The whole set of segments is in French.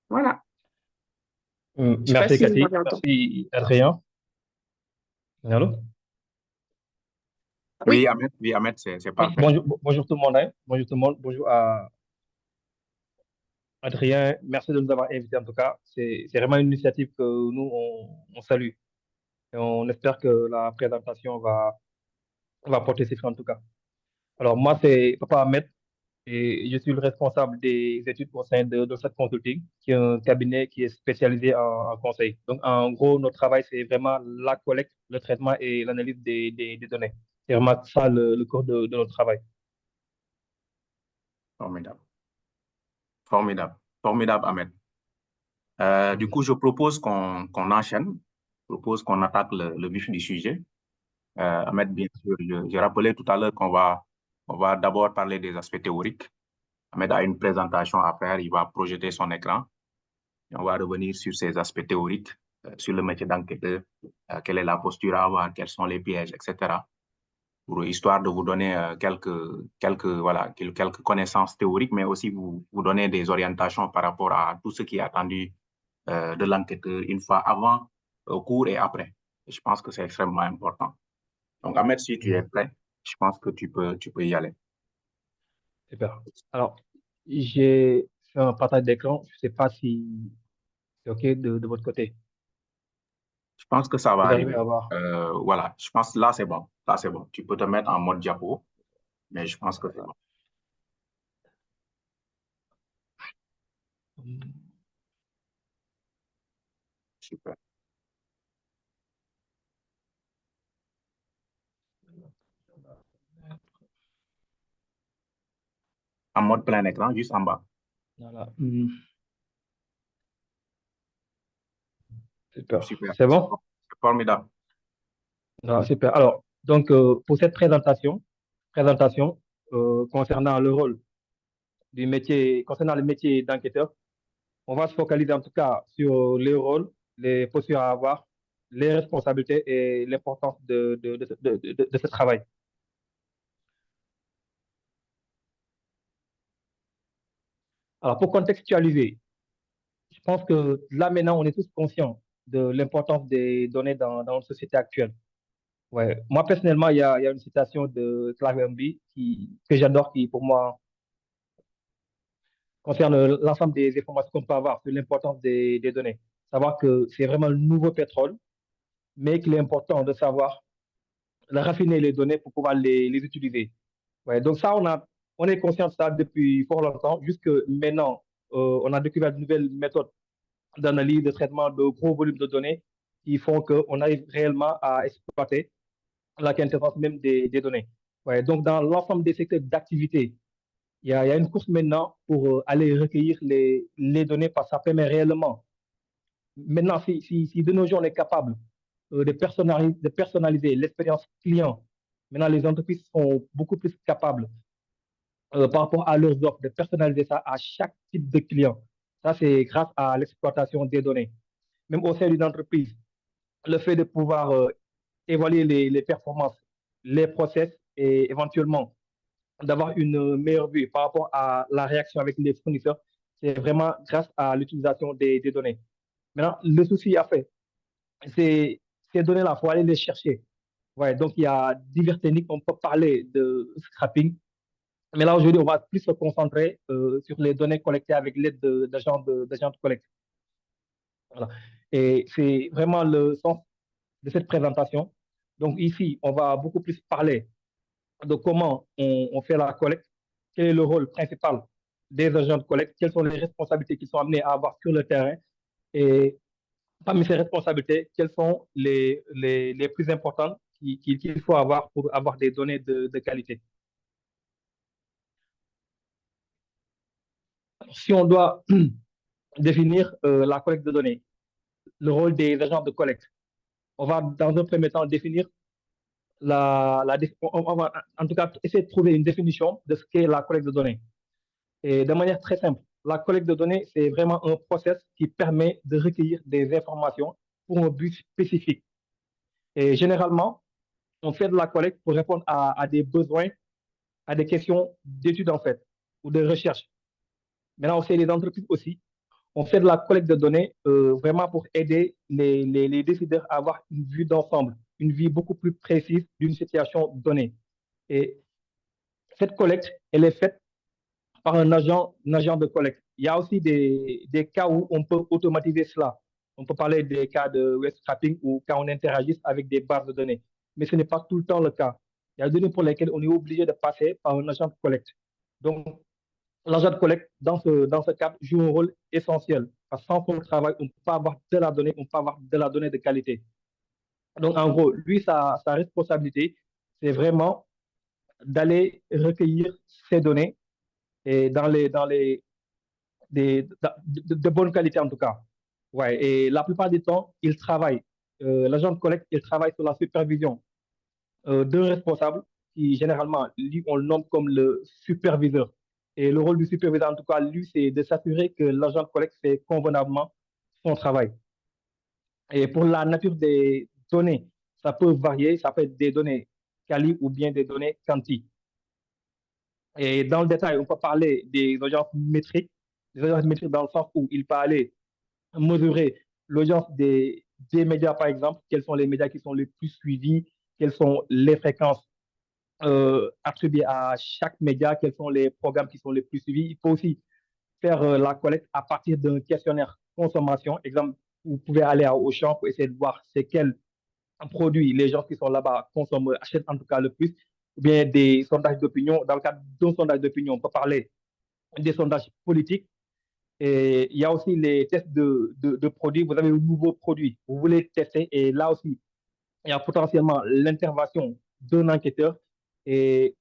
Voilà. Je sais pas Merci si vous Cathy, m'avez entendu. merci Adrien. Allô? Oui, Oui, Ahmed, c'est Oui, parfait. bonjour tout le monde, hein. Bonjour tout le monde, bonjour à Adrien, merci de nous avoir invités en tout cas. C'est vraiment une initiative que nous, on salue. Et on espère que la présentation va porter ses fruits en tout cas. Alors moi, c'est Papa Ahmed et je suis le responsable des études au sein de cette consulting, qui est un cabinet qui est spécialisé en conseil. Donc en gros, notre travail, c'est vraiment la collecte, le traitement et l'analyse des données. C'est vraiment ça le cours de notre travail. Formidable. Formidable. Formidable, Ahmed. Du coup, je propose qu'on enchaîne. Je propose qu'on attaque le vif du sujet. Ahmed, bien sûr, j'ai rappelé tout à l'heure on va d'abord parler des aspects théoriques. Ahmed a une présentation à faire, il va projeter son écran et on va revenir sur ces aspects théoriques, sur le métier d'enquêteur, quelle est la posture à avoir, quels sont les pièges, etc. Pour histoire de vous donner voilà, quelques connaissances théoriques, mais aussi vous donner des orientations par rapport à tout ce qui est attendu de l'enquêteur une fois avant, au cours et après. Et je pense que c'est extrêmement important. Donc, Ahmed, si tu es prêt, je pense que tu peux y aller. Super. Alors, j'ai fait un partage d'écran. Je ne sais pas si c'est OK de votre côté. Je pense que ça va Vous arrivez arriver. à voir. Voilà, je pense que là, c'est bon. Là, c'est bon. Tu peux te mettre en mode diapo, mais je pense que c'est bon. Super. En mode plein écran, juste en bas. Voilà. Super. Super. C'est bon? C'est formidable. Voilà, super. Alors, donc, pour cette présentation concernant le rôle du métier, concernant le métier d'enquêteur, on va se focaliser en tout cas sur les rôles, les postures à avoir, les responsabilités et l'importance de ce travail. Alors, pour contextualiser, je pense que là maintenant, on est tous conscients de l'importance des données dans notre société actuelle. Ouais. Moi, personnellement, il y a une citation de Clive Humby que j'adore, qui pour moi concerne l'ensemble des informations qu'on peut avoir sur l'importance des données. Savoir que c'est vraiment le nouveau pétrole, mais qu'il est important de savoir raffiner les données pour pouvoir les utiliser. Ouais, donc ça, on est conscient de ça depuis fort longtemps, jusque maintenant, on a découvert de nouvelles méthodes d'analyse, de traitement de gros volumes de données qui font qu'on arrive réellement à exploiter la quintessence même des données. Ouais, donc, dans l'ensemble des secteurs d'activité, il y a une course maintenant pour aller recueillir les données parce que ça permet réellement. Maintenant, si de nos jours on est capable de personnaliser l'expérience client, maintenant les entreprises sont beaucoup plus capables par rapport à leurs offres de personnaliser ça à chaque type de client. Ça, c'est grâce à l'exploitation des données. Même au sein d'une entreprise, le fait de pouvoir évaluer les performances, les process et éventuellement d'avoir une meilleure vue par rapport à la réaction avec les fournisseurs, c'est vraiment grâce à l'utilisation des données. Maintenant, le souci à fait, c'est ces données-là, il faut aller les chercher. Ouais, donc, il y a diverses techniques. On peut parler de scrapping, mais là, aujourd'hui, on va plus se concentrer sur les données collectées avec l'aide d'agents de collecte. Voilà. Et c'est vraiment le sens de cette présentation. Donc, ici, on va beaucoup plus parler de comment on fait la collecte, quel est le rôle principal des agents de collecte, quelles sont les responsabilités qu'ils sont amenés à avoir sur le terrain et parmi ces responsabilités, quelles sont les plus importantes qu'il faut avoir pour avoir des données de qualité. Si on doit définir la collecte de données, le rôle des agents de collecte, on va dans un premier temps définir on va en tout cas essayer de trouver une définition de ce qu'est la collecte de données. Et de manière très simple, la collecte de données, c'est vraiment un process qui permet de recueillir des informations pour un but spécifique. Et généralement, on fait de la collecte pour répondre à des besoins à des questions d'études, en fait, ou de recherche. Maintenant, c'est les entreprises aussi. On fait de la collecte de données vraiment pour aider les décideurs à avoir une vue d'ensemble, une vue beaucoup plus précise d'une situation donnée. Et cette collecte, elle est faite par un agent de collecte. Il y a aussi des cas où on peut automatiser cela. On peut parler des cas de web scraping ou quand on interagit avec des bases de données. Mais ce n'est pas tout le temps le cas. Il y a des données pour lesquelles on est obligé de passer par un agent de collecte. Donc, l'agent de collecte, dans ce cadre, joue un rôle essentiel. Parce que sans son travail, on ne peut pas avoir de la donnée, on peut pas avoir de la donnée de qualité. Donc, en gros, lui, sa responsabilité, c'est vraiment d'aller recueillir ces données et dans les de bonne qualité en tout cas. Ouais, et la plupart du temps, il travaille. L'agent de collecte, il travaille sous la supervision d'un responsable qui, généralement, lui, on le nomme comme le superviseur. Et le rôle du superviseur, en tout cas, lui, c'est de s'assurer que l'agent de collecte fait convenablement son travail. Et pour la nature des données, ça peut varier, ça peut être des données quali ou bien des données quanti. Et dans le détail, on peut parler des audiences métriques, des audiences métriques dans le sens où il peut aller mesurer l'audience des médias, par exemple, quels sont les médias qui sont les plus suivis, quelles sont les fréquences attribuées à chaque média, quels sont les programmes qui sont les plus suivis. Il faut aussi faire la collecte à partir d'un questionnaire consommation. Exemple, vous pouvez aller à Auchan pour essayer de voir c'est quel produit les gens qui sont là-bas consomment, achètent en tout cas le plus, ou bien des sondages d'opinion. Dans le cadre d'un sondage d'opinion, on peut parler des sondages politiques. Et il y a aussi les tests de produits. Vous avez un nouveau produit, vous voulez tester, et là aussi, il y a potentiellement l'intervention d'un enquêteur. Et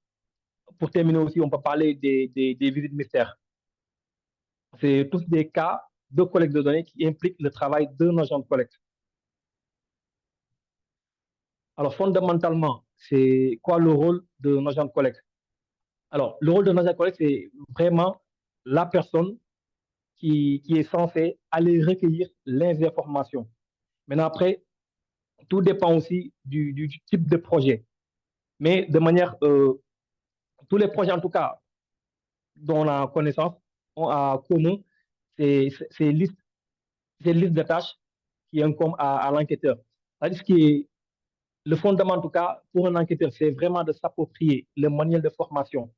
pour terminer aussi, on peut parler des visites mystères. C'est tous des cas de collecte de données qui impliquent le travail d'un agent de collecte. Alors, fondamentalement, c'est quoi le rôle d'un agent de collecte? Alors, le rôle d'un agent de collecte, c'est vraiment la personne qui est censée aller recueillir les informations. Maintenant, après, tout dépend aussi du type de projet. Mais de manière, tous les projets, en tout cas, dont on a connaissance, ont à commun ces listes, ces listes de tâches qui incombent à l'enquêteur. C'est-à-dire que le fondement, en tout cas, pour un enquêteur, c'est vraiment de s'approprier le manuel de formation.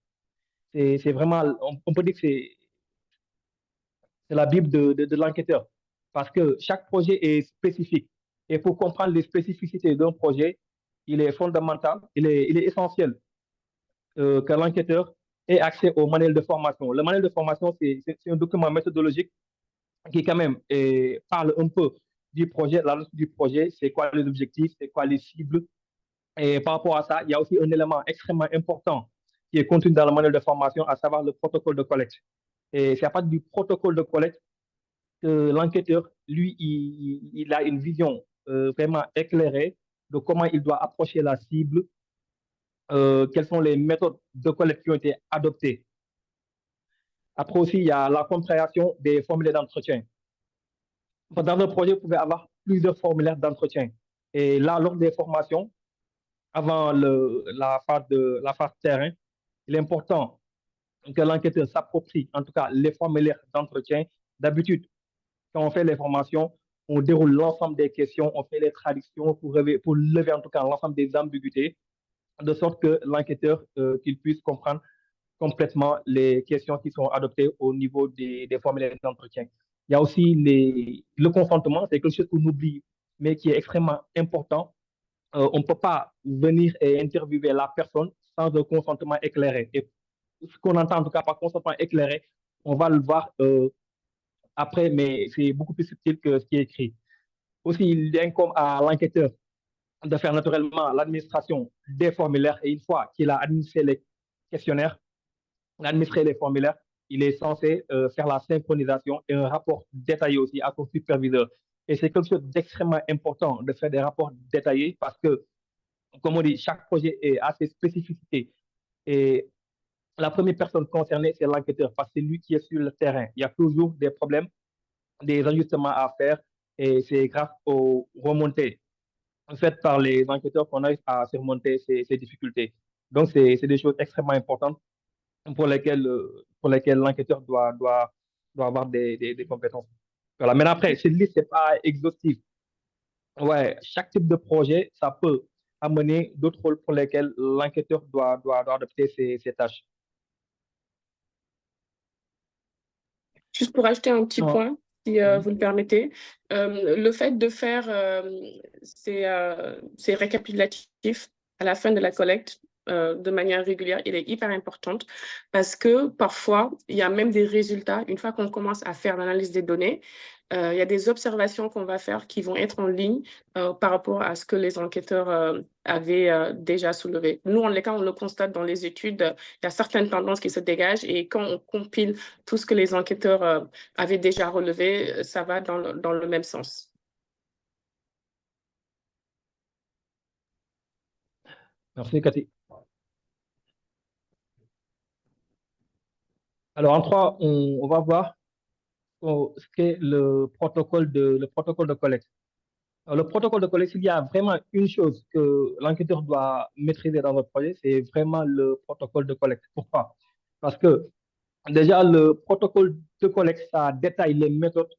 C'est vraiment, on peut dire que c'est la Bible de l'enquêteur. Parce que chaque projet est spécifique. Et pour comprendre les spécificités d'un projet, il est fondamental, il est essentiel que l'enquêteur ait accès au manuel de formation. Le manuel de formation, c'est un document méthodologique qui quand même parle un peu du projet, la logique du projet, c'est quoi les objectifs, c'est quoi les cibles. Et par rapport à ça, il y a aussi un élément extrêmement important qui est contenu dans le manuel de formation, à savoir le protocole de collecte. Et c'est à partir du protocole de collecte que l'enquêteur, lui, il a une vision vraiment éclairée de comment il doit approcher la cible, quelles sont les méthodes de collecte qui ont été adoptées. Après aussi, il y a la compréhension des formulaires d'entretien. Dans un projet, vous pouvez avoir plusieurs formulaires d'entretien. Et là, lors des formations, avant la phase terrain, il est important que l'enquêteur s'approprie, en tout cas, les formulaires d'entretien. D'habitude, quand on fait les formations, on déroule l'ensemble des questions, on fait les traductions pour lever en tout cas l'ensemble des ambiguïtés, de sorte que l'enquêteur qu'il puisse comprendre complètement les questions qui sont adoptées au niveau des formulaires d'entretien. Il y a aussi le consentement, c'est quelque chose qu'on oublie, mais qui est extrêmement important. On ne peut pas venir et interviewer la personne sans un consentement éclairé. Et ce qu'on entend en tout cas par consentement éclairé, on va le voir après, mais c'est beaucoup plus subtil que ce qui est écrit. Aussi, il incombe à l'enquêteur de faire naturellement l'administration des formulaires, et une fois qu'il a administré les questionnaires, administré les formulaires, il est censé faire la synchronisation et un rapport détaillé aussi à son superviseur. Et c'est quelque chose d'extrêmement important de faire des rapports détaillés parce que, comme on dit, chaque projet a ses spécificités. Et la première personne concernée, c'est l'enquêteur parce que c'est lui qui est sur le terrain. Il y a toujours des problèmes, des ajustements à faire, et c'est grâce aux remontées faites par les enquêteurs qu'on a à surmonter ces difficultés. Donc, c'est des choses extrêmement importantes pour lesquelles l'enquêteur doit avoir des compétences. Voilà. Mais après, cette liste n'est pas exhaustive. Ouais, chaque type de projet, ça peut amener d'autres rôles pour lesquels l'enquêteur doit adopter ses tâches. Juste pour ajouter un petit Non. point, si vous le permettez, le fait de faire ces récapitulatifs à la fin de la collecte de manière régulière, il est hyper importante parce que parfois, il y a même des résultats. Une fois qu'on commence à faire l'analyse des données, il y a des observations qu'on va faire qui vont être en ligne par rapport à ce que les enquêteurs avaient déjà soulevé. Nous, on le constate dans les études, il y a certaines tendances qui se dégagent et quand on compile tout ce que les enquêteurs avaient déjà relevé, ça va dans le même sens. Merci, Cathy. Alors, en trois, on va voir ce qu'est le protocole de collecte. Alors, le protocole de collecte, il y a vraiment une chose que l'enquêteur doit maîtriser dans votre projet, c'est vraiment le protocole de collecte. Pourquoi? Parce que déjà, le protocole de collecte, ça détaille les méthodes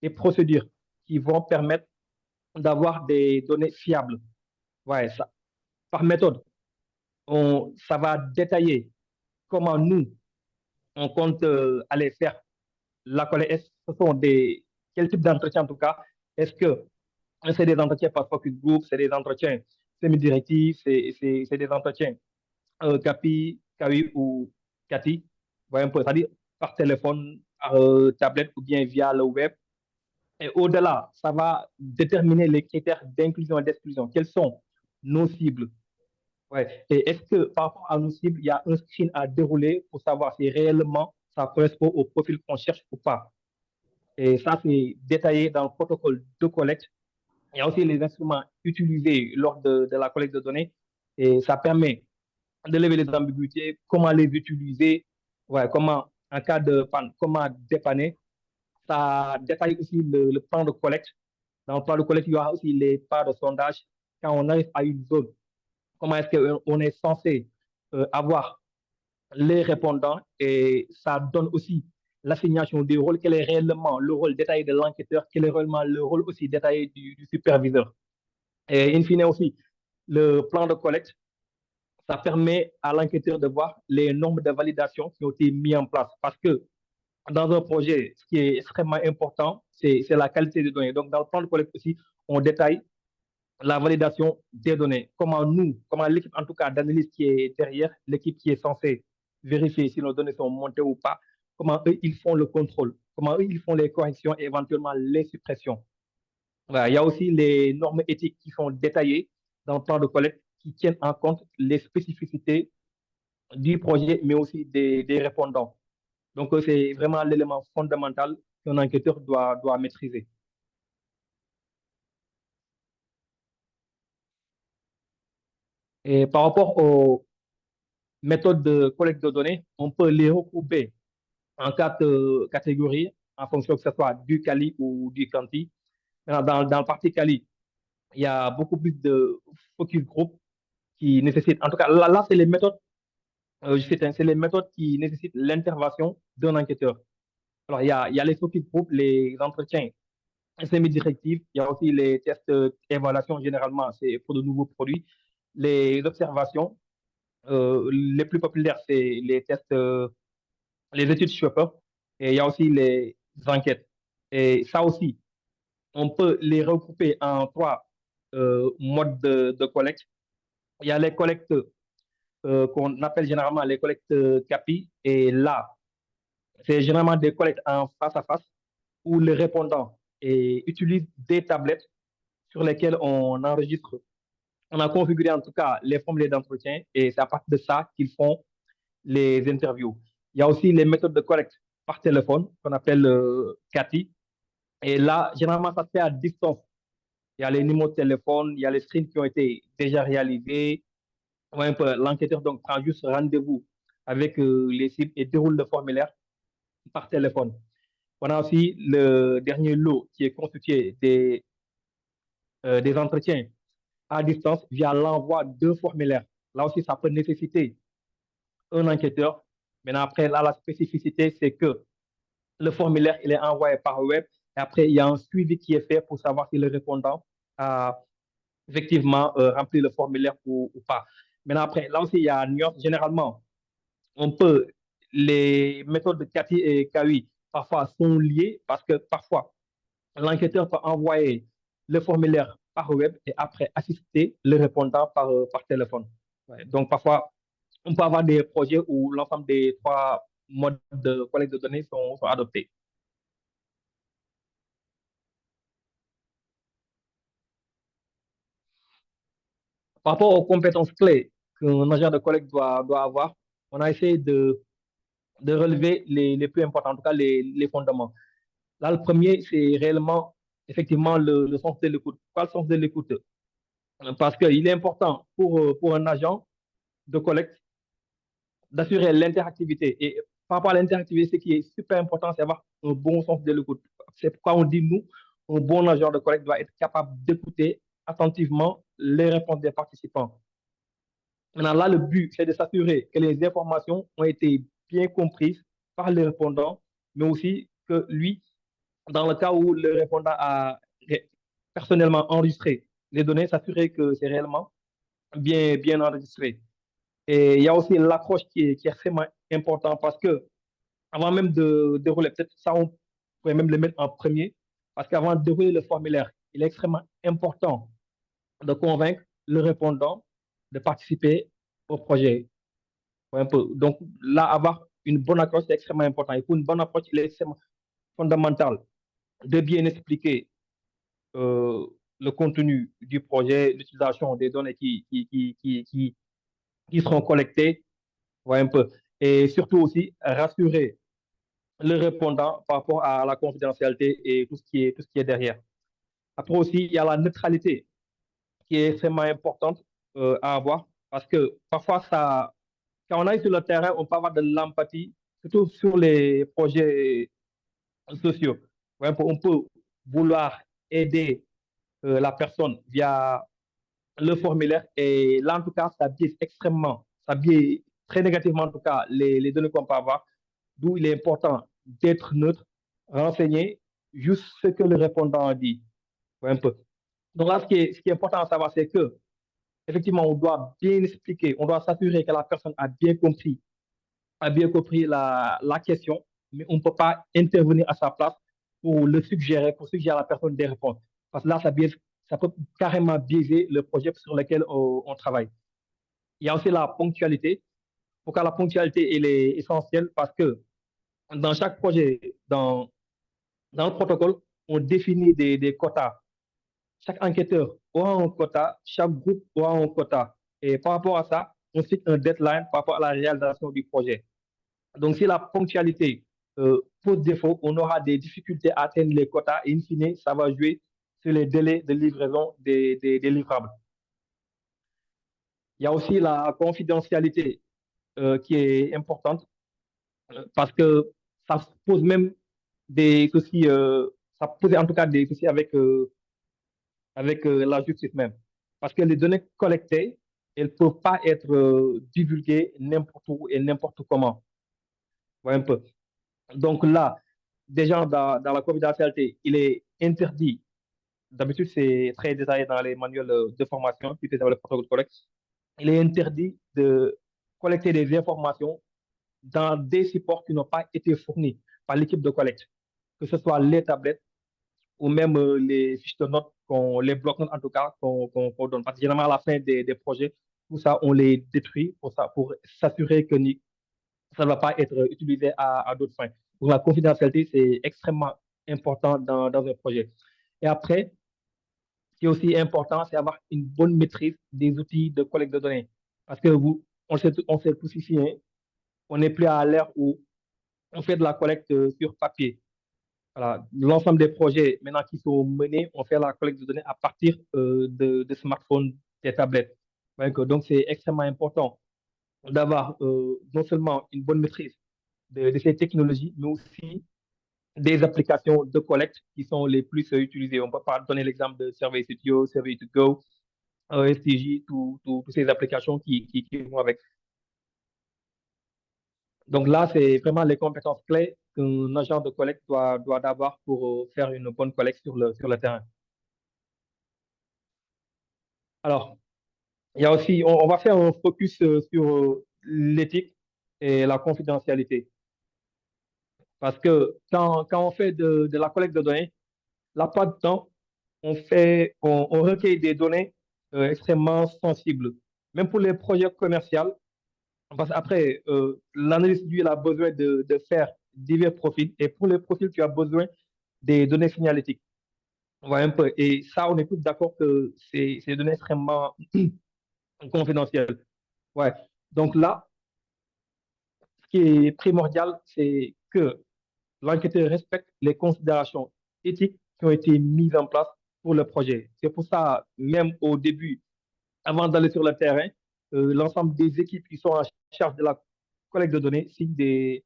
et procédures qui vont permettre d'avoir des données fiables. Ouais, ça, par méthode, ça va détailler comment nous, on compte aller faire la collecte. Ce sont quel type d'entretien en tout cas? Est-ce que c'est des entretiens par focus group, c'est des entretiens semi-directifs, c'est des entretiens CAPI, KAWI ou CATI? Voyez un peu, c'est-à-dire par téléphone, par tablette ou bien via le web. Et au-delà, ça va déterminer les critères d'inclusion et d'exclusion. Quelles sont nos cibles? Ouais. Et est-ce que par rapport à nos cibles, il y a un screen à dérouler pour savoir si réellement ça correspond au profil qu'on cherche ou pas? Et ça, c'est détaillé dans le protocole de collecte. Il y a aussi les instruments utilisés lors de la collecte de données. Et ça permet de lever les ambiguïtés, comment les utiliser, ouais, comment, en cas de panne, comment dépanner. Ça détaille aussi le plan de collecte. Dans le plan de collecte, il y aura aussi les parts de sondage. Quand on arrive à une zone, comment est-ce qu'on est censé avoir les répondants et ça donne aussi l'assignation des rôles, quel est réellement le rôle détaillé de l'enquêteur, quel est réellement le rôle aussi détaillé du superviseur. Et in fine aussi, le plan de collecte, ça permet à l'enquêteur de voir les normes de validation qui ont été mis en place. Parce que dans un projet, ce qui est extrêmement important, c'est la qualité des données. Donc, dans le plan de collecte aussi, on détaille la validation des données. Comment l'équipe en tout cas d'analyse qui est derrière, l'équipe qui est censée vérifier si nos données sont montées ou pas, comment eux, ils font le contrôle, comment eux, ils font les corrections et éventuellement les suppressions. Voilà. Il y a aussi les normes éthiques qui sont détaillées dans le plan de collecte qui tiennent en compte les spécificités du projet, mais aussi des répondants. Donc, c'est vraiment l'élément fondamental qu'un enquêteur doit maîtriser. Et par rapport aux méthodes de collecte de données, on peut les regrouper en quatre catégories en fonction que ce soit du Kali ou du Kanti. Dans le parti Kali, il y a beaucoup plus de focus group qui nécessitent, en tout cas, là c'est les méthodes, c'est les méthodes qui nécessitent l'intervention d'un enquêteur. Alors, il y a les focus group, les entretiens semi-directifs, il y a aussi les tests d'évaluation, généralement, c'est pour de nouveaux produits, les observations. Les plus populaires, c'est les tests, les études Schopper, et il y a aussi les enquêtes. Et ça aussi, on peut les regrouper en trois modes de collecte. Il y a les collectes qu'on appelle généralement les collectes CAPI, et là, c'est généralement des collectes en face à face où les répondants utilisent des tablettes sur lesquelles on enregistre. On a configuré en tout cas les formulaires d'entretien et c'est à partir de ça qu'ils font les interviews. Il y a aussi les méthodes de collecte par téléphone qu'on appelle CATI. Et là, généralement, ça se fait à distance. Il y a les numéros de téléphone, il y a les screens qui ont été déjà réalisés. Ouais, l'enquêteur donc prend juste rendez-vous avec les cibles et déroule le formulaire par téléphone. On a aussi le dernier lot qui est constitué des entretiens à distance via l'envoi de formulaires. là aussi, ça peut nécessiter un enquêteur. Maintenant, après, là, la spécificité, c'est que le formulaire, il est envoyé par web. Et après, il y a un suivi qui est fait pour savoir si le répondant a effectivement rempli le formulaire ou pas. Maintenant, après, là aussi, il y a une nuance. Généralement, on peut, les méthodes de CATI et KUI, parfois, sont liées parce que parfois, l'enquêteur peut envoyer le formulaire par web et après assister le répondant par téléphone. Ouais. Donc, parfois, on peut avoir des projets où l'ensemble des trois modes de collecte de données sont adoptés. Par rapport aux compétences clés qu'un agent de collecte doit avoir, on a essayé de relever les plus importants, en tout cas les fondements. Là, le premier, c'est réellement, effectivement, le sens de l'écoute. Pourquoi le sens de l'écoute? Parce qu'il est important pour un agent de collecte d'assurer l'interactivité. Et par rapport à l'interactivité, ce qui est super important, c'est avoir un bon sens de l'écoute. C'est pourquoi on dit, nous, un bon agent de collecte doit être capable d'écouter attentivement les réponses des participants. Maintenant, là, le but, c'est de s'assurer que les informations ont été bien comprises par le répondant, mais aussi que lui, dans le cas où le répondant a personnellement enregistré les données, s'assurer que c'est réellement bien enregistré. Et il y a aussi l'approche qui est extrêmement importante parce que avant même de dérouler, peut-être ça, on pourrait même le mettre en premier, parce qu'avant de dérouler le formulaire, il est extrêmement important de convaincre le répondant de participer au projet. Ouais, un peu. Donc là, avoir une bonne approche, c'est extrêmement important. Et pour une bonne approche, il est extrêmement fondamental de bien expliquer euh, le contenu du projet, l'utilisation des données qui seront collectées, ouais, un peu. Et surtout aussi rassurer le répondant par rapport à la confidentialité et tout ce qui est derrière. Après aussi, il y a la neutralité qui est extrêmement importante à avoir parce que parfois, quand on est sur le terrain, on peut avoir de l'empathie, surtout sur les projets sociaux. Ouais, on peut vouloir aider la personne via le formulaire et là, en tout cas, ça biaise très négativement, en tout cas, les données qu'on peut avoir, d'où il est important d'être neutre, renseigner juste ce que le répondant a dit. Ouais, un peu. Donc là, ce qui est important à savoir, c'est que effectivement, on doit bien expliquer, on doit s'assurer que la personne a bien compris la question, mais on ne peut pas intervenir à sa place pour suggérer à la personne des réponses. Parce que là, ça peut carrément biaiser le projet sur lequel on travaille. Il y a aussi la ponctualité. Pourquoi la ponctualité, elle est essentielle? Parce que dans chaque projet, dans le protocole, on définit des quotas. Chaque enquêteur aura un quota, chaque groupe aura un quota. Et par rapport à ça, on fixe un deadline par rapport à la réalisation du projet. Donc, si la ponctualité pose défaut, on aura des difficultés à atteindre les quotas et in fine, ça va jouer sur les délais de livraison des livrables. Il y a aussi la confidentialité qui est importante parce que ça pose même des soucis, ça pose en tout cas des soucis avec la justice même. Parce que les données collectées, elles ne peuvent pas être divulguées n'importe où et n'importe comment. Ouais, un peu. Donc là, déjà dans la confidentialité, il est interdit, d'habitude c'est très détaillé dans les manuels de formation, qui établissent le protocole de collecte, il est interdit de collecter des informations dans des supports qui n'ont pas été fournis par l'équipe de collecte, que ce soit les tablettes ou même les fiches de notes, les blocs-notes en tout cas, qu'on donne. Parce que généralement, à la fin des projets, tout ça, on les détruit pour s'assurer que ça ne va pas être utilisé à d'autres fins. Donc, la confidentialité, c'est extrêmement important dans un projet. Et après, ce qui est aussi important, c'est avoir une bonne maîtrise des outils de collecte de données. Parce que on sait tous ici, hein, on n'est plus à l'ère où on fait de la collecte sur papier. Voilà. L'ensemble des projets maintenant qui sont menés, on fait la collecte de données à partir de smartphones, des tablettes. Donc, c'est extrêmement important d'avoir non seulement une bonne maîtrise de ces technologies, mais aussi des applications de collecte qui sont les plus utilisées. On peut pas donner l'exemple de Survey Studio, Survey to Go, STJ, toutes ces applications qui vont avec. Donc là, c'est vraiment les compétences clés qu'un agent de collecte doit avoir pour faire une bonne collecte sur le terrain. Alors, il y a aussi, on va faire un focus sur l'éthique et la confidentialité. Parce que quand on fait de la collecte de données, la plupart du temps, on recueille des données extrêmement sensibles. Même pour les projets commerciaux, parce qu'après, l'analyste, lui, il a besoin de faire divers profils. Et pour les profils, tu as besoin des données signalétiques. On voit un peu. Et ça, on est tous d'accord que c'est des données extrêmement confidentielles. Ouais. Donc là, ce qui est primordial, c'est que l'enquêteur respecte les considérations éthiques qui ont été mises en place pour le projet. C'est pour ça, même au début, avant d'aller sur le terrain, l'ensemble des équipes qui sont en charge de la collecte de données signent des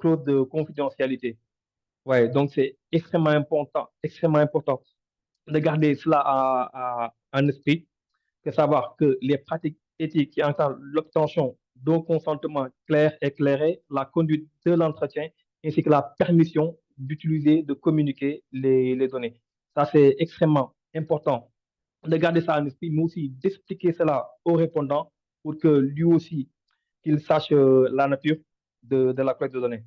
clauses de confidentialité. Ouais, donc c'est extrêmement important de garder cela en esprit, de savoir que les pratiques éthiques qui encadrent l'obtention d'un consentement clair, éclairé, la conduite de l'entretien, ainsi que la permission d'utiliser, de communiquer les données. Ça, c'est extrêmement important de garder ça en esprit, mais aussi d'expliquer cela au répondant pour que lui aussi, qu'il sache la nature de la collecte de données.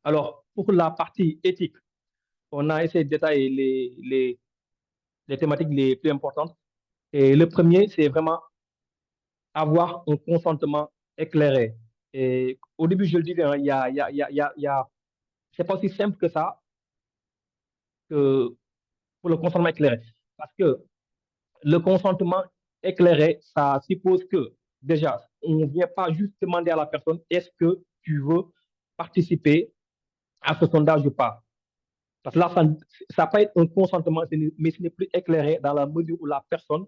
Alors, pour la partie éthique, on a essayé de détailler les thématiques les plus importantes. Et le premier, c'est vraiment avoir un consentement éclairé. Et au début, je le disais, hein, c'est pas aussi simple que ça que pour le consentement éclairé. Parce que le consentement éclairé, ça suppose que, déjà, on ne vient pas juste demander à la personne est-ce que tu veux participer à ce sondage ou pas. Parce que là, ça peut être un consentement, mais ce n'est plus éclairé dans la mesure où la personne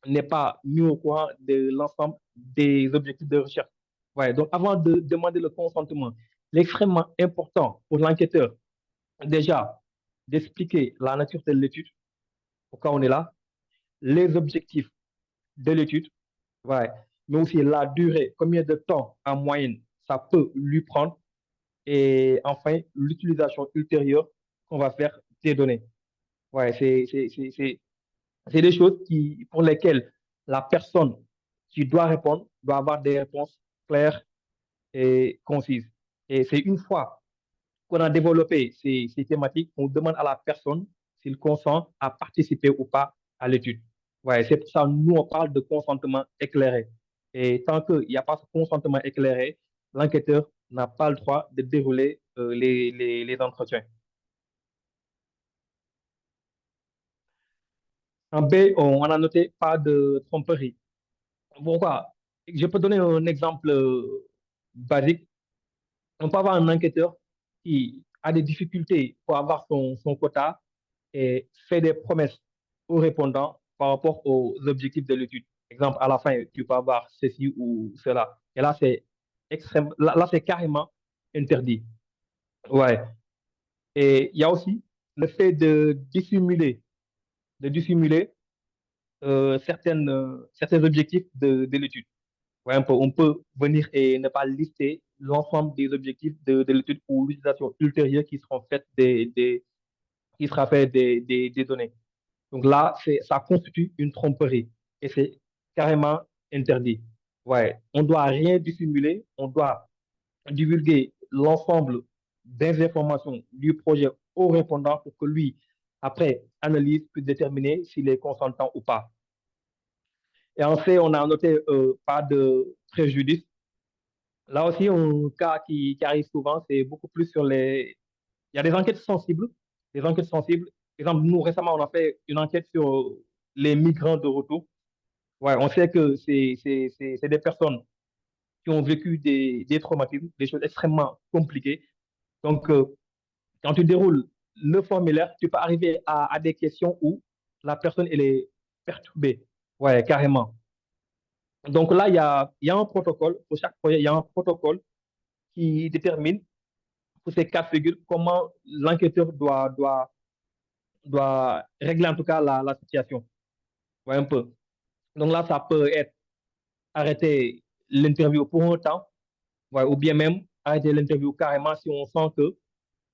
n'est pas mis au courant de l'ensemble des objectifs de recherche. Ouais, donc, avant de demander le consentement, il est extrêmement important pour l'enquêteur, déjà, d'expliquer la nature de l'étude, pourquoi on est là, les objectifs de l'étude, ouais, mais aussi la durée, combien de temps en moyenne ça peut lui prendre, et enfin, l'utilisation ultérieure qu'on va faire des données. Ouais, c'est des choses pour lesquelles la personne qui doit répondre doit avoir des réponses claires et concises. Et c'est une fois qu'on a développé ces thématiques, on demande à la personne s'il consent à participer ou pas à l'étude. Ouais, c'est pour ça que nous, on parle de consentement éclairé. Et tant qu'il n'y a pas ce consentement éclairé, l'enquêteur n'a pas le droit de dérouler les entretiens. En B, on a noté pas de tromperie. Pourquoi? Je peux donner un exemple basique. On peut avoir un enquêteur qui a des difficultés pour avoir son quota et fait des promesses aux répondants par rapport aux objectifs de l'étude. Exemple, à la fin, tu peux avoir ceci ou cela. Et là, c'est là, c'est carrément interdit. Ouais. Et il y a aussi le fait de dissimuler certains objectifs de l'étude. Ouais, on peut venir et ne pas lister l'ensemble des objectifs de l'étude ou l'utilisation ultérieure qui seront faites qui sera fait des données. Donc là, ça constitue une tromperie et c'est carrément interdit. Ouais, on doit rien dissimuler, on doit divulguer l'ensemble des informations du projet au répondant pour que lui, après analyse, puisse déterminer s'il est consentant ou pas. Et en fait, on a noté pas de préjudice. Là aussi, un cas qui arrive souvent, c'est beaucoup plus sur les. Il y a des enquêtes sensibles. Des enquêtes sensibles. Par exemple, nous, récemment, on a fait une enquête sur les migrants de retour. Ouais, on sait que c'est des personnes qui ont vécu des traumatismes, des choses extrêmement compliquées. Donc, quand tu déroules le formulaire, tu peux arriver à des questions où la personne, elle est perturbée. Ouais, carrément. Donc là, il y a un protocole, pour chaque projet, il y a un protocole qui détermine pour ces cas de figure comment l'enquêteur doit doit régler en tout cas la situation. Ouais, un peu. Donc là, ça peut être arrêter l'interview pour un temps, ouais, ou bien même arrêter l'interview carrément si on sent que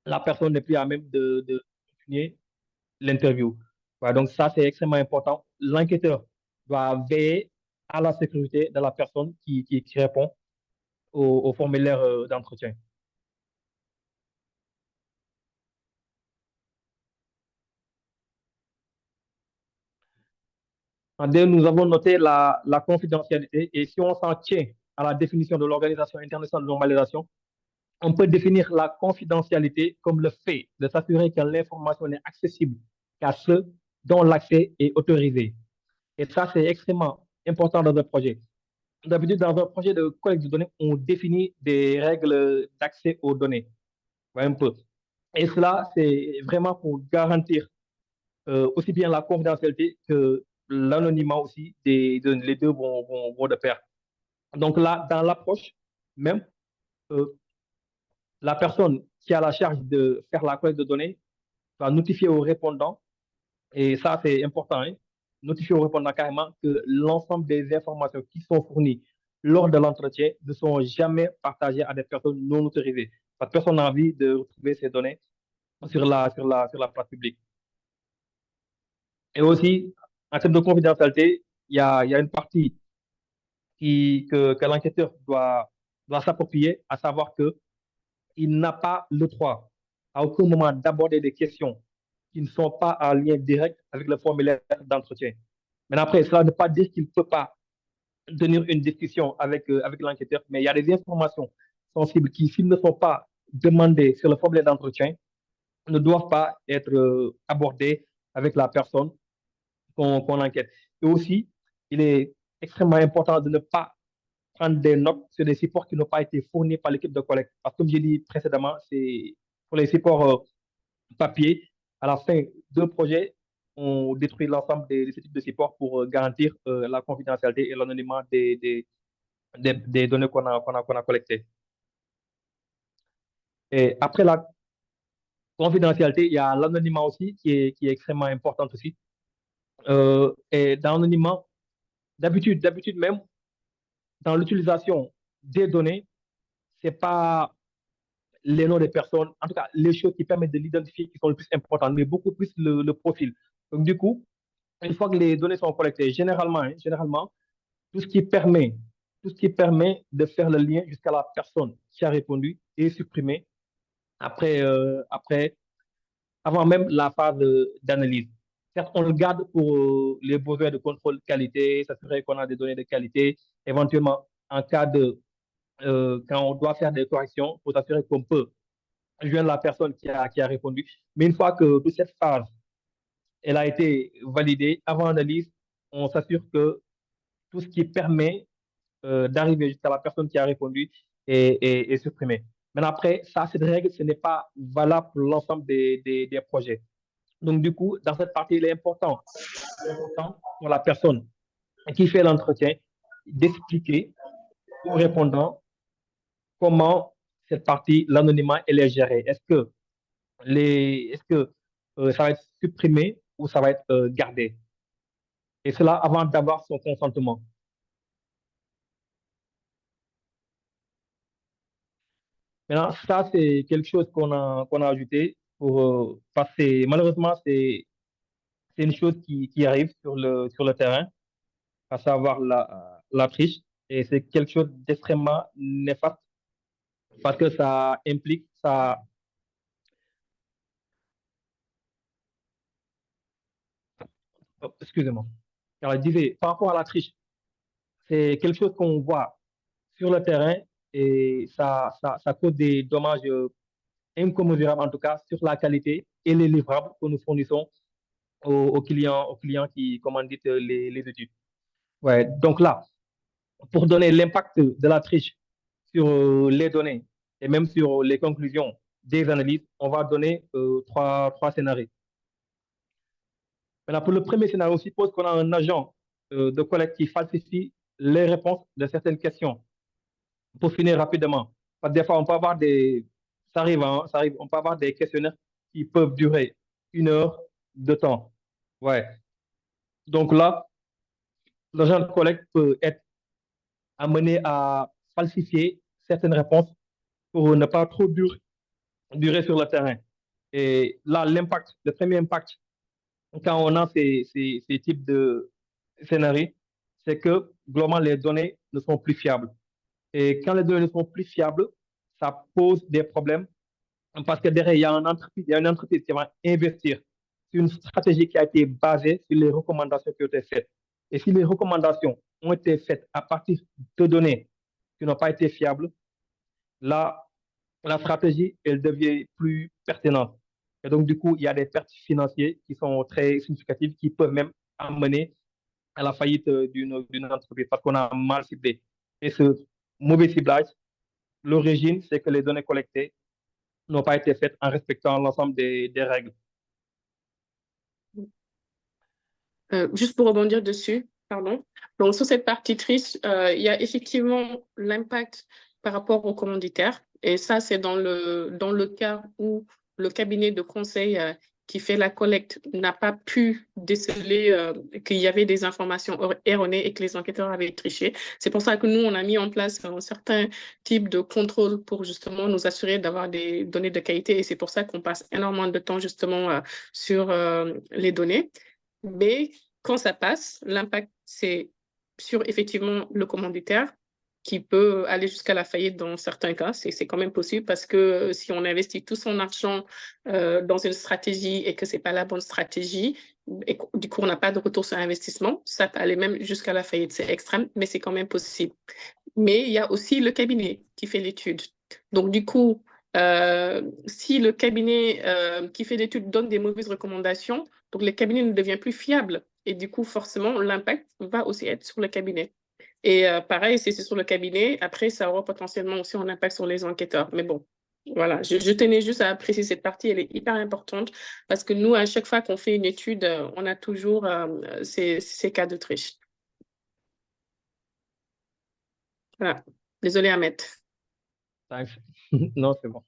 la personne n'est plus à même de continuer l'interview. Ouais, donc ça, c'est extrêmement important. L'enquêteur doit veiller à la sécurité de la personne qui répond au formulaire d'entretien. Nous avons noté la confidentialité et si on s'en tient à la définition de l'Organisation internationale de normalisation, on peut définir la confidentialité comme le fait de s'assurer que l'information n'est accessible qu'à ceux dont l'accès est autorisé. Et ça, c'est extrêmement important dans un projet. D'habitude, dans un projet de collecte de données, on définit des règles d'accès aux données. Ouais, un peu. Et cela, c'est vraiment pour garantir aussi bien la confidentialité que l'anonymat aussi, les deux vont de pair. Donc là, dans l'approche même, la personne qui a la charge de faire la collecte de données va notifier au répondant, et ça c'est important, hein, notifier au répondant carrément que l'ensemble des informations qui sont fournies lors de l'entretien ne sont jamais partagées à des personnes non autorisées. Parce que personne n'a envie de retrouver ces données sur la place publique. Et aussi, en termes de confidentialité, il y a une partie que l'enquêteur doit s'approprier, à savoir que il n'a pas le droit à aucun moment d'aborder des questions qui ne sont pas en lien direct avec le formulaire d'entretien. Mais après, cela ne veut pas dire qu'il ne peut pas tenir une discussion avec l'enquêteur, mais il y a des informations sensibles qui, s'ils ne sont pas demandées sur le formulaire d'entretien, ne doivent pas être abordées avec la personne qu'on enquête. Et aussi, il est extrêmement important de ne pas prendre des notes sur des supports qui n'ont pas été fournis par l'équipe de collecte. Parce que comme j'ai dit précédemment, c'est pour les supports papier. À la fin d'un projet, on détruit l'ensemble de ce type de supports pour garantir la confidentialité et l'anonymat des données qu'on a collectées. Et après la confidentialité, il y a l'anonymat aussi qui est extrêmement important aussi. Et dans l'anonymat, d'habitude même, dans l'utilisation des données, c'est pas les noms des personnes, en tout cas, les choses qui permettent de l'identifier qui sont les plus importantes, mais beaucoup plus le profil. Donc, du coup, une fois que les données sont collectées, généralement, tout ce qui permet, tout ce qui permet de faire le lien jusqu'à la personne qui a répondu est supprimé après, avant même la phase d'analyse. Certes, on le garde pour les besoins de contrôle qualité, s'assurer qu'on a des données de qualité, éventuellement en cas de quand on doit faire des corrections pour s'assurer qu'on peut joindre la personne qui a répondu. Mais une fois que toute cette phase elle a été validée, avant analyse, on s'assure que tout ce qui permet d'arriver jusqu'à la personne qui a répondu est supprimé. Mais après, ça, cette règle, ce n'est pas valable pour l'ensemble des projets. Donc, du coup, dans cette partie, il est important pour la personne qui fait l'entretien d'expliquer au répondant comment cette partie, l'anonymat, elle est gérée. Est-ce que ça va être supprimé ou ça va être gardé? Et cela avant d'avoir son consentement. Maintenant, ça, c'est quelque chose qu'on a ajouté parce que malheureusement, c'est une chose qui arrive sur le terrain, à savoir la triche. Et c'est quelque chose d'extrêmement néfaste parce que ça implique, excusez-moi. Alors, je disais, par rapport à la triche, c'est quelque chose qu'on voit sur le terrain et ça cause des dommages incommensurables, en tout cas, sur la qualité et les livrables que nous fournissons aux clients qui commandent les études. Ouais, donc là, pour donner l'impact de la triche sur les données et même sur les conclusions des analyses, on va donner trois scénarios. Maintenant, pour le premier scénario, on suppose qu'on a un agent de collecte qui falsifie les réponses de certaines questions. Pour finir rapidement, parce que des fois, on peut avoir ça arrive, on peut avoir des questionnaires qui peuvent durer 1 heure, de temps. Ouais. Donc là, l'agent de collecte peut être amené à falsifier certaines réponses pour ne pas trop durer sur le terrain. Et là, le premier impact, quand on a ces types de scénarios, c'est que globalement, les données ne sont plus fiables. Et quand les données ne sont plus fiables, ça pose des problèmes parce que derrière, il y a une entreprise qui va investir sur une stratégie qui a été basée sur les recommandations qui ont été faites. Et si les recommandations ont été faites à partir de données qui n'ont pas été fiables, là, la stratégie, elle devient plus pertinente. Et donc, du coup, il y a des pertes financières qui sont très significatives qui peuvent même amener à la faillite d'une entreprise parce qu'on a mal ciblé. Et ce mauvais ciblage, l'origine, c'est que les données collectées n'ont pas été faites en respectant l'ensemble des règles. Juste pour rebondir dessus, pardon. Donc, sur cette partie triche, il y a effectivement l'impact par rapport aux commanditaires. Et ça, c'est dans le cas où le cabinet de conseil qui fait la collecte n'a pas pu déceler qu'il y avait des informations erronées et que les enquêteurs avaient triché. C'est pour ça que nous, on a mis en place un certain type de contrôle pour justement nous assurer d'avoir des données de qualité. Et c'est pour ça qu'on passe énormément de temps justement sur les données. Mais quand ça passe, l'impact, c'est sur effectivement le commanditaire qui peut aller jusqu'à la faillite dans certains cas. C'est quand même possible parce que si on investit tout son argent dans une stratégie et que ce n'est pas la bonne stratégie, et du coup, on n'a pas de retour sur investissement, ça peut aller même jusqu'à la faillite. C'est extrême, mais c'est quand même possible. Mais il y a aussi le cabinet qui fait l'étude. Donc, du coup, si le cabinet qui fait l'étude donne des mauvaises recommandations, donc le cabinet ne devient plus fiable. Et du coup, forcément, l'impact va aussi être sur le cabinet. Et pareil, si c'est sur le cabinet, après, ça aura potentiellement aussi un impact sur les enquêteurs. Mais bon, voilà, je tenais juste à préciser cette partie, elle est hyper importante parce que nous, à chaque fois qu'on fait une étude, on a toujours ces cas de triche. Voilà. Désolée, Ahmed. Thanks. Non, c'est bon.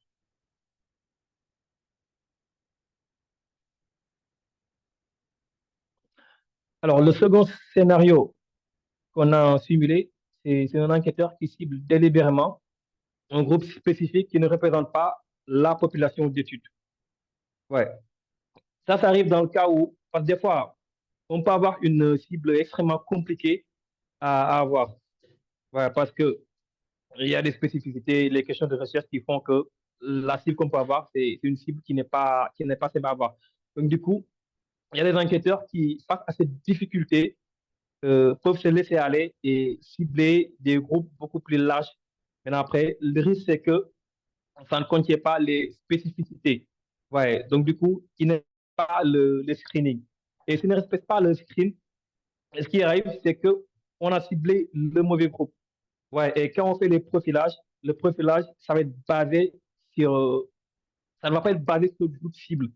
Alors, le second scénario qu'on a simulé, c'est un enquêteur qui cible délibérément un groupe spécifique qui ne représente pas la population d'études. Ouais. Ça arrive dans le cas où, parce que des fois, on peut avoir une cible extrêmement compliquée à avoir. Ouais, parce que il y a des spécificités, les questions de recherche qui font que la cible qu'on peut avoir, c'est une cible qui n'est pas simple à avoir. Donc, du coup, il y a des enquêteurs qui, face à cette difficulté, peuvent se laisser aller et cibler des groupes beaucoup plus larges. Maintenant, après, le risque, c'est que ça ne contient pas les spécificités. Ouais, donc, du coup, il n'y a pas le screening. Et s'il ne respecte pas le screen, ce qui arrive, c'est qu'on a ciblé le mauvais groupe. Ouais, et quand on fait le profilage, ça va être basé sur, ça ne va pas être basé sur le groupe cible.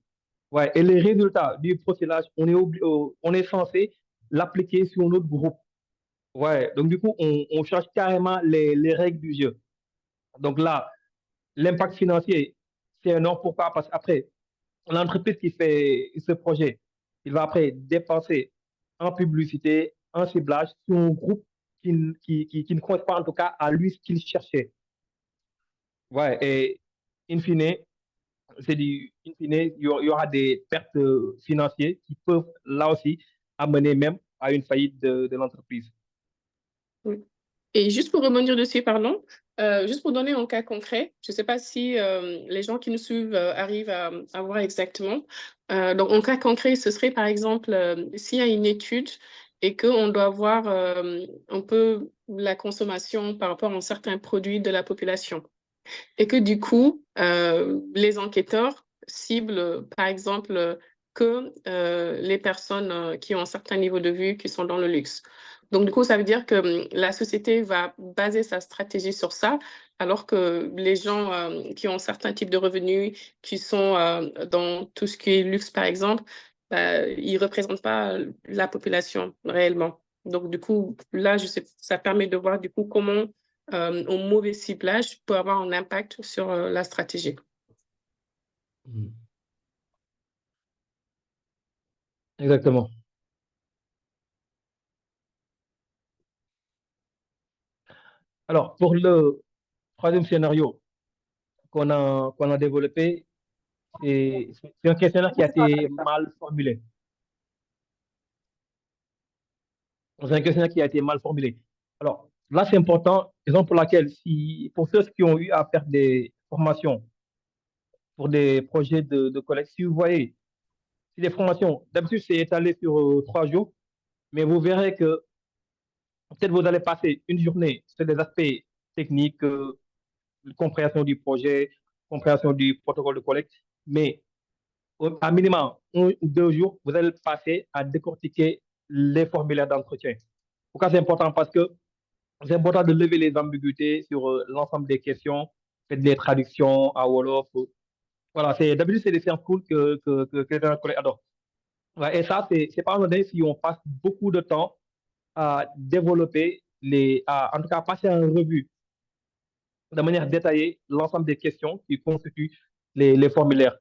Ouais, et les résultats du profilage, on est censé l'appliquer sur notre groupe. Ouais, donc du coup, on change carrément les règles du jeu. Donc là, l'impact financier, c'est énorme. Pourquoi? Parce qu'après, l'entreprise qui fait ce projet, il va après dépenser en publicité, en ciblage sur un groupe qui ne correspond pas en tout cas à lui ce qu'il cherchait. Ouais, et in fine, il y aura des pertes financières qui peuvent là aussi amener même à une faillite de l'entreprise. Oui. Et juste pour rebondir dessus, pardon, juste pour donner un cas concret, je ne sais pas si les gens qui nous suivent arrivent à voir exactement. Donc, un cas concret, ce serait par exemple s'il y a une étude et qu'on doit voir un peu la consommation par rapport à certains produits de la population. Et que du coup, les enquêteurs ciblent par exemple que les personnes qui ont un certain niveau de vue, qui sont dans le luxe. Donc, du coup, ça veut dire que la société va baser sa stratégie sur ça, alors que les gens qui ont un certain type de revenus, qui sont dans tout ce qui est luxe, par exemple, ils ne représentent pas la population réellement. Donc, du coup, là, ça permet de voir du coup comment un mauvais ciblage peut avoir un impact sur la stratégie. Exactement. Alors, pour le troisième scénario qu'on a développé, c'est un questionnaire qui a été mal formulé. C'est un questionnaire qui a été mal formulé. Alors, là, c'est important, raison pour laquelle, si, pour ceux qui ont eu à faire des formations pour des projets de collecte, si vous voyez, si les formations, d'habitude, c'est étalé sur 3 jours, mais vous verrez que peut-être vous allez passer une journée sur des aspects techniques, compréhension du projet, compréhension du protocole de collecte, mais à minimum 1 ou 2 jours, vous allez passer à décortiquer les formulaires d'entretien. Pourquoi c'est important? Parce que c'est important de lever les ambiguïtés sur l'ensemble des questions, faites des traductions à Wolof. Voilà, d'habitude, c'est des séances cool que les collègues adorent. Ouais, et ça, c'est pas anodin si on passe beaucoup de temps à développer en tout cas, passer en revue de manière détaillée l'ensemble des questions qui constituent les formulaires.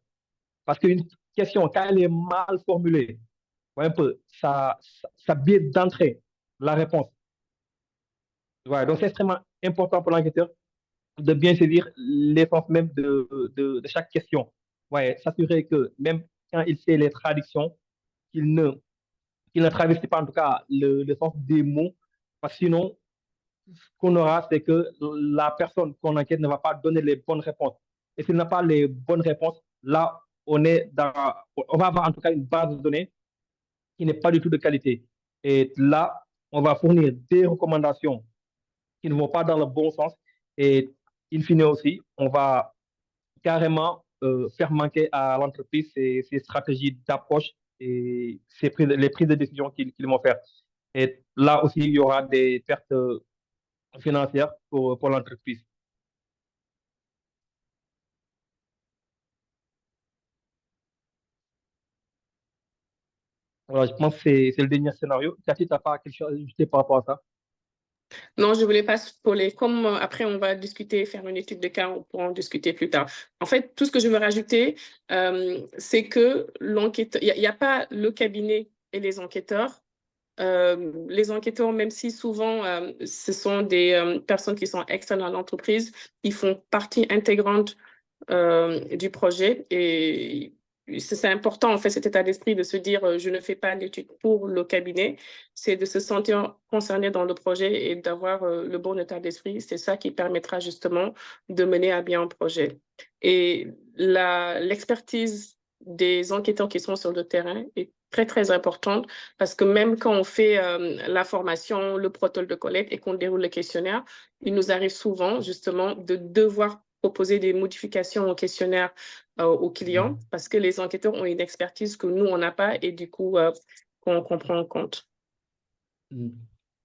Parce qu'une question, quand elle est mal formulée, ouais, un peu, ça biaise d'entrée la réponse. Ouais, donc c'est extrêmement important pour l'enquêteur de bien saisir l'essence même de chaque question. Ouais, s'assurer que même quand il fait les traductions, qu'il ne, qu'il ne travestit pas en tout cas le sens des mots, parce que sinon, ce qu'on aura, c'est que la personne qu'on enquête ne va pas donner les bonnes réponses. Et s'il n'a pas les bonnes réponses, là, on va avoir en tout cas une base de données qui n'est pas du tout de qualité. Et là, on va fournir des recommandations qui ne vont pas dans le bon sens. Et in fine aussi, on va carrément faire manquer à l'entreprise ses stratégies d'approche et les prises de décision qu'ils vont faire. Et là aussi, il y aura des pertes financières pour l'entreprise. Voilà, je pense que c'est le dernier scénario. Cathy, tu n'as pas quelque chose à ajouter par rapport à ça? Non, je voulais pas spoiler. Comme après, on va discuter, faire une étude de cas, on pourra en discuter plus tard. En fait, tout ce que je veux rajouter, c'est que l'enquêteur, il n'y a pas le cabinet et les enquêteurs. Les enquêteurs, même si souvent ce sont des personnes qui sont externes à l'entreprise, ils font partie intégrante du projet et c'est important en fait cet état d'esprit de se dire je ne fais pas l'étude pour le cabinet, c'est de se sentir concerné dans le projet et d'avoir le bon état d'esprit. C'est ça qui permettra justement de mener à bien un projet. Et l'expertise des enquêteurs qui sont sur le terrain est très, très importante parce que même quand on fait la formation, le protocole de collecte et qu'on déroule le questionnaire, il nous arrive souvent justement de devoir proposer des modifications au questionnaire aux clients parce que les enquêteurs ont une expertise que nous, on n'a pas et du coup, qu'on prend en compte.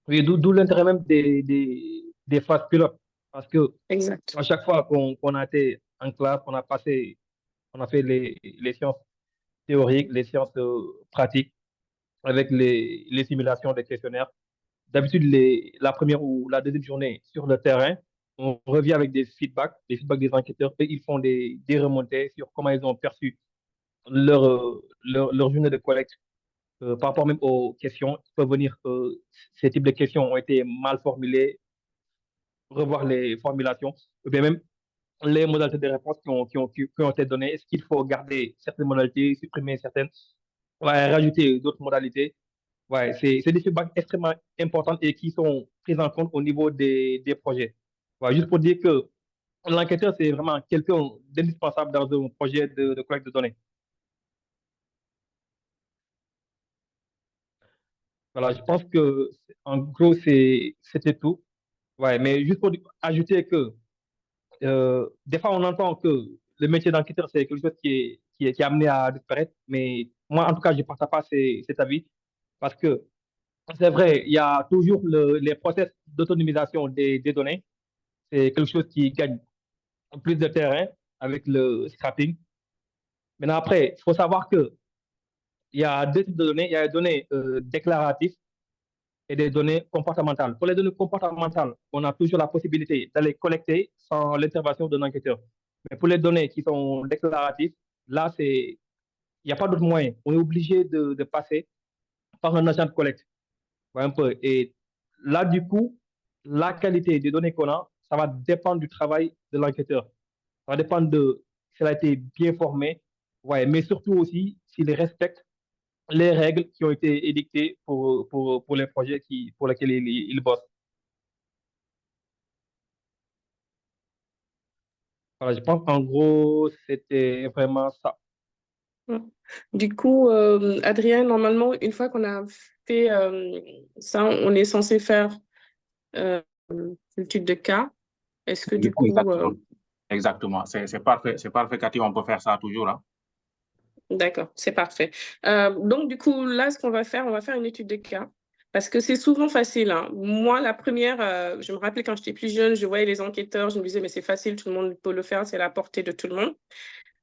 Oui, d'où l'intérêt même des phases pilotes. Parce que Exact. à chaque fois qu'on a été en classe, on a fait les sciences théoriques, les sciences pratiques avec les simulations des questionnaires. D'habitude, la première ou la deuxième journée sur le terrain, on revient avec des feedbacks des enquêteurs et ils font des remontées sur comment ils ont perçu leur journée de collecte par rapport même aux questions. Il peut venir que ces types de questions ont été mal formulées, revoir les formulations, ou bien même les modalités de réponse qui ont été données. Est-ce qu'il faut garder certaines modalités, supprimer certaines, ouais, rajouter d'autres modalités? Ouais, c'est des feedbacks extrêmement importants et qui sont pris en compte au niveau des projets. Ouais, juste pour dire que l'enquêteur, c'est vraiment quelqu'un d'indispensable dans un projet de collecte de données. Voilà, je pense que, en gros, c'était tout. Ouais, mais juste pour ajouter que des fois, on entend que le métier d'enquêteur, c'est quelque chose qui est amené à disparaître. Mais moi, en tout cas, je ne partage pas cet avis parce que c'est vrai, il y a toujours les process d'autonomisation des données. C'est quelque chose qui gagne plus de terrain avec le scrapping. Maintenant, après, il faut savoir que il y a deux types de données. Il y a les données déclaratives et des données comportementales. Pour les données comportementales, on a toujours la possibilité d'aller collecter sans l'intervention d'un enquêteur. Mais pour les données qui sont déclaratives, là, Il n'y a pas d'autre moyen. On est obligé de passer par un agent de collecte. Voilà un peu. Et là, du coup, la qualité des données qu'on a, ça va dépendre du travail de l'enquêteur. Ça va dépendre de s'il a été bien formé, ouais, mais surtout aussi s'il respecte les règles qui ont été édictées pour les projets pour lesquels il bosse. Voilà, je pense qu'en gros, c'était vraiment ça. Du coup, Adrien, normalement, une fois qu'on a fait ça, on est censé faire l'étude de cas. Est-ce que du coup... Exactement. Exactement. C'est parfait, Cathy, on peut faire ça toujours. Hein. D'accord, c'est parfait. Donc, du coup, là, ce qu'on va faire, on va faire une étude de cas. Parce que c'est souvent facile. Hein. Moi, la première, je me rappelais quand j'étais plus jeune, je voyais les enquêteurs, je me disais, mais c'est facile, tout le monde peut le faire, c'est à la portée de tout le monde.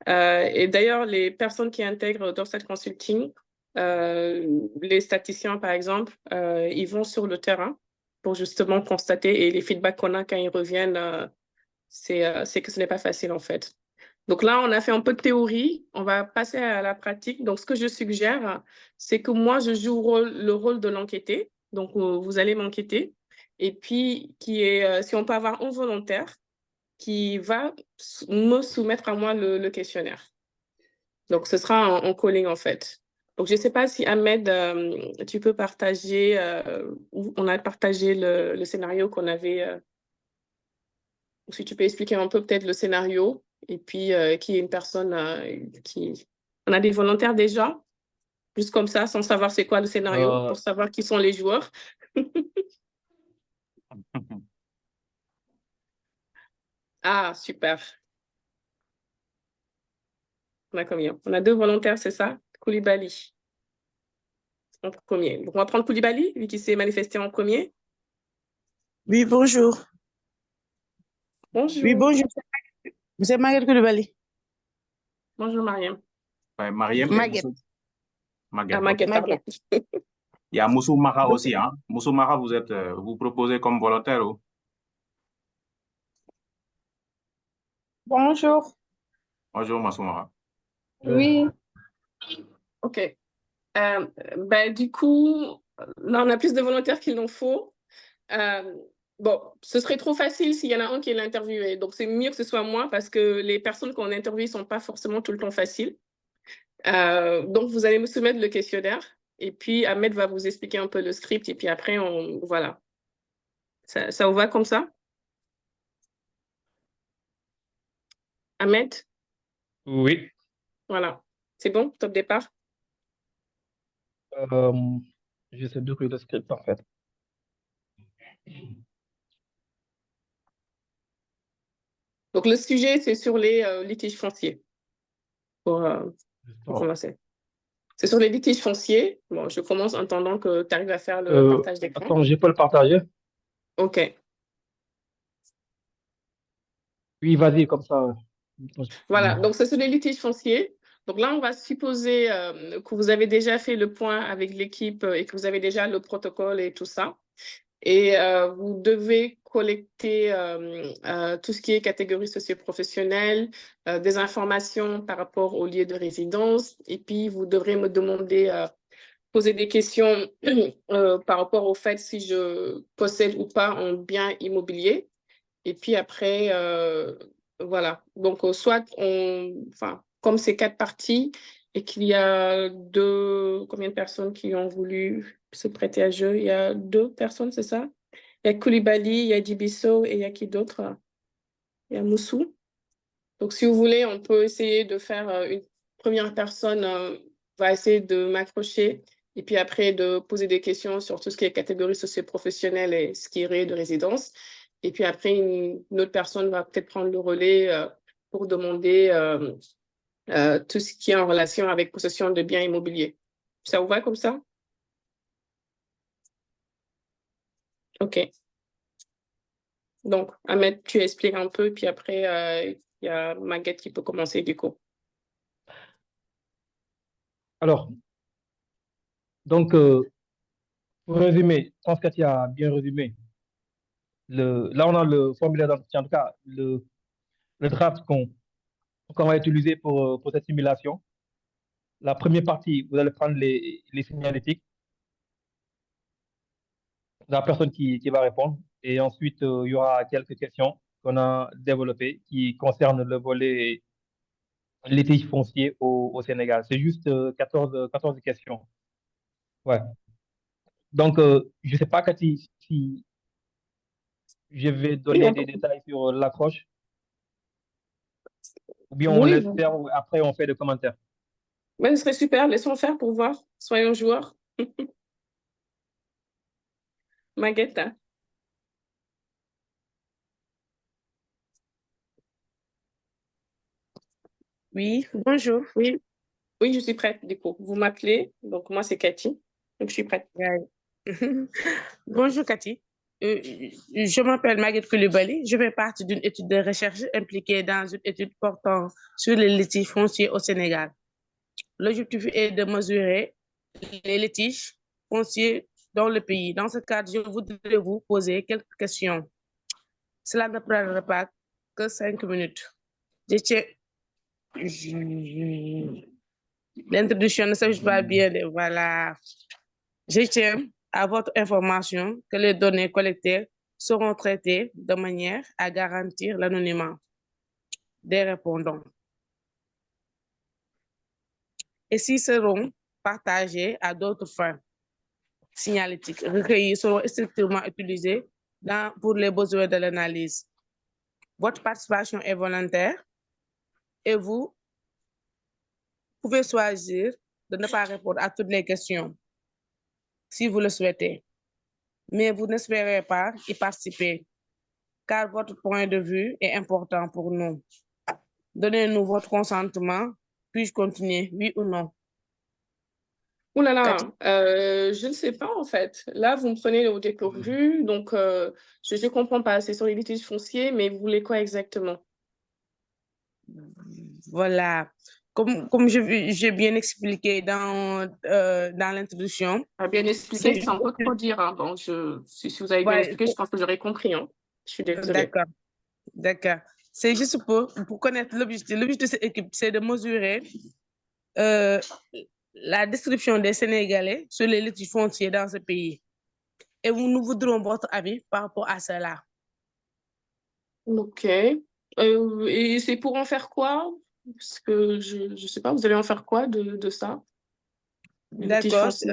Et d'ailleurs, les personnes qui intègrent Dorset Consulting, les statisticiens, par exemple, ils vont sur le terrain pour justement constater, et les feedbacks qu'on a quand ils reviennent, c'est que ce n'est pas facile, en fait. Donc là, on a fait un peu de théorie, on va passer à la pratique. Donc, ce que je suggère, c'est que moi, je joue le rôle de l'enquêté. Donc, vous allez m'enquêter. Et puis, si on peut avoir un volontaire qui va me soumettre à moi le questionnaire. Donc, ce sera en calling, en fait. Donc, je ne sais pas si Ahmed, tu peux partager, on a partagé le scénario qu'on avait. Si tu peux expliquer un peu peut-être le scénario et puis qui est une personne qui... On a des volontaires déjà, juste comme ça, sans savoir c'est quoi le scénario, pour savoir qui sont les joueurs. Ah, super. On a combien? On a 2 volontaires, c'est ça? Koulibaly. En premier. Donc, on va prendre Koulibaly, lui qui s'est manifesté en premier. Oui, bonjour. Bonjour. Oui, bonjour. Vous êtes Maguette Koulibaly? Bonjour, Mariam. Ouais, Mariam Maguette. Maguette. Ah, Maguette, pardon. Il y a Moussou Mara aussi. Hein. Moussou Mara, vous proposez comme volontaire ou? Bonjour. Bonjour, Moussou Mara. Oui. OK. Du coup, là, on a plus de volontaires qu'il en faut. Bon, ce serait trop facile s'il y en a un qui est l'interviewé. Donc, c'est mieux que ce soit moi parce que les personnes qu'on interviewe ne sont pas forcément tout le temps faciles. Donc, vous allez me soumettre le questionnaire et puis Ahmed va vous expliquer un peu le script et puis après, voilà. Ça vous va comme ça? Ahmed? Oui. Voilà. C'est bon? Top départ? J'essaie d'ouvrir le script, en fait. Donc, le sujet, c'est sur les litiges fonciers. Pour commencer. C'est sur les litiges fonciers. Bon, je commence en attendant que tu arrives à faire le partage d'écran. Attends, je peux le partager? OK. Oui, vas-y, comme ça. Voilà, donc c'est sur les litiges fonciers. Donc là, on va supposer que vous avez déjà fait le point avec l'équipe et que vous avez déjà le protocole et tout ça. Et vous devez collecter tout ce qui est catégorie socio-professionnelle, des informations par rapport au lieu de résidence. Et puis, vous devrez me demander, poser des questions par rapport au fait si je possède ou pas un bien immobilier. Et puis après, voilà. Donc, soit comme c'est 4 parties et qu'il y a combien de personnes qui ont voulu se prêter à jeu? Il y a 2 personnes, c'est ça? Il y a Koulibaly, il y a Djibiso et il y a qui d'autre? Il y a Moussou. Donc, si vous voulez, on peut essayer de faire une première personne va essayer de m'accrocher et puis après de poser des questions sur tout ce qui est catégorie socio-professionnelle et ce qui est de résidence. Et puis après, une autre personne va peut-être prendre le relais pour demander tout ce qui est en relation avec possession de biens immobiliers. Ça vous va comme ça? OK. Donc, Ahmed, tu expliques un peu, puis après, il y a Maguette qui peut commencer du coup. Alors, donc, pour résumer, je pense que tu as bien résumé. Là, on a le formulaire d'entretien, en tout cas, le draft qu'on va utiliser pour cette simulation. La première partie, vous allez prendre les signalétiques de la personne qui va répondre. Et ensuite, il y aura quelques questions qu'on a développées qui concernent le volet litige foncier au Sénégal. C'est juste 14 questions. Ouais. Donc, je ne sais pas, Cathy, si je vais Oui, donner des détails sur l'accroche ou bien on oui, laisse faire, ou après on fait des commentaires. mais ce serait super. Laissons faire pour voir. Soyons joueurs. Maguette. Oui, bonjour. Oui, oui, je suis prête, du coup. Vous m'appelez. Donc, moi, c'est Cathy. Donc, je suis prête. Ouais. Bonjour Cathy. Je m'appelle Maguette Coulibaly. Je fais partie d'une étude de recherche impliquée dans une étude portant sur les litiges fonciers au Sénégal. L'objectif est de mesurer les litiges fonciers dans le pays. Dans ce cadre, je voudrais vous poser quelques questions. Cela ne prendra pas que 5 minutes. Je tiens... L'introduction ne s'affiche pas bien. Voilà. Je tiens à votre information que les données collectées seront traitées de manière à garantir l'anonymat des répondants. Et s'ils seront partagés à d'autres fins signalétiques, recueillis seront strictement utilisés pour les besoins de l'analyse. Votre participation est volontaire et vous pouvez choisir de ne pas répondre à toutes les questions si vous le souhaitez. Mais vous n'espérez pas y participer car votre point de vue est important pour nous. Donnez-nous votre consentement. Puis-je continuer, oui ou non? Ouh là Cathy? là, je ne sais pas en fait. Là, vous me prenez au dépourvu, donc je ne comprends pas. C'est sur les litiges fonciers, mais vous voulez quoi exactement? Voilà. Comme j'ai bien expliqué dans l'introduction, Bien expliqué, c'est encore trop dire. Hein. Bon, si vous avez bien ouais, expliqué, je pense que j'aurais compris. Hein. Je suis désolée. d'accord, d'accord. C'est juste pour connaître l'objectif. L'objectif de cette équipe, c'est de mesurer la description des Sénégalais sur les litiges fonciers dans ce pays. Et nous voudrons votre avis par rapport à cela. Ok. Et c'est pour en faire quoi? Parce que je ne sais pas, vous allez en faire quoi de ça? Les litiges D'accord. fonciers.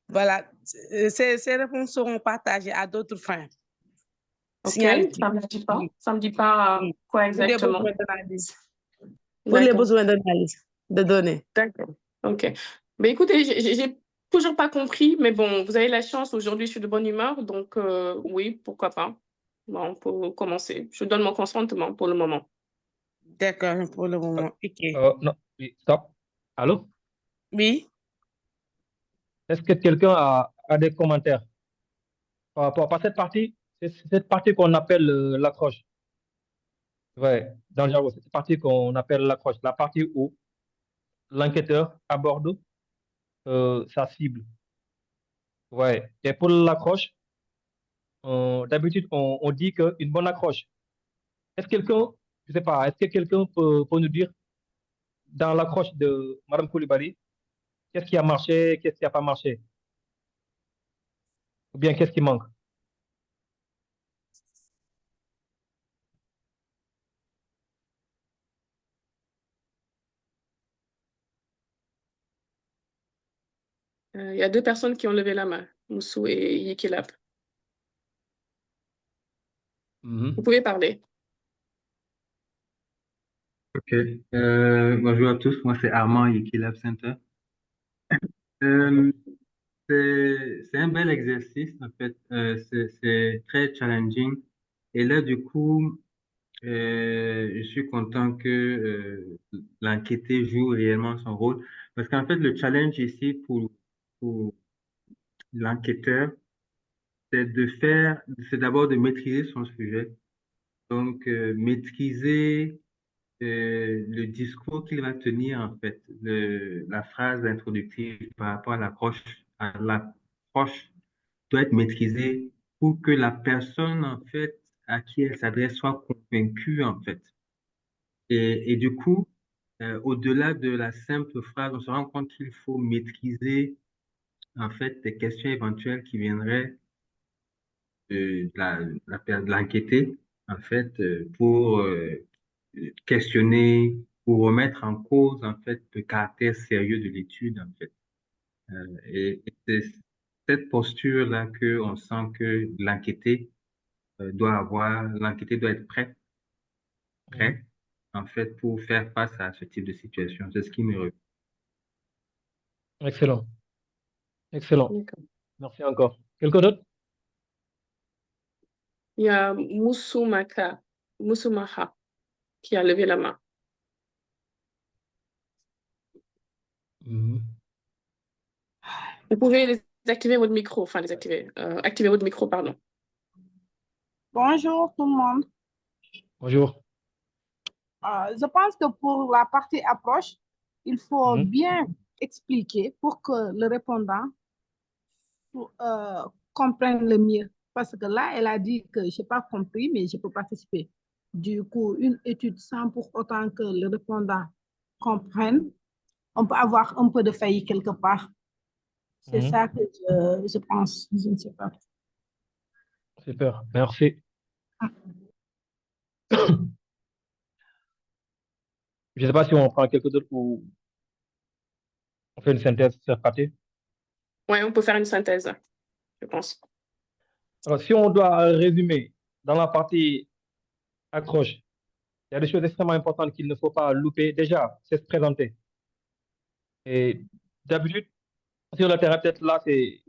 Voilà. Ces réponses seront partagées à d'autres fins. Ok, Signalétiques. ça ne me dit pas. Ça me dit pas Oui. quoi Pour les exactement. besoins d'analyse. Pour les D'accord. besoins d'analyse de données. D'accord. Ok. Mais écoutez, j'ai toujours pas compris, mais bon, vous avez la chance. Aujourd'hui, je suis de bonne humeur, donc oui, pourquoi pas. Bon, on peut commencer. Je donne mon consentement pour le moment. D'accord, pour le moment. OK. Non, oui, stop. Allô? Oui, Est-ce que quelqu'un a des commentaires par rapport à cette partie? C'est cette partie qu'on appelle l'accroche. Ouais, dans le jargon, c'est cette partie qu'on appelle l'accroche. La partie où l'enquêteur aborde sa cible. Ouais. Et pour l'accroche, d'habitude, on dit qu'une bonne accroche. Est-ce que quelqu'un, je sais pas, est-ce que quelqu'un peut nous dire dans l'accroche de Mme Koulibaly, qu'est-ce qui a marché, qu'est-ce qui n'a pas marché? Ou bien qu'est-ce qui manque? Il y a deux personnes qui ont levé la main, Moussou et Yikilap. Vous pouvez parler. Ok. Bonjour à tous. Moi, c'est Armand Yekilab Center. Euh, c'est un bel exercice, en fait. C'est très challenging. Et là, du coup, je suis content que l'enquêté joue réellement son rôle. Parce qu'en fait, le challenge ici pour l'enquêteur, c'est d'abord de maîtriser son sujet. Donc, maîtriser le discours qu'il va tenir, en fait, la phrase introductive par rapport à l'approche doit être maîtrisée pour que la personne, en fait, à qui elle s'adresse soit convaincue, en fait. Et du coup, au-delà de la simple phrase, on se rend compte qu'il faut maîtriser en fait des questions éventuelles qui viendraient de l'enquêter, en fait, pour questionner, pour remettre en cause, en fait, le caractère sérieux de l'étude, en fait. Et c'est cette posture-là que on sent que l'enquêté doit être prêt, en fait, pour faire face à ce type de situation. C'est ce qui me revient. Excellent. Excellent. D'accord. Merci encore. Quelqu'un d'autre? Il y a Moussoumaka qui a levé la main. Mhm. Vous pouvez désactiver votre micro, enfin activer votre micro, pardon. Bonjour tout le monde. Bonjour. Je pense que pour la partie approche, il faut Mhm. bien expliquer pour que le répondant comprenne le mieux. Parce que là, elle a dit que je n'ai pas compris, mais je peux participer. Du coup, une étude sans pour autant que le répondant comprenne, on peut avoir un peu de failli quelque part. C'est Mhm. ça que je pense. Je ne sais pas. Super. Merci. Je ne sais pas si on prend quelque chose ou on fait une synthèse sur cette partie. Oui, on peut faire une synthèse, je pense. Alors, si on doit résumer dans la partie accroche, il y a des choses extrêmement importantes qu'il ne faut pas louper. Déjà, c'est se présenter. Et d'habitude, sur le terrain, peut-être là, c'est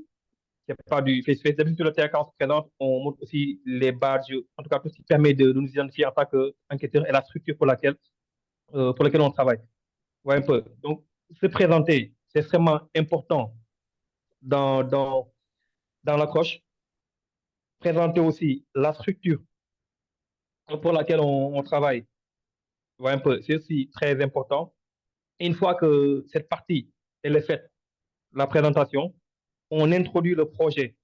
pas du face-to-face. D'habitude, sur le terrain, quand on se présente, on montre aussi les badges, en tout cas tout ce qui permet de nous identifier en tant qu'enquêteur et la structure pour laquelle on travaille. Ouais, un peu. Donc, se présenter, c'est extrêmement important dans, dans, dans l'approche. Présenter aussi la structure pour laquelle on travaille. Ouais, un peu. C'est aussi très important. Et une fois que cette partie elle est faite, la présentation, on introduit le projet.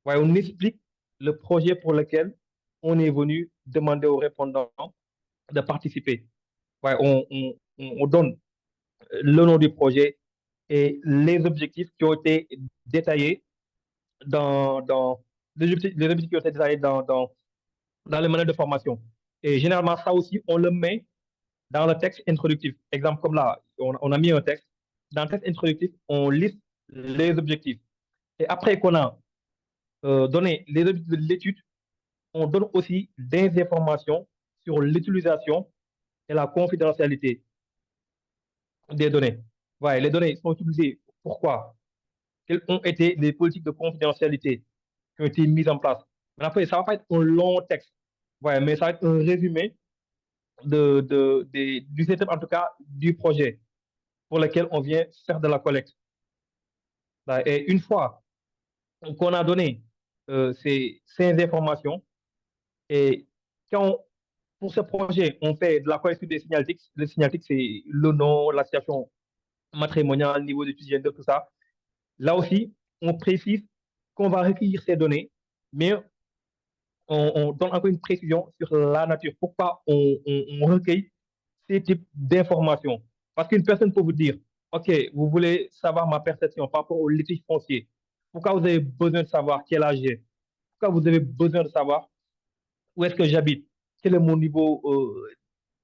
Ouais, on explique le projet pour lequel on est venu demander aux répondants de participer. Ouais, on donne le nom du projet et les objectifs qui ont été détaillés dans les objectifs qui ont été détaillés dans le manuel de formation. Et généralement, ça aussi, on le met dans le texte introductif. Exemple comme là, on a mis un texte. Dans le texte introductif, on liste les objectifs. Et après qu'on a donné les objectifs de l'étude, on donne aussi des informations sur l'utilisation et la confidentialité des données. Ouais, les données sont utilisées. Pourquoi? Quelles ont été les politiques de confidentialité qui ont été mises en place? Mais après, ça ne va pas être un long texte. Ouais, mais ça va être un résumé du setup, en tout cas, du projet pour lequel on vient faire de la collecte. Et une fois qu'on a donné ces informations, et pour ce projet, on fait de la collecte des signaltiques. Les signaltiques, c'est le nom, la situation matrimoniale, le niveau d'étudiant, tout ça. Là aussi, on précise qu'on va recueillir ces données, mais on donne encore une précision sur la nature. Pourquoi on recueille ces types d'informations? Parce qu'une personne peut vous dire, OK, vous voulez savoir ma perception par rapport au litige foncier. Pourquoi vous avez besoin de savoir quel âge j'ai? Pourquoi vous avez besoin de savoir où est-ce que j'habite? Quel est mon niveau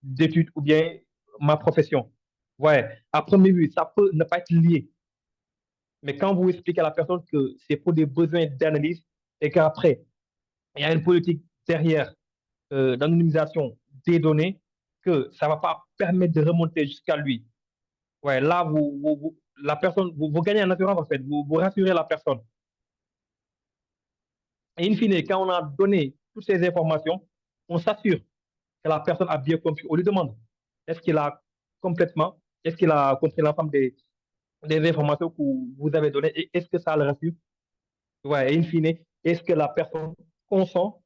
d'études ou bien ma profession? Ouais, à première vue, ça peut ne pas être lié. Mais quand vous expliquez à la personne que c'est pour des besoins d'analyse et qu'après, il y a une politique derrière d'anonymisation des données, que ça ne va pas permettre de remonter jusqu'à lui. Ouais, là, la personne, vous gagnez en assurance, en fait, vous rassurez la personne. Et in fine, quand on a donné toutes ces informations, on s'assure que la personne a bien compris. On lui demande, est-ce qu'il a est-ce qu'il a compris l'ensemble des informations que vous avez données et est-ce que ça le rassure? Ouais, et in fine, est-ce que la personne consent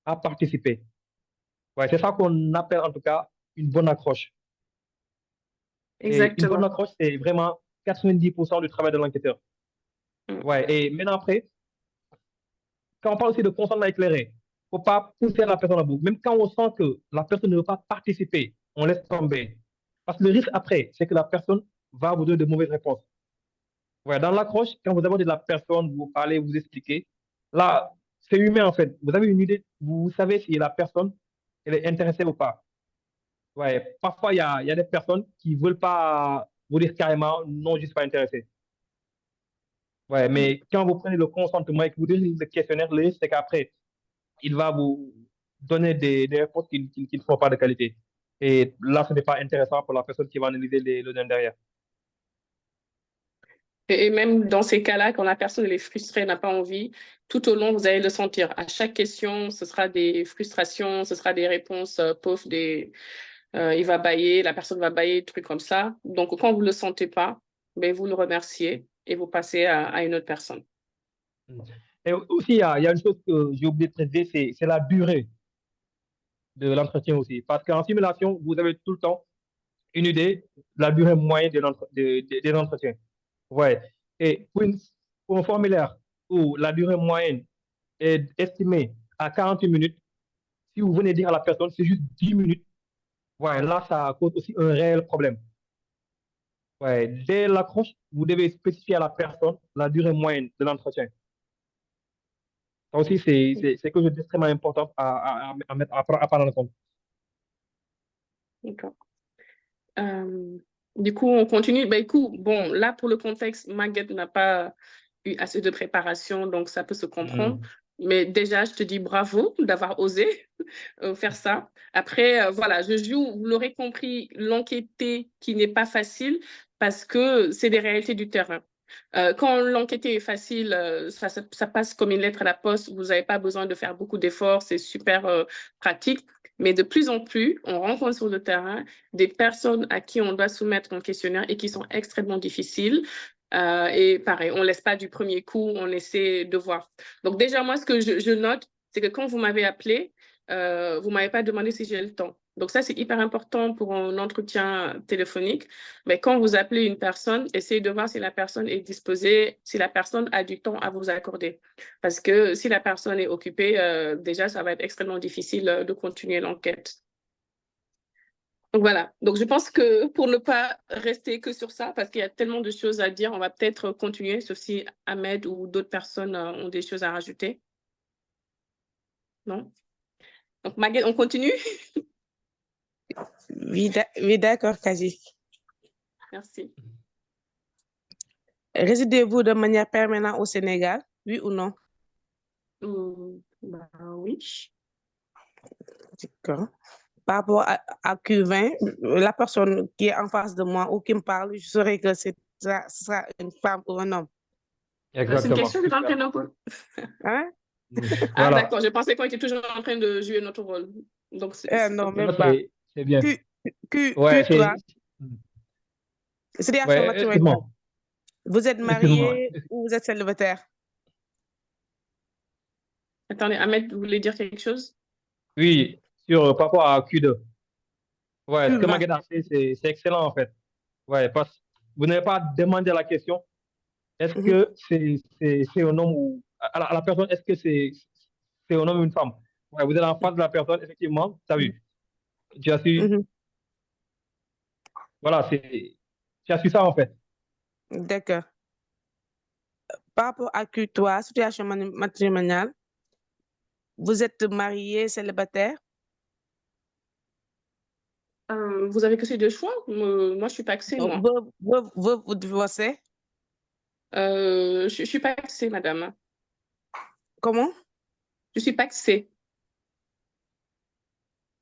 à participer? Ouais, c'est ça qu'on appelle en tout cas une bonne accroche. Et une bonne Exactement. accroche, c'est vraiment 90% du travail de l'enquêteur. Ouais, et maintenant après, quand on parle aussi de consentement éclairé, il ne faut pas pousser la personne à bout. Même quand on sent que la personne ne veut pas participer, on laisse tomber. Parce que le risque après, c'est que la personne va vous donner de mauvaises réponses. Ouais, dans l'accroche, quand vous abordez la personne, vous parlez, vous expliquez, là, c'est humain en fait. Vous avez une idée, vous savez si la personne, elle est intéressée ou pas. Ouais, parfois, il y a des personnes qui veulent pas vous dire carrément, non, je ne suis pas intéressé. Ouais, mais quand vous prenez le consentement et que vous donnez le questionnaire, le risque, c'est qu'après, il va vous donner des réponses qui ne sont pas de qualité. Et là, ce n'est pas intéressant pour la personne qui va analyser les données derrière. Et même dans ces cas-là, quand la personne elle est frustrée, n'a pas envie, tout au long, vous allez le sentir. À chaque question, ce sera des frustrations, ce sera des réponses pauvres, il va bâiller, la personne va bâiller, des trucs comme ça. Donc, quand vous ne le sentez pas, ben, vous le remerciez et vous passez à une autre personne. Et aussi, il y a une chose que j'ai oublié de préciser, c'est la durée de l'entretien aussi. Parce qu'en simulation, vous avez tout le temps une idée de la durée moyenne des entretiens. Ouais. Et pour un formulaire où la durée moyenne est estimée à 48 minutes, si vous venez dire à la personne c'est juste 10 minutes, ouais, là, ça cause aussi un réel problème. Ouais. Dès l'accroche, vous devez spécifier à la personne la durée moyenne de l'entretien. Ça aussi, c'est quelque chose d'extrêmement important à prendre en compte. D'accord. Du coup, on continue. Ben, écoute, bon, là, pour le contexte, Maguette n'a pas eu assez de préparation, donc ça peut se comprendre. Mais déjà, je te dis bravo d'avoir osé faire ça. Après, voilà, je joue, vous l'aurez compris, l'enquêter qui n'est pas facile parce que c'est des réalités du terrain. Quand l'enquêter est facile, ça passe comme une lettre à la poste. Vous n'avez pas besoin de faire beaucoup d'efforts. C'est super pratique. Mais de plus en plus, on rencontre sur le terrain des personnes à qui on doit soumettre un questionnaire et qui sont extrêmement difficiles. Et pareil, on ne laisse pas du premier coup, on essaie de voir. Donc déjà, moi, ce que je note, c'est que quand vous m'avez appelé, vous ne m'avez pas demandé si j'ai le temps. Donc ça, c'est hyper important pour un entretien téléphonique. Mais quand vous appelez une personne, essayez de voir si la personne est disposée, si la personne a du temps à vous accorder. Parce que si la personne est occupée, déjà, ça va être extrêmement difficile de continuer l'enquête. Donc voilà, donc je pense que pour ne pas rester que sur ça, parce qu'il y a tellement de choses à dire, on va peut-être continuer, sauf si Ahmed ou d'autres personnes ont des choses à rajouter. Non? Donc Maguette, on continue? Oui, d'accord, Kaji. Merci. Résidez-vous de manière permanente au Sénégal, oui ou non? Bah, oui. D'accord. Par rapport à Q20, la personne qui est en face de moi ou qui me parle, je saurais que ce sera une femme ou un homme. C'est une Exactement. question que tu es en train de poser. Hein? Ah, Voilà. d'accord, je pensais qu'on était toujours en train de jouer notre rôle. Donc, Non, Non, même pas. c'est bien. Q3, Ouais, c'est-à-dire ouais, excuse-moi. vous êtes Excuse-moi. marié ou vous êtes célibataire? Attendez, Ahmed, vous voulez dire quelque chose? Oui, par rapport à Q2. Ouais, ce que Q20. Maguette a fait, c'est excellent en fait. Ouais, parce que vous n'avez pas demandé la question, est-ce que c'est un homme ou à la personne, est-ce que c'est un homme ou une femme? Ouais, vous êtes en face de la personne, effectivement, tu as vu. Tu as su, voilà, tu as su ça en fait. D'accord. Par rapport à Q3, situation matrimoniale, vous êtes marié, célibataire? Vous avez que ces deux choix? Moi, je ne suis pas axée, moi. Vous divorcez? Je ne suis pas axée, madame. Comment? Je ne suis pas axée.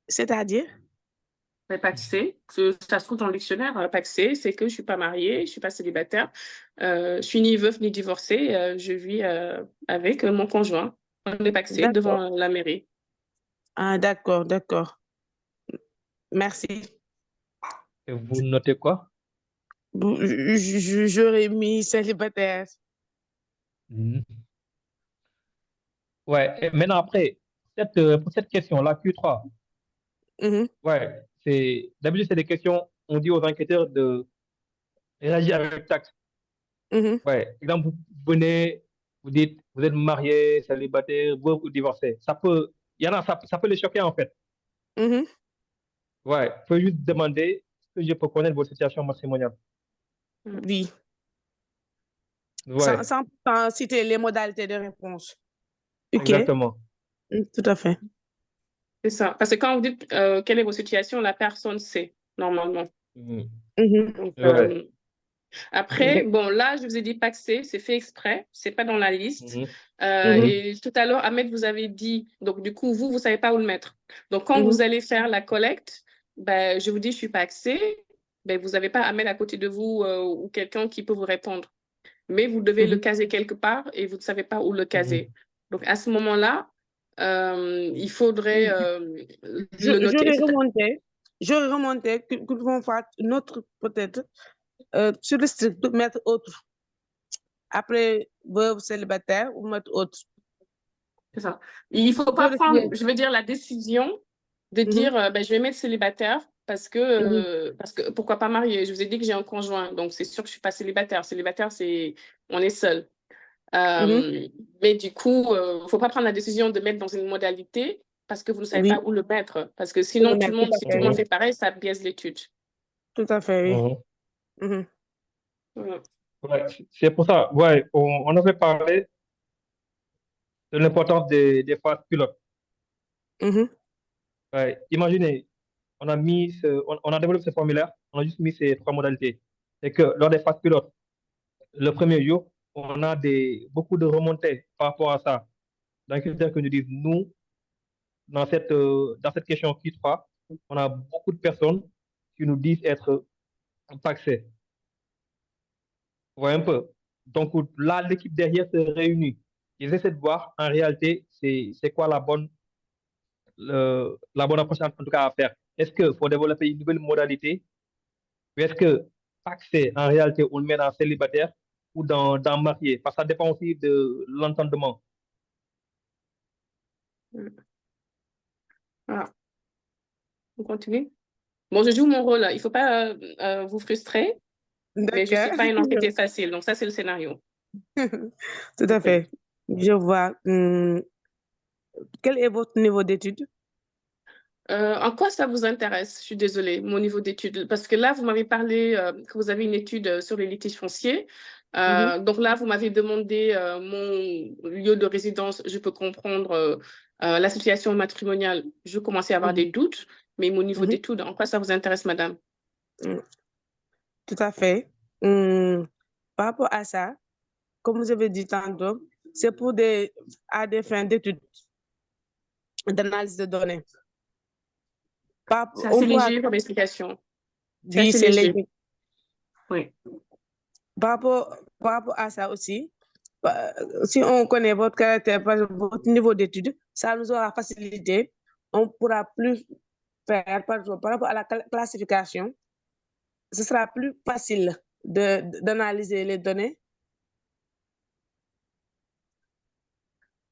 C'est-à-dire? Paxé, ça se trouve dans le dictionnaire, paxé, c'est que je ne suis pas mariée, je ne suis pas célibataire, je suis ni veuve ni divorcée, je vis avec mon conjoint. On est paxé devant la mairie. Ah, d'accord, d'accord. Merci. Et vous notez quoi? J'aurais mis célibataire. Ouais, et maintenant après, pour cette question, la Q3, ouais, d'habitude, c'est des questions, on dit aux enquêteurs de réagir avec tact. Ouais, exemple, vous venez, vous dites, vous êtes marié, célibataire, vous divorcé. Il y en a, ça peut les choquer en fait. Ouais, il faut juste demander que je peux connaître votre situation matrimoniale? Oui, Ouais, sans citer les modalités de réponse. OK, exactement. tout à fait. C'est ça. Parce que quand vous dites quelle est votre situation, la personne sait, normalement. Mhm. Donc, Ouais. après, bon, là, je vous ai dit pas que c'est fait exprès, c'est pas dans la liste. Mhm. Et tout à l'heure, Ahmed, vous avez dit, donc du coup, vous savez pas où le mettre. Donc, quand vous allez faire la collecte, ben, je vous dis, je suis pas axée, ben, vous n'avez pas Ahmed à côté de vous ou quelqu'un qui peut vous répondre. Mais vous devez le caser quelque part et vous ne savez pas où le caser. Donc, à ce moment-là, il faudrait le noter. J'aurais remonté qu'on fasse une autre, peut-être, sur le strict, mettre autre. Après, veuve célibataire ou mettre autre. C'est ça. Il ne faut pas prendre, je veux dire, la décision de dire ben, je vais mettre célibataire parce que pourquoi pas marié? Je vous ai dit que j'ai un conjoint, donc c'est sûr que je ne suis pas célibataire. Célibataire, on est seul. Mais du coup, il ne faut pas prendre la décision de mettre dans une modalité parce que vous ne savez pas où le mettre. Parce que sinon, si tout le monde fait pareil, ça biaise l'étude. Tout à fait, oui. Ouais, c'est pour ça, ouais, on avait parlé de l'importance des phases pilotes. Ouais, imaginez, on a développé ce formulaire, on a juste mis ces 3 modalités. C'est que lors des phases pilotes, le premier jour, on a beaucoup de remontées par rapport à ça. Dans les critères que nous disons, nous, dans cette question qui 3, on a beaucoup de personnes qui nous disent être paxées. Vous voyez un peu? Donc là, l'équipe derrière se réunit. Ils essaient de voir en réalité c'est quoi la bonne approche en tout cas à faire. Est-ce qu'il faut développer une nouvelle modalité ou est-ce que paxé en réalité on le met dans célibataire ou dans marié? Parce que ça dépend aussi de l'entendement. Voilà. On continue. Bon, je joue mon rôle. Il ne faut pas vous frustrer, mais je ne suis pas une entité facile. Donc, ça, c'est le scénario. Tout à fait. Je vois. Quel est votre niveau d'études? En quoi ça vous intéresse? Je suis désolée, mon niveau d'études. Parce que là, vous m'avez parlé que vous avez une étude sur les litiges fonciers. Donc là, vous m'avez demandé mon lieu de résidence. Je peux comprendre la situation matrimoniale. Je commençais à avoir des doutes, mais mon niveau d'études, en quoi ça vous intéresse, madame? Tout à fait. Par rapport à ça, comme vous avez dit tantôt, c'est à des fins d'études, d'analyse de données. C'est assez léger comme explication. Oui, c'est léger. Oui. Par rapport à ça aussi, si on connaît votre caractère, votre niveau d'études, ça nous aura facilité. On pourra plus faire, par rapport à la classification, ce sera plus facile d'analyser les données.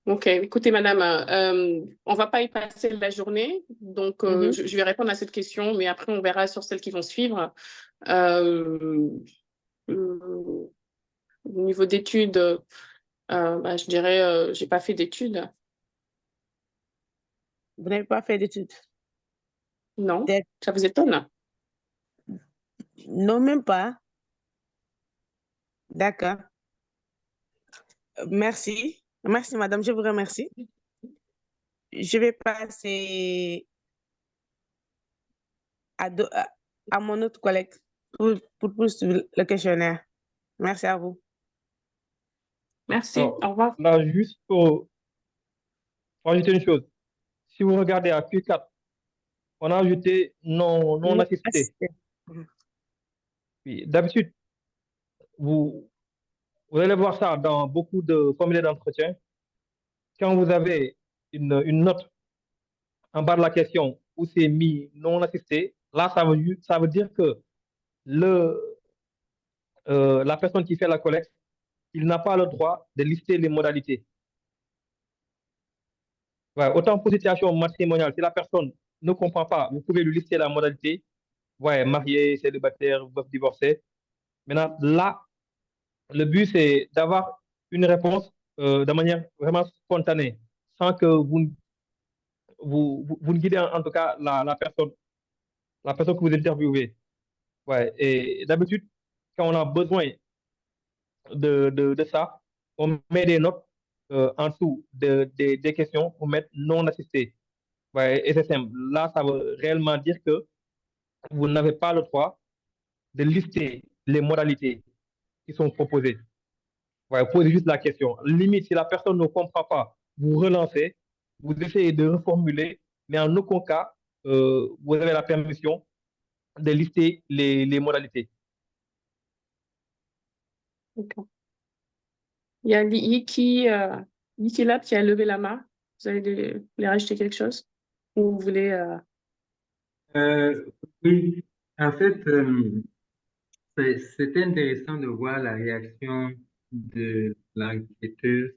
Ok, écoutez, madame, on ne va pas y passer la journée, donc je vais répondre à cette question, mais après, on verra sur celles qui vont suivre. Au niveau d'études, bah, je dirais, je n'ai pas fait d'études. Vous n'avez pas fait d'études? Non, ça vous étonne? Non, même pas. D'accord. Merci. Merci, madame. Je vous remercie. Je vais passer à mon autre collègue pour poursuivre le questionnaire. Merci à vous. Merci. Alors, au revoir. là, juste pour ajouter une chose. Si vous regardez à Q4, on a ajouté non assisté. Oui, d'habitude, vous allez voir ça dans beaucoup de formulaires d'entretien. Quand vous avez une note en bas de la question où c'est mis non assisté, là, ça veut dire que la personne qui fait la collecte, il n'a pas le droit de lister les modalités. Ouais, autant pour situation matrimoniale, si la personne ne comprend pas, vous pouvez lui lister la modalité. Ouais, marié, célibataire, veuf, divorcé. Maintenant, là, le but, c'est d'avoir une réponse de manière vraiment spontanée, sans que vous ne guidez en tout cas la personne que vous interviewez. Ouais, et d'habitude, quand on a besoin de ça, on met des notes en dessous des questions pour mettre non assisté. Ouais, et c'est simple. Là, ça veut réellement dire que vous n'avez pas le droit de lister les modalités qui sont proposées. Ouais, posez juste la question. Limite, si la personne ne comprend pas, vous relancez, vous essayez de reformuler, mais en aucun cas, vous avez la permission de lister les modalités. D'accord. Il y a Niki Lab qui a levé la main. Vous voulez rajouter quelque chose? Ou vous voulez... Oui, en fait, c'était intéressant de voir la réaction de l'enquêteuse,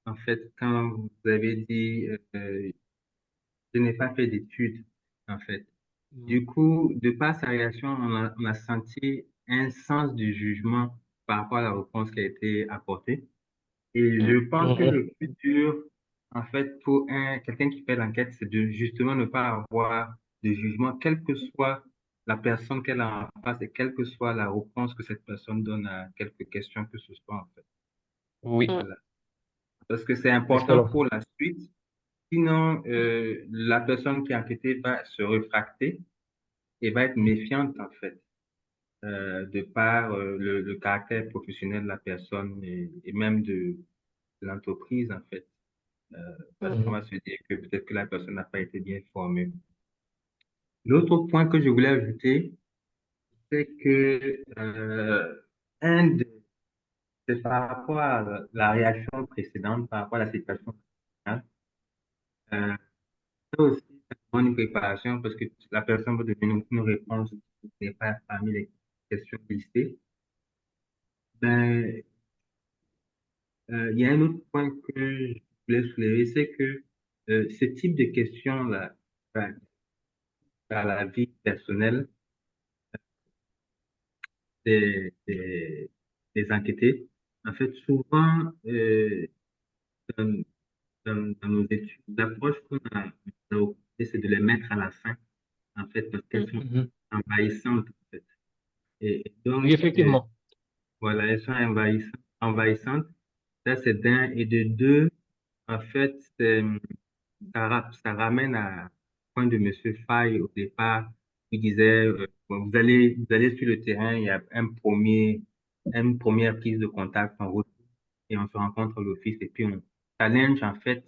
en fait, quand vous avez dit je n'ai pas fait d'études, en fait. Du coup, de par sa réaction, on a senti un sens du jugement par rapport à la réponse qui a été apportée. Et je pense que le plus dur, en fait, pour quelqu'un qui fait l'enquête, c'est de justement ne pas avoir de jugement, quelle que soit la personne qu'elle a en face et quelle que soit la réponse que cette personne donne à quelques questions que ce soit, en fait. Oui, Voilà. Parce que c'est important excellent. pour la suite. Sinon, la personne qui a enquêté va se réfracter et va être méfiante, en fait, de par le caractère professionnel de la personne et même de l'entreprise, en fait. Parce qu'on va se dire que peut-être que la personne n'a pas été bien formée. L'autre point que je voulais ajouter, c'est que c'est par rapport à la réaction précédente, par rapport à la situation précédente, euh, ça aussi, c'est une préparation parce que la personne va donner une réponse qui n'est pas parmi les questions listées. Ben, il y a un autre point que je voulais soulever, c'est que ce type de questions-là, à la vie personnelle des, des enquêtés. En fait, souvent, dans, dans nos études, l'approche on a opté, c'est de les mettre à la fin, en fait, parce qu'elles sont envahissantes, en fait. Et Oui, donc, effectivement. voilà, elles sont envahissantes. Ça, c'est d'un. Et de deux, en fait, ça ramène à point de Monsieur Faye au départ, il disait, bon, vous allez sur le terrain, il y a une première prise de contact en route et on se rencontre à l'office et puis on challenge en fait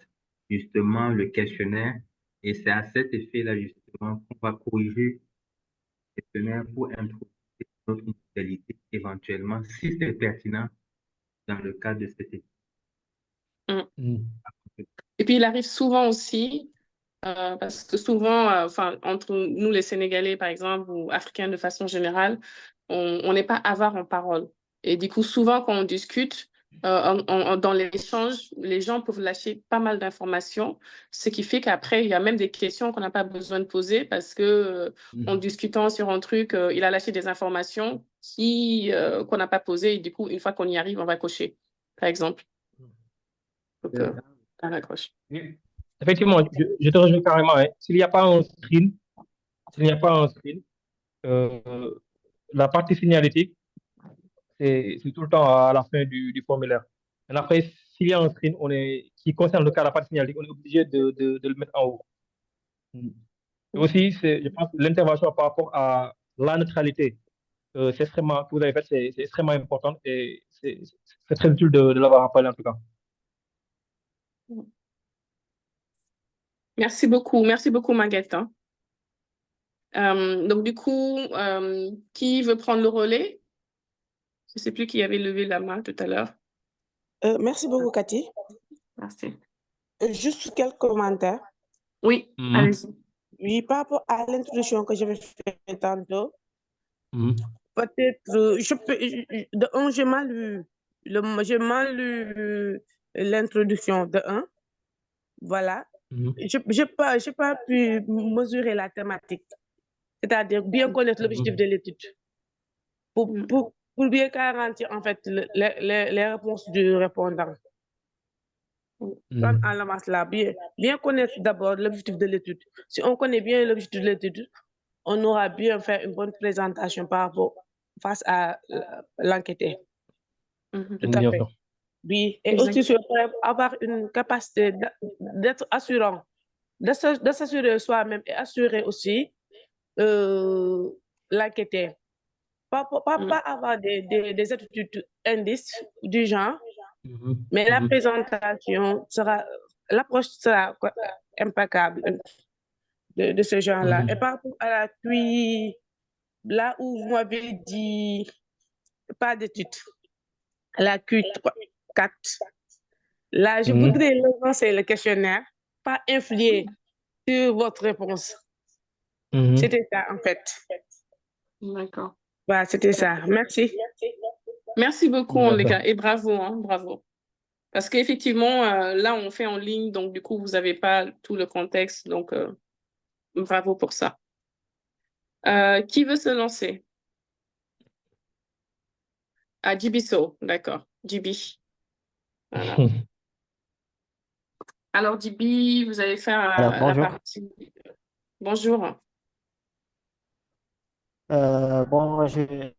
justement le questionnaire et c'est à cet effet-là justement qu'on va corriger le questionnaire pour introduire notre modalité éventuellement si c'est pertinent dans le cadre de cette étude. Et puis, il arrive souvent aussi, parce que souvent, enfin, entre nous, les Sénégalais, par exemple, ou Africains de façon générale, on n'est pas avare en parole. Et du coup, souvent, quand on discute, dans l'échange, les gens peuvent lâcher pas mal d'informations, ce qui fait qu'après, il y a même des questions qu'on n'a pas besoin de poser parce que, en discutant sur un truc, il a lâché des informations qu'on n'a pas posées. Et du coup, une fois qu'on y arrive, on va cocher, par exemple. Donc, on raccroche. Oui. Effectivement, je te rejoins carrément. Hein. S'il n'y a pas un screen, euh, la partie signalétique, c'est tout le temps à la fin du formulaire. Et après, s'il y a un screen qui concerne le cas de la partie signalétique, on est obligé de le mettre en haut. Et aussi, je pense, l'intervention par rapport à la neutralité, c'est extrêmement, que vous avez fait, c'est extrêmement important et c'est très utile de l'avoir rappelé en tout cas. Merci beaucoup Maguette. Hein. Donc du coup, qui veut prendre le relais? Je ne sais plus qui avait levé la main tout à l'heure. Merci beaucoup, Cathy. Merci. Juste quelques commentaires. Oui, allez-y. Oui, par rapport à l'introduction que j'avais faite tantôt, peut-être, j'ai mal lu, l'introduction de 1. Voilà. J'ai pas pu mesurer la thématique, c'est-à-dire bien connaître l'objectif de l'étude pour bien garantir en fait les réponses du répondant. En la masse là, bien connaître d'abord l'objectif de l'étude. Si on connaît bien l'objectif de l'étude, on aura bien fait une bonne présentation par rapport face à l'enquêteur. Mhm. Tout à Bien fait. sûr. Oui, et Exact. aussi avoir une capacité d'être assurant, de s'assurer soi-même et assurer aussi l'enquêteur. Pas avoir des attitudes indices du genre, Mhm. mais la Mhm. présentation sera, l'approche sera impeccable de ce genre-là. Et Mhm. par rapport à l'appui, là où vous m'avez dit pas d'études, la Q4, là, je Mhm. voudrais lancer le questionnaire, pas influer sur votre réponse. Mhm. C'était ça, en fait. D'accord. Voilà, c'était ça. Merci. Merci beaucoup, les D'accord. gars, et bravo, hein, bravo. Parce qu'effectivement, là, on fait en ligne, donc du coup, vous n'avez pas tout le contexte, donc bravo pour ça. Qui veut se lancer? Ah, Jibiso, d'accord. Jibi. Voilà. Alors, Jibi, vous allez faire Alors, la bonjour. partie. Bonjour. Bon, Je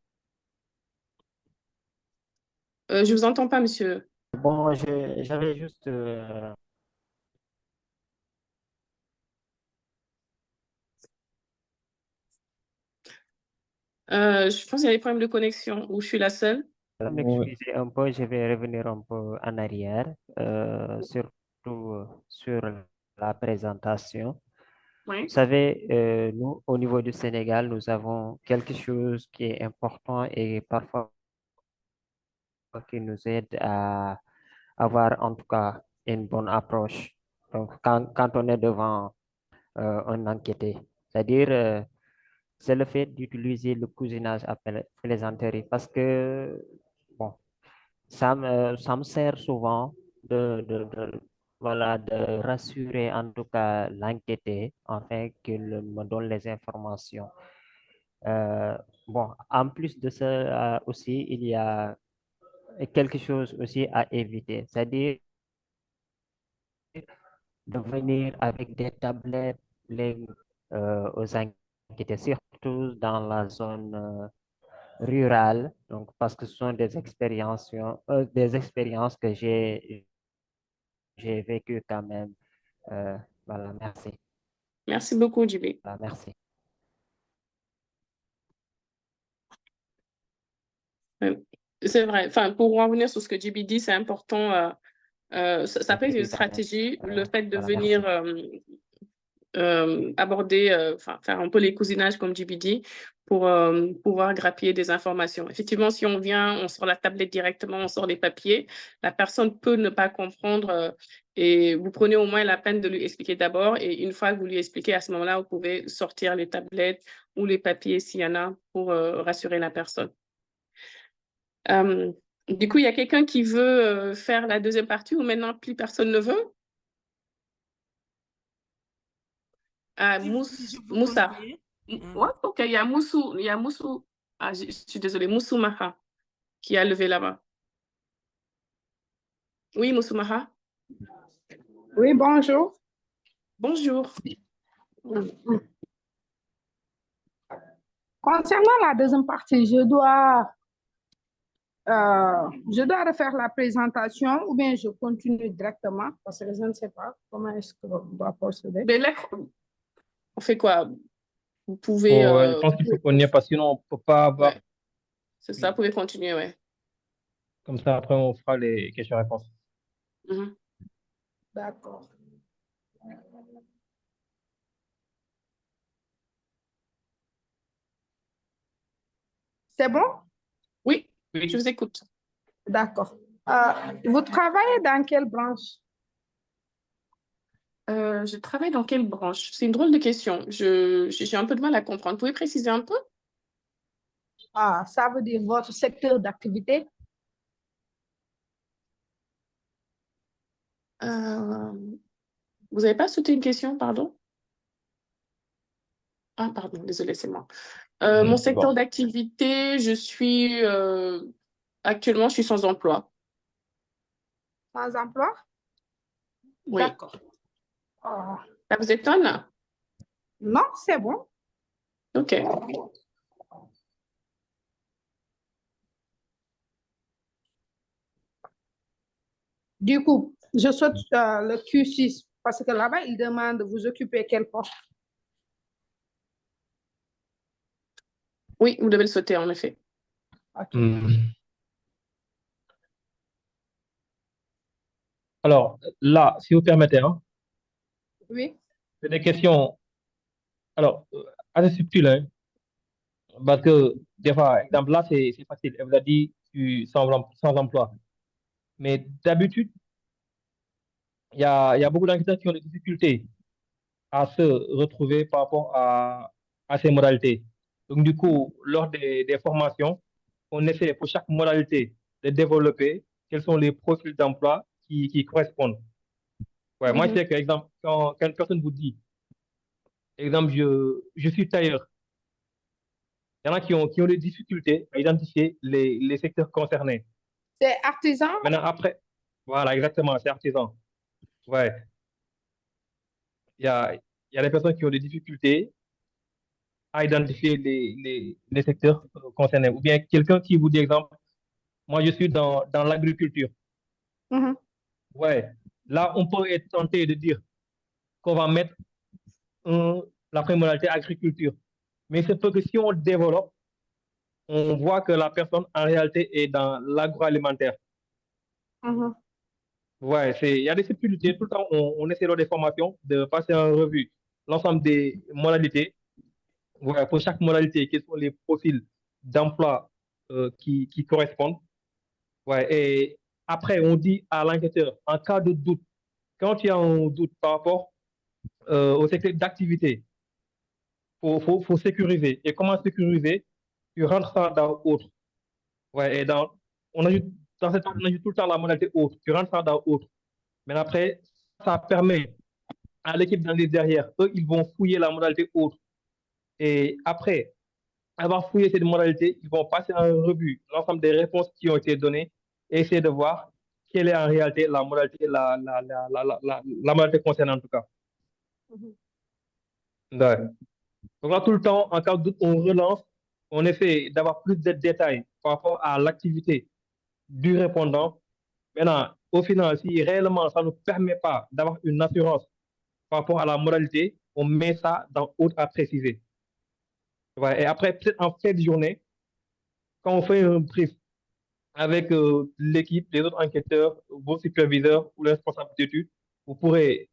vous entends pas, monsieur. j'avais juste Je pense qu'il y a des problèmes de connexion, ou je suis la seule. Ouais. m'excuser un peu, je vais revenir un peu en arrière, surtout sur la présentation. Vous Oui. savez, nous, au niveau du Sénégal, nous avons quelque chose qui est important et parfois qui nous aide à avoir en tout cas une bonne approche. Donc, quand on est devant un enquêté, c'est-à-dire c'est le fait d'utiliser le cousinage à plaisanterie parce que bon, ça me sert souvent voilà, de rassurer en tout cas l'enquêté afin qu'il me donne les informations. Euh, bon, en plus de ça aussi, il y a quelque chose aussi à éviter, c'est-à-dire de venir avec des tablettes aux enquêtés, surtout dans la zone rurale, donc parce que ce sont des expériences que j'ai vécues quand même. Voilà, merci. Merci beaucoup, Jibi. Voilà, merci. C'est vrai. Enfin, pour revenir sur ce que Jibi dit, c'est important. Ça peut être une stratégie, le fait de Voilà, venir merci. aborder, faire un peu les cousinages, comme Jibi dit, pour pouvoir grappiller des informations. Effectivement, si on vient, on sort la tablette directement, on sort les papiers, la personne peut ne pas comprendre et vous prenez au moins la peine de lui expliquer d'abord et une fois que vous lui expliquez, à ce moment-là, vous pouvez sortir les tablettes ou les papiers s'il y en a pour rassurer la personne. Du coup, il y a quelqu'un qui veut faire la deuxième partie ou maintenant plus personne ne veut? Moussa. Ouais, ok, il y a Moussou. Ah, je suis désolée, Moussou Maha qui a levé là-bas. Oui, Moussou Maha. Oui, bonjour. Bonjour. Concernant la deuxième partie, je dois refaire la présentation ou bien je continue directement parce que je ne sais pas comment est-ce que on doit procéder. Mais là, on fait quoi? Vous pouvez... Je pense qu'il faut qu'on y ait parce que sinon on ne peut pas avoir. Ouais, c'est ça, vous pouvez continuer, ouais. Comme ça, après, on fera les questions-réponses. Mhm. D'accord. C'est bon? Oui, je vous écoute. D'accord. Vous travaillez dans quelle branche? Je travaille dans quelle branche? C'est une drôle de question. J'ai un peu de mal à comprendre. Vous pouvez préciser un peu? Ça veut dire votre secteur d'activité? Vous n'avez pas sauté une question, pardon? Ah, pardon, désolé, c'est moi. Mon secteur d'activité, actuellement, je suis sans emploi. Sans emploi? Oui. D'accord. Ça vous étonne? Non, c'est bon. OK. Du coup, je saute le Q6 parce que là-bas, il demande vous occupez quel poste. Oui, vous devez le sauter, en effet. Ok. Alors, là, si vous permettez, hein, Oui. c'est des questions, alors, assez subtiles, hein, parce que, des fois, exemple, là, c'est facile. Elle vous a dit, sans emploi. Mais d'habitude, il y a beaucoup d'enquêteurs qui ont des difficultés à se retrouver par rapport à ces modalités. Donc, du coup, lors des formations, on essaie pour chaque modalité de développer quels sont les profils d'emploi qui correspondent. Ouais, moi, je sais que, exemple, quand une personne vous dit, exemple, je suis tailleur, il y en a qui ont des difficultés à identifier les secteurs concernés. C'est artisan? Maintenant, après, voilà, exactement, c'est artisan. Ouais, il y a des personnes qui ont des difficultés à identifier les secteurs concernés. Ou bien quelqu'un qui vous dit, exemple, moi, je suis dans l'agriculture. Mhm. Ouais, là, on peut être tenté de dire qu'on va mettre la première modalité agriculture. Mais c'est peu que si on développe, on voit que la personne, en réalité, est dans l'agroalimentaire. Mhm. Ouais, il y a des subtilités. Tout le temps, on essaie lors des formations de passer en revue l'ensemble des modalités. Ouais, pour chaque modalité, quels sont les profils d'emploi qui correspondent. Ouais, et après, on dit à l'enquêteur, en cas de doute, quand il y a un doute par rapport au secteur d'activité, faut sécuriser. Et comment sécuriser? Tu rentres ça dans autre. Ouais, et on ajoute, on ajoute tout le temps la modalité autre. Tu rentres ça dans autre. Mais après, ça permet à l'équipe d'aller derrière. Eux, ils vont fouiller la modalité autre. Et après avoir fouillé cette modalité, ils vont passer en revue l'ensemble des réponses qui ont été données et essayer de voir quelle est en réalité la modalité, la modalité concernée en tout cas. Mhm. Ouais. Donc là, tout le temps, en cas de doute, on relance, on essaie d'avoir plus de détails par rapport à l'activité du répondant. Maintenant, au final, si réellement ça ne nous permet pas d'avoir une assurance par rapport à la modalité, on met ça dans autre à préciser. Ouais. Et après, peut-être en fin de journée, quand on fait un brief avec l'équipe, les autres enquêteurs, vos superviseurs ou les responsables d'études, vous pourrez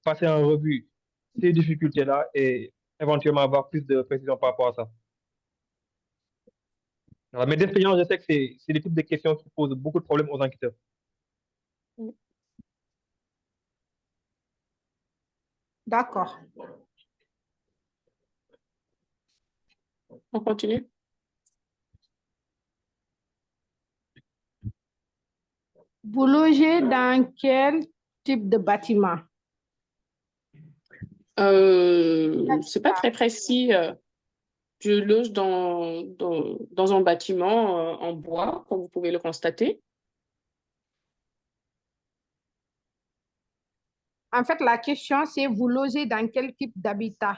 passer en revue ces difficultés-là et éventuellement avoir plus de précision par rapport à ça. Voilà, mais d'expérience, je sais que c'est le type de questions qui posent beaucoup de problèmes aux enquêteurs. D'accord. On continue? Vous logez dans quel type de bâtiment? C'est pas très précis. Je loge dans un bâtiment en bois, comme vous pouvez le constater. En fait, la question, c'est vous logez dans quel type d'habitat?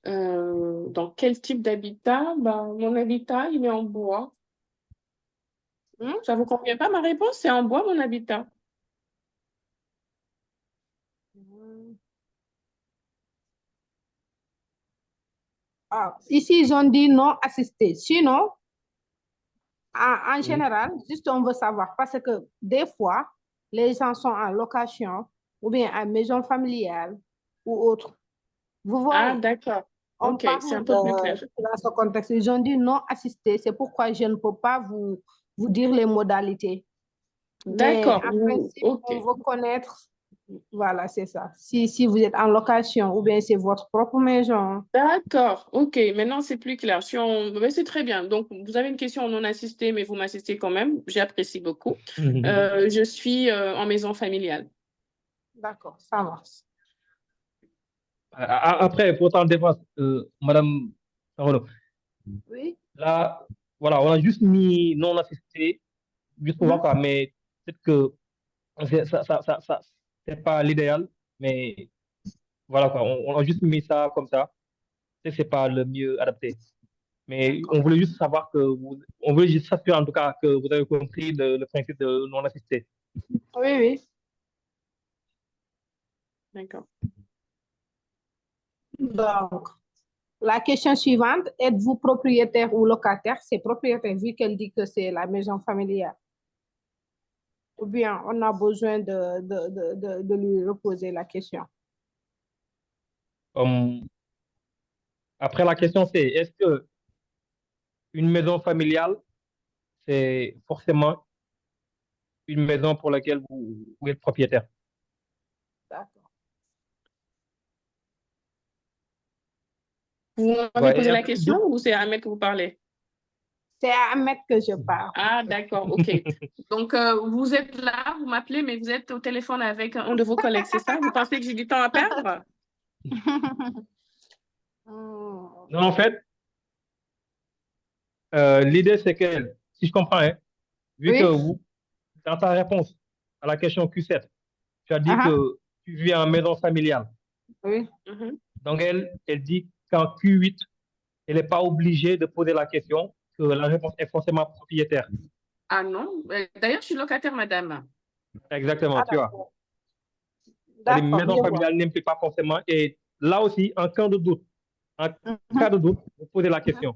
Dans quel type d'habitat? Mon habitat, il est en bois. Ça vous convient pas ma réponse? C'est en bois, mon habitat. Ah, ici, ils ont dit non assisté. Sinon, en général, juste on veut savoir parce que des fois, les gens sont en location ou bien en maison familiale ou autre. Vous Ah, voyez, d'accord. on OK, c'est un parle peu plus clair. dans ce contexte. Ils ont dit non assisté. C'est pourquoi je ne peux pas vous dire les modalités. Mais D'accord. en principe, OK. on veut connaître, voilà, c'est ça. Si vous êtes en location ou bien c'est votre propre maison. D'accord. OK, maintenant c'est plus clair. Mais c'est très bien. Donc, vous avez une question non assistée, mais vous m'assistez quand même. J'apprécie beaucoup. Je suis en maison familiale. D'accord, ça marche. Après, pour autant de défense, Madame Renaud, Oui. là, voilà, on a juste mis non assisté, juste pour voir quoi, mais peut-être que c'est pas l'idéal, mais Voilà quoi, on a juste mis ça comme ça. C'est pas le mieux adapté. Mais D'accord. on voulait juste savoir on voulait juste s'assurer en tout cas que vous avez compris le principe de non assisté. Oui, oui. D'accord. Donc, la question suivante, êtes-vous propriétaire ou locataire? C'est propriétaire vu qu'elle dit que c'est la maison familiale. Ou bien on a besoin de lui reposer la question. Après, la question c'est, est-ce que une maison familiale, c'est forcément une maison pour laquelle vous êtes propriétaire? D'accord. Vous m'avez Ouais, posé et la après, question ou c'est à Ahmed que vous parlez? C'est à Ahmed que je parle. Ah, d'accord, ok. Donc, vous êtes là, vous m'appelez, mais vous êtes au téléphone avec un de vos collègues, c'est ça? Vous pensez que j'ai du temps à perdre? Hmm. Non, en fait, l'idée c'est que, si je comprends, hein, vu que Oui. dans ta réponse à la question Q7, tu as dit Ah, que tu vis en maison familiale. oui. Mhm. Donc, elle dit qu'en Q8, elle n'est pas obligée de poser la question, que la réponse est forcément propriétaire. Ah non, d'ailleurs, je suis locataire, madame. Exactement, Ah, tu vois. d'accord. C'est-à-dire, D'accord, maison je vois. familiale n'implique pas forcément. Et là aussi, en cas de doute, en cas Mhm. de doute, vous posez la Mhm. question.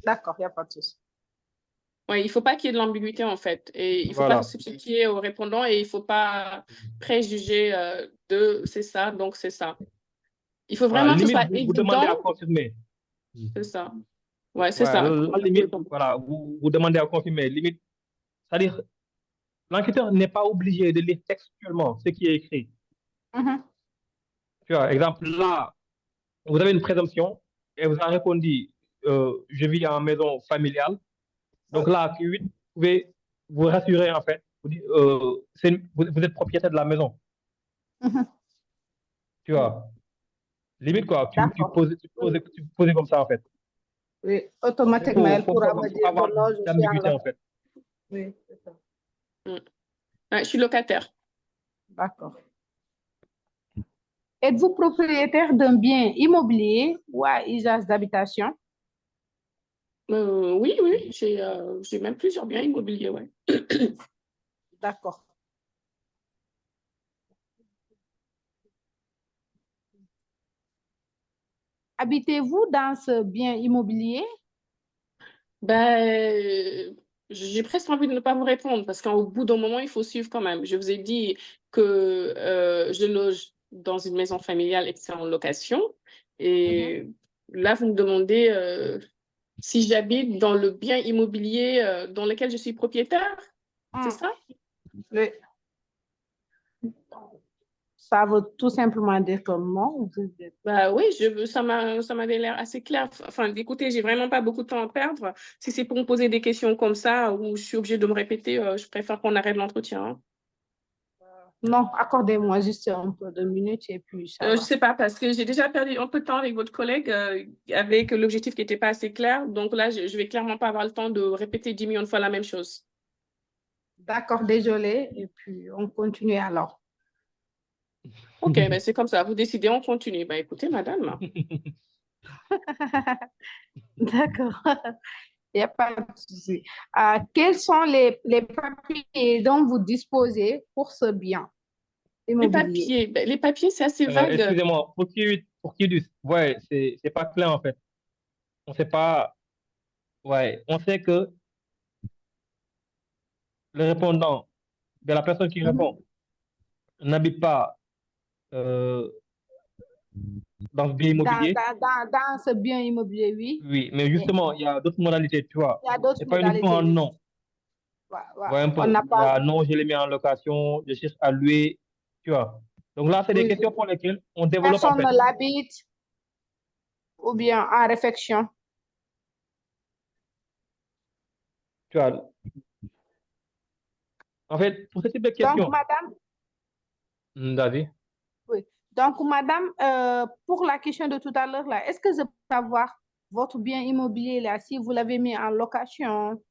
D'accord, il n'y a pas de souci. Ouais, il ne faut pas qu'il y ait de l'ambiguïté, en fait. Et il ne faut pas se Voilà. substituer au répondant et il ne faut pas préjuger de c'est ça, donc c'est ça. Il faut Voilà. vraiment que ce Limite, soit vous demandez à évident. confirmer. C'est ça. Ouais, c'est Voilà. ça. La limite, voilà, vous demandez à confirmer. Limite, c'est-à-dire, l'enquêteur n'est pas obligé de lire textuellement ce qui est écrit. Mhm. Tu vois, exemple, là, vous avez une présomption et vous avez répondu, je vis en maison familiale. Donc là, Q8, vous pouvez vous rassurer, en fait. Vous êtes propriétaire de la maison. Mhm. Tu vois. Limite, quoi. D'accord. Tu poses comme ça, en fait. Oui, Il automatiquement, elle pourra me faut pas dire avoir que non, je suis en d'ambiguïté, en location. fait. Oui, c'est ça. Mm. Ouais, je suis locataire. D'accord. Êtes-vous propriétaire d'un bien immobilier ou à usage d'habitation? Oui, oui, j'ai même plusieurs biens immobiliers, ouais. D'accord. Habitez-vous dans ce bien immobilier? Ben, j'ai presque envie de ne pas vous répondre parce qu'au bout d'un moment, il faut suivre quand même. Je vous ai dit que je loge dans une maison familiale et que c'est en location. Et là, vous me demandez si j'habite dans le bien immobilier dans lequel je suis propriétaire, c'est Hmm. ça? Oui. Ça veut tout simplement dire que non. Bah oui, ça m'avait l'air assez clair. Enfin, écoutez, j'ai vraiment pas beaucoup de temps à perdre. Si c'est pour me poser des questions comme ça où je suis obligée de me répéter, je préfère qu'on arrête l'entretien, hein. Non, accordez-moi juste un peu de minutes et puis ça Je va. sais pas, parce que j'ai déjà perdu un peu de temps avec votre collègue avec l'objectif qui n'était pas assez clair. Donc là, je vais clairement pas avoir le temps de répéter 10 millions de fois la même chose. D'accord, désolé. Et puis on continue alors. OK, ben c'est comme ça. Vous décidez, on continue. Ben écoutez, madame. D'accord. Il n'y a pas de souci. Quels sont les papiers dont vous disposez pour ce bien immobilier? Les papiers, c'est assez vague. Excusez-moi, pour qui du, ouais, c'est pas clair, en fait. On sait pas, ouais, on sait que le répondant, de la personne qui Mhm. répond, n'habite pas euh, dans ce bien immobilier. Dans ce bien immobilier, oui. Oui, mais Mais justement, il y a d'autres modalités, tu vois. il y a d'autres C'est pas uniquement modalités, un oui. nom. Ouais, ouais. Ouais, un On peu. n'a Il y pas. a non, je l'ai mis en location, je cherche à louer, tu vois. Donc là, c'est des Oui. questions pour lesquelles on développe, en Personne fait. ne l'habite ou bien en réflexion. Tu vois. En fait, pour ce type de Donc, questions, madame, vas-y. oui. Donc, madame, pour la question de tout à l'heure, là, est-ce que je peux savoir votre bien immobilier, là, si vous l'avez mis en location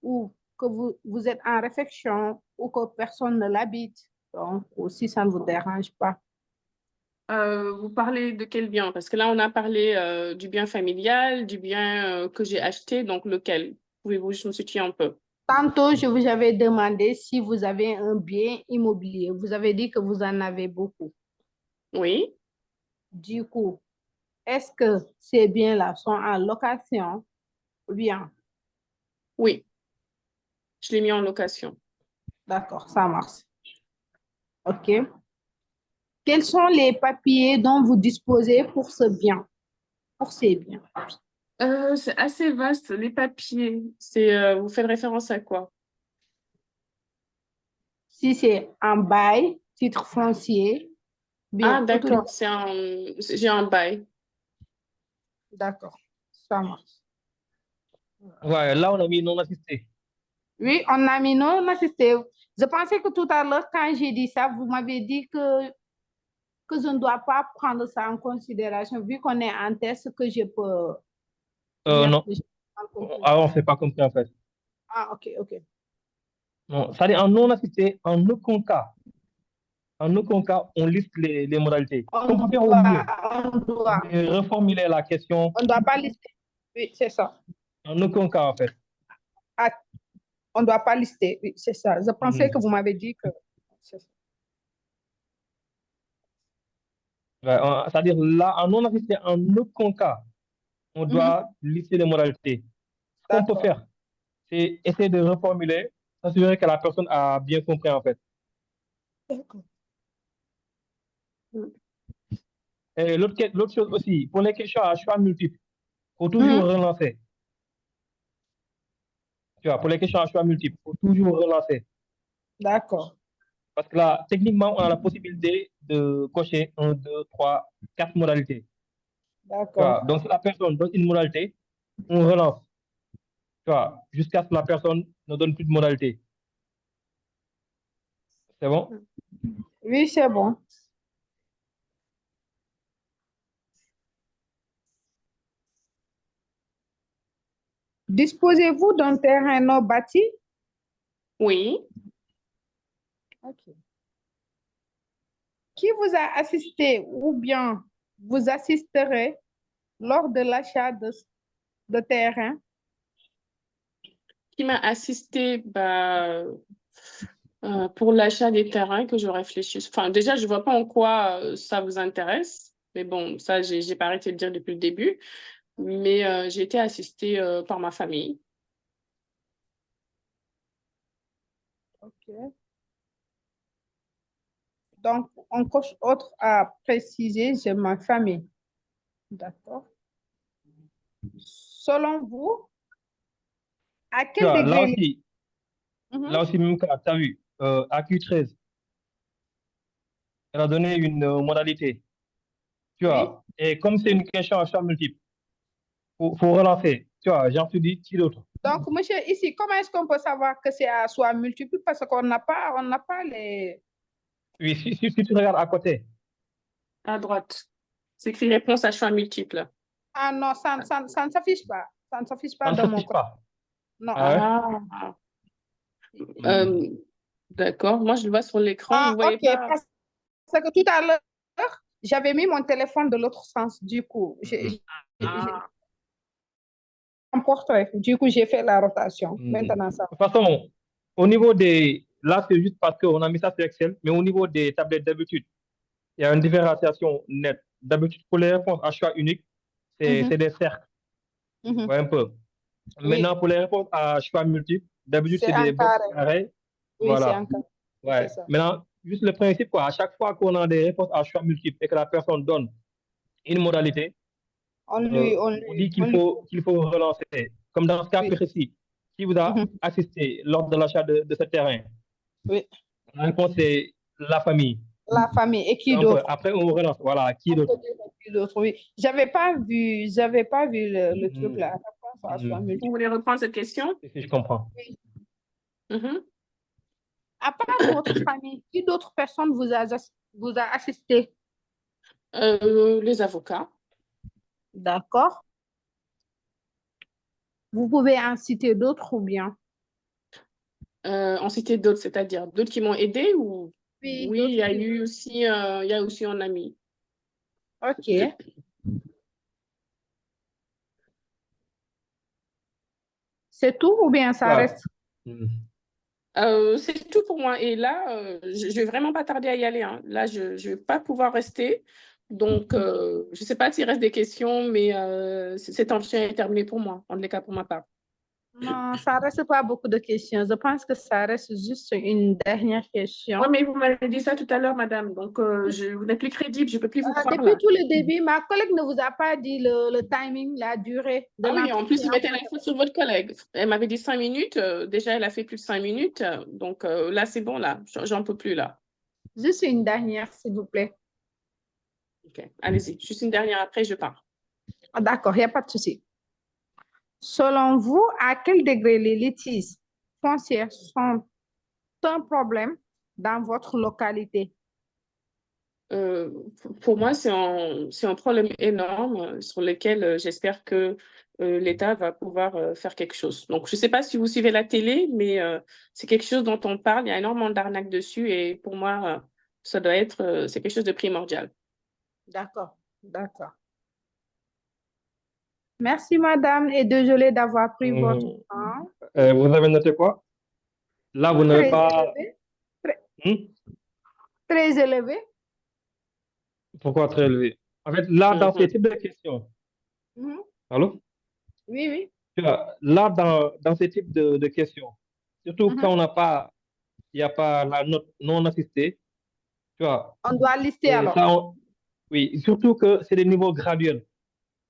ou que vous êtes en réflexion ou que personne ne l'habite? Donc, ou si ça ne vous dérange pas. Vous parlez de quel bien? Parce que là, on a parlé du bien familial, du bien que j'ai acheté, donc lequel? Pouvez-vous juste me situer un peu? Tantôt, je vous avais demandé si vous avez un bien immobilier. Vous avez dit que vous en avez beaucoup. Oui, Du coup, est-ce que ces biens-là sont en location ou bien? oui, je l'ai mis en location. D'accord, ça marche. OK. Quels sont les papiers dont vous disposez pour ce bien, pour ces biens? C'est assez vaste, les papiers. Vous faites référence à quoi? Si c'est un bail, titre foncier, Ah, bien autorisé. d'accord, j'ai un bail. D'accord, ça marche. Ouais, là, on a mis non assisté. Oui, on a mis non assisté. Je pensais que tout à l'heure, quand j'ai dit ça, vous m'avez dit que je ne dois pas prendre ça en considération, vu qu'on est en test, que je peux bien. Non, on ne fait pas comme ça, en fait. Ah, ok, ok. Non, c'est-à-dire, en non assisté, en aucun cas, on liste les modalités. Ce qu'on peut faire au mieux, c'est reformuler la question. On ne doit pas lister. Oui, c'est ça. En aucun cas, en fait. Ah, on ne doit pas lister. Oui, c'est ça. Je pensais que vous m'avez dit que. C'est ça. Ouais, c'est-à-dire, là, en non assisté, en aucun cas, on doit lister les modalités. Ce qu'on peut D'accord. faire, c'est essayer de reformuler, s'assurer que la personne a bien compris, en fait. D'accord. Et l'autre chose aussi, pour les questions à choix multiples, il faut toujours relancer. Tu vois, pour les questions à choix multiples, il faut toujours relancer. D'accord. Parce que là, techniquement, on a la possibilité de cocher 1, 2, 3, 4 modalités. Tu vois, D'accord. donc, si la personne donne une modalité, on relance. Tu vois, jusqu'à ce que la personne ne donne plus de modalité. C'est bon? Oui, c'est bon. Disposez-vous d'un terrain non bâti? Oui. Ok. Qui vous a assisté ou bien vous assisterez lors de l'achat de terrain? Qui m'a assisté pour l'achat des terrains que je réfléchisse. Enfin, déjà, je ne vois pas en quoi ça vous intéresse. Mais bon, ça, j'ai pas arrêté de le dire depuis le début. Mais j'ai été assistée par ma famille. Ok. Donc, on coche autre à préciser, j'ai ma famille. D'accord. Selon vous, à Tu quel vois, degré? là aussi, même cas, tu as vu, à Q13, elle a donné une modalité. Tu Oui. vois, et comme c'est une question à choix multiple, faut relancer. Tu vois, j'en suis dit, qui d'autre? Donc, monsieur, ici, comment est-ce qu'on peut savoir que c'est à choix multiple? Parce qu'on n'a pas les... Oui, si tu regardes à côté. À droite. C'est écrit réponse à choix multiple. Ah non, ça ne s'affiche pas. Ça ne s'affiche pas Ça ne dans mon s'affiche côté. pas. Non. Ah. D'accord. Moi, je le vois sur l'écran. Vous Ah, ne voyez ok. pas? Parce que tout à l'heure, j'avais mis mon téléphone de l'autre sens. Du coup, j'ai un portrait. Du coup, j'ai fait la rotation. Maintenant, ça. De toute façon, au niveau des... Là, c'est juste parce qu'on a mis ça sur Excel, mais au niveau des tablettes d'habitude, il y a une différenciation nette. D'habitude, pour les réponses à choix unique, c'est des cercles. Ouais, un peu. Oui, Maintenant, pour les réponses à choix multiple, d'habitude, c'est c'est un des box carré. carrés. Oui, c'est un Voilà. carré. Ouais. C'est ça. Maintenant, juste le principe, quoi. À chaque fois qu'on a des réponses à choix multiple et que la personne donne une modalité, On dit qu'il lui... faut relancer. Comme dans ce cas Oui. précis, qui vous a assisté lors de l'achat de ce terrain? Oui. La réponse, c'est la famille. La famille. Et qui Donc, d'autre? après, on relance. Voilà, qui On peut d'autre? dire qui d'autre, oui. J'avais pas vu le truc là. Vous voulez reprendre cette question? Si je comprends. À part votre famille, qui d'autres personnes vous a assisté? Les avocats. D'accord. Vous pouvez en citer d'autres ou bien? En citer d'autres, c'est-à-dire d'autres qui m'ont aidé ou... Oui, Oui, il y a eu aussi, il y a aussi un ami. OK. C'est tout ou bien ça Ah. reste? C'est tout pour moi. Et là, je ne vais vraiment pas tarder à y aller, hein. Là, je ne vais pas pouvoir rester. Donc, je ne sais pas s'il reste des questions, mais cet entretien est terminé pour moi, en tous les cas pour ma part. Non, ça reste pas beaucoup de questions. Je pense que ça reste juste une dernière question. Oui, mais vous m'avez dit ça tout à l'heure, madame. Donc, vous n'êtes plus crédible, je ne peux plus vous croire Depuis là. tout le début, ma collègue ne vous a pas dit le timing, la durée de Ah oui, en plus, vous l'entretien. mettez l'info sur votre collègue. Elle m'avait dit 5 minutes. Déjà, elle a fait plus de 5 minutes. Donc, là, c'est bon, là. J'en peux plus, là. Juste une dernière, s'il vous plaît. OK, allez-y. Juste une dernière, après, je pars. Ah, d'accord, il n'y a pas de souci. Selon vous, à quel degré les litiges fonciers sont un problème dans votre localité? Euh, pour moi, c'est un problème énorme sur lequel j'espère que l'État va pouvoir faire quelque chose. Donc, je ne sais pas si vous suivez la télé, mais c'est quelque chose dont on parle. Il y a énormément d'arnaques dessus et pour moi, ça doit être, c'est quelque chose de primordial. D'accord, d'accord. Merci, madame, et désolée d'avoir pris votre temps. Vous avez noté quoi? Là, vous n'avez Très pas... élevé, très, Hmm? très élevé. Pourquoi très élevé? En fait, là, dans ces types de questions, Mhm. allô? Oui, oui. Tu vois, là, dans ces types de questions, surtout quand Mhm. il n'y a pas la note non assistée, tu vois, On doit lister et alors. ça, oui, surtout que c'est des niveaux graduels,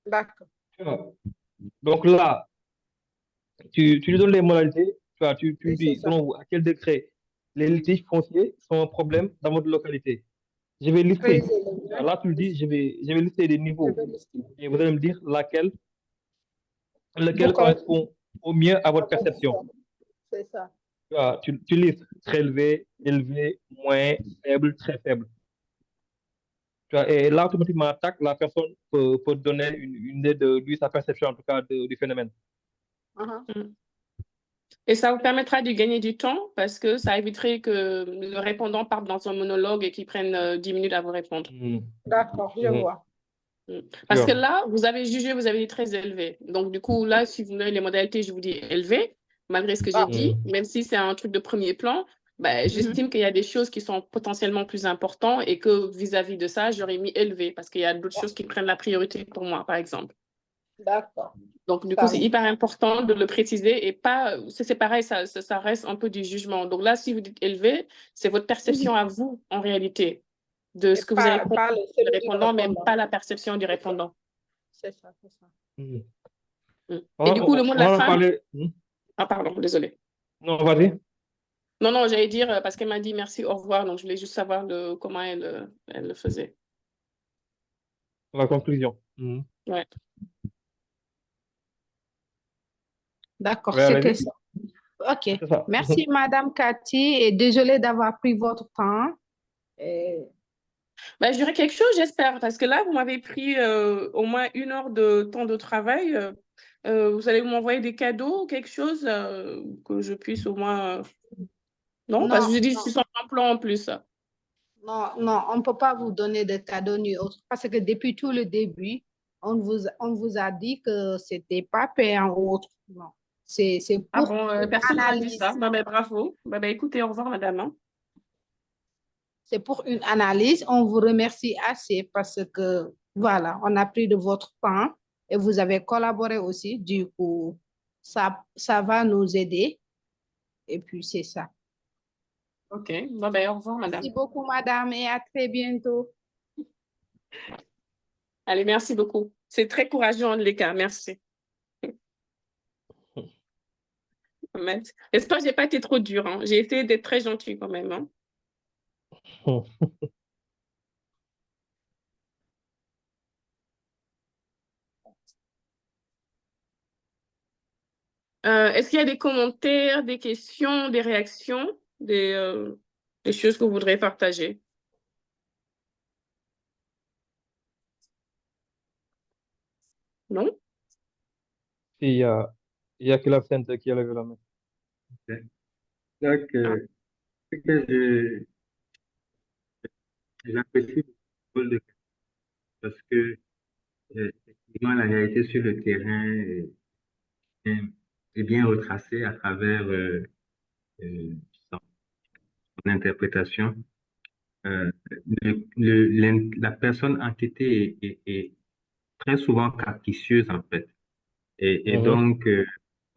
D'accord. tu vois. Donc là, tu lui donnes les modalités, tu vois, tu Oui, c'est dis, ça. selon vous, à quel degré les litiges fonciers sont un problème dans votre localité. Je vais Très lister, tu vois, élevé. là, tu le dis, je vais lister des Je niveaux, vais lister. et vous allez me dire Vous lequel correspondez correspond au mieux à à votre votre perception. histoire. C'est ça. Tu vois, tu listes très élevé, élevé, moins, faible, très faible. Tu vois, et là, automatiquement, tac, la personne peut donner une idée de lui, sa perception, en tout cas, du phénomène. Mhm. Mm. Et ça vous permettra de gagner du temps parce que ça éviterait que le répondant parte dans un monologue et qu'il prenne 10 minutes à vous répondre. D'accord, je vois. Parce que Sûr. là, vous avez jugé, vous avez dit très élevé. Donc, du coup, là, si vous me donnez les modalités, je vous dis élevé, malgré ce que j'ai Ah. dit, même si c'est un truc de premier plan, ben, j'estime qu'il y a des choses qui sont potentiellement plus importantes et que vis-à-vis de ça, j'aurais mis élevé parce qu'il y a d'autres choses qui prennent la priorité pour moi, par exemple. D'accord. Donc, du Ça coup, c'est va. hyper important de le préciser et pas, c'est pareil, ça reste un peu du jugement. Donc là, si vous dites élevé, c'est votre perception à vous, en réalité, de Et ce que vous allez comprendre pas du celui du répondant, mais répondant. pas la perception du répondant. C'est ça, c'est ça. Mm. Et du coup, le mot de On la en a fin, parlé. ah pardon, désolé. Non, vas-y. Non, non, j'allais dire parce qu'elle m'a dit merci, au revoir, donc je voulais juste savoir comment elle le faisait. La conclusion. Ouais. D'accord, Ouais, c'était allez-y. ça. OK. C'est ça. Merci, Madame Cathy, et désolée d'avoir pris votre temps. Et Ben, j'aurai quelque chose, j'espère, parce que là, vous m'avez pris au moins 1 heure de temps de travail. Vous allez m'envoyer des cadeaux, quelque chose que je puisse au moins. Non, parce que non, je dis, je non, suis sans emploi en plus. non, non, on ne peut pas vous donner de cadeaux ni autre parce que depuis tout le début, on vous a dit que ce n'était pas payant ou autre. Non, c'est Ah pour bon, une personne ne m'a dit ça. analyse. Ben, bravo. Ben, écoutez, au revoir, madame, hein. C'est pour une analyse. On vous remercie assez parce que, voilà, on a pris de votre temps et vous avez collaboré aussi. Du coup, ça va nous aider. Et puis, c'est ça. OK. Ben, au revoir, madame. Merci beaucoup, madame, et à très bientôt. Allez, merci beaucoup. C'est très courageux en les cas. Merci. J'espère que je n'ai pas été trop dure, hein. J'ai essayé d'être très gentille quand même, hein. Est-ce qu'il y a des commentaires, des questions, des réactions, des choses que vous voudrez partager? Non? Il y a que l'absente qui a levé la main. Ok. Donc, Ah. ce que j'apprécie beaucoup parce que effectivement, la réalité sur le terrain est, est bien retracée à travers euh, son interprétation. Euh, la personne enquêtée est très souvent capricieuse, en fait. Et Mhm. donc,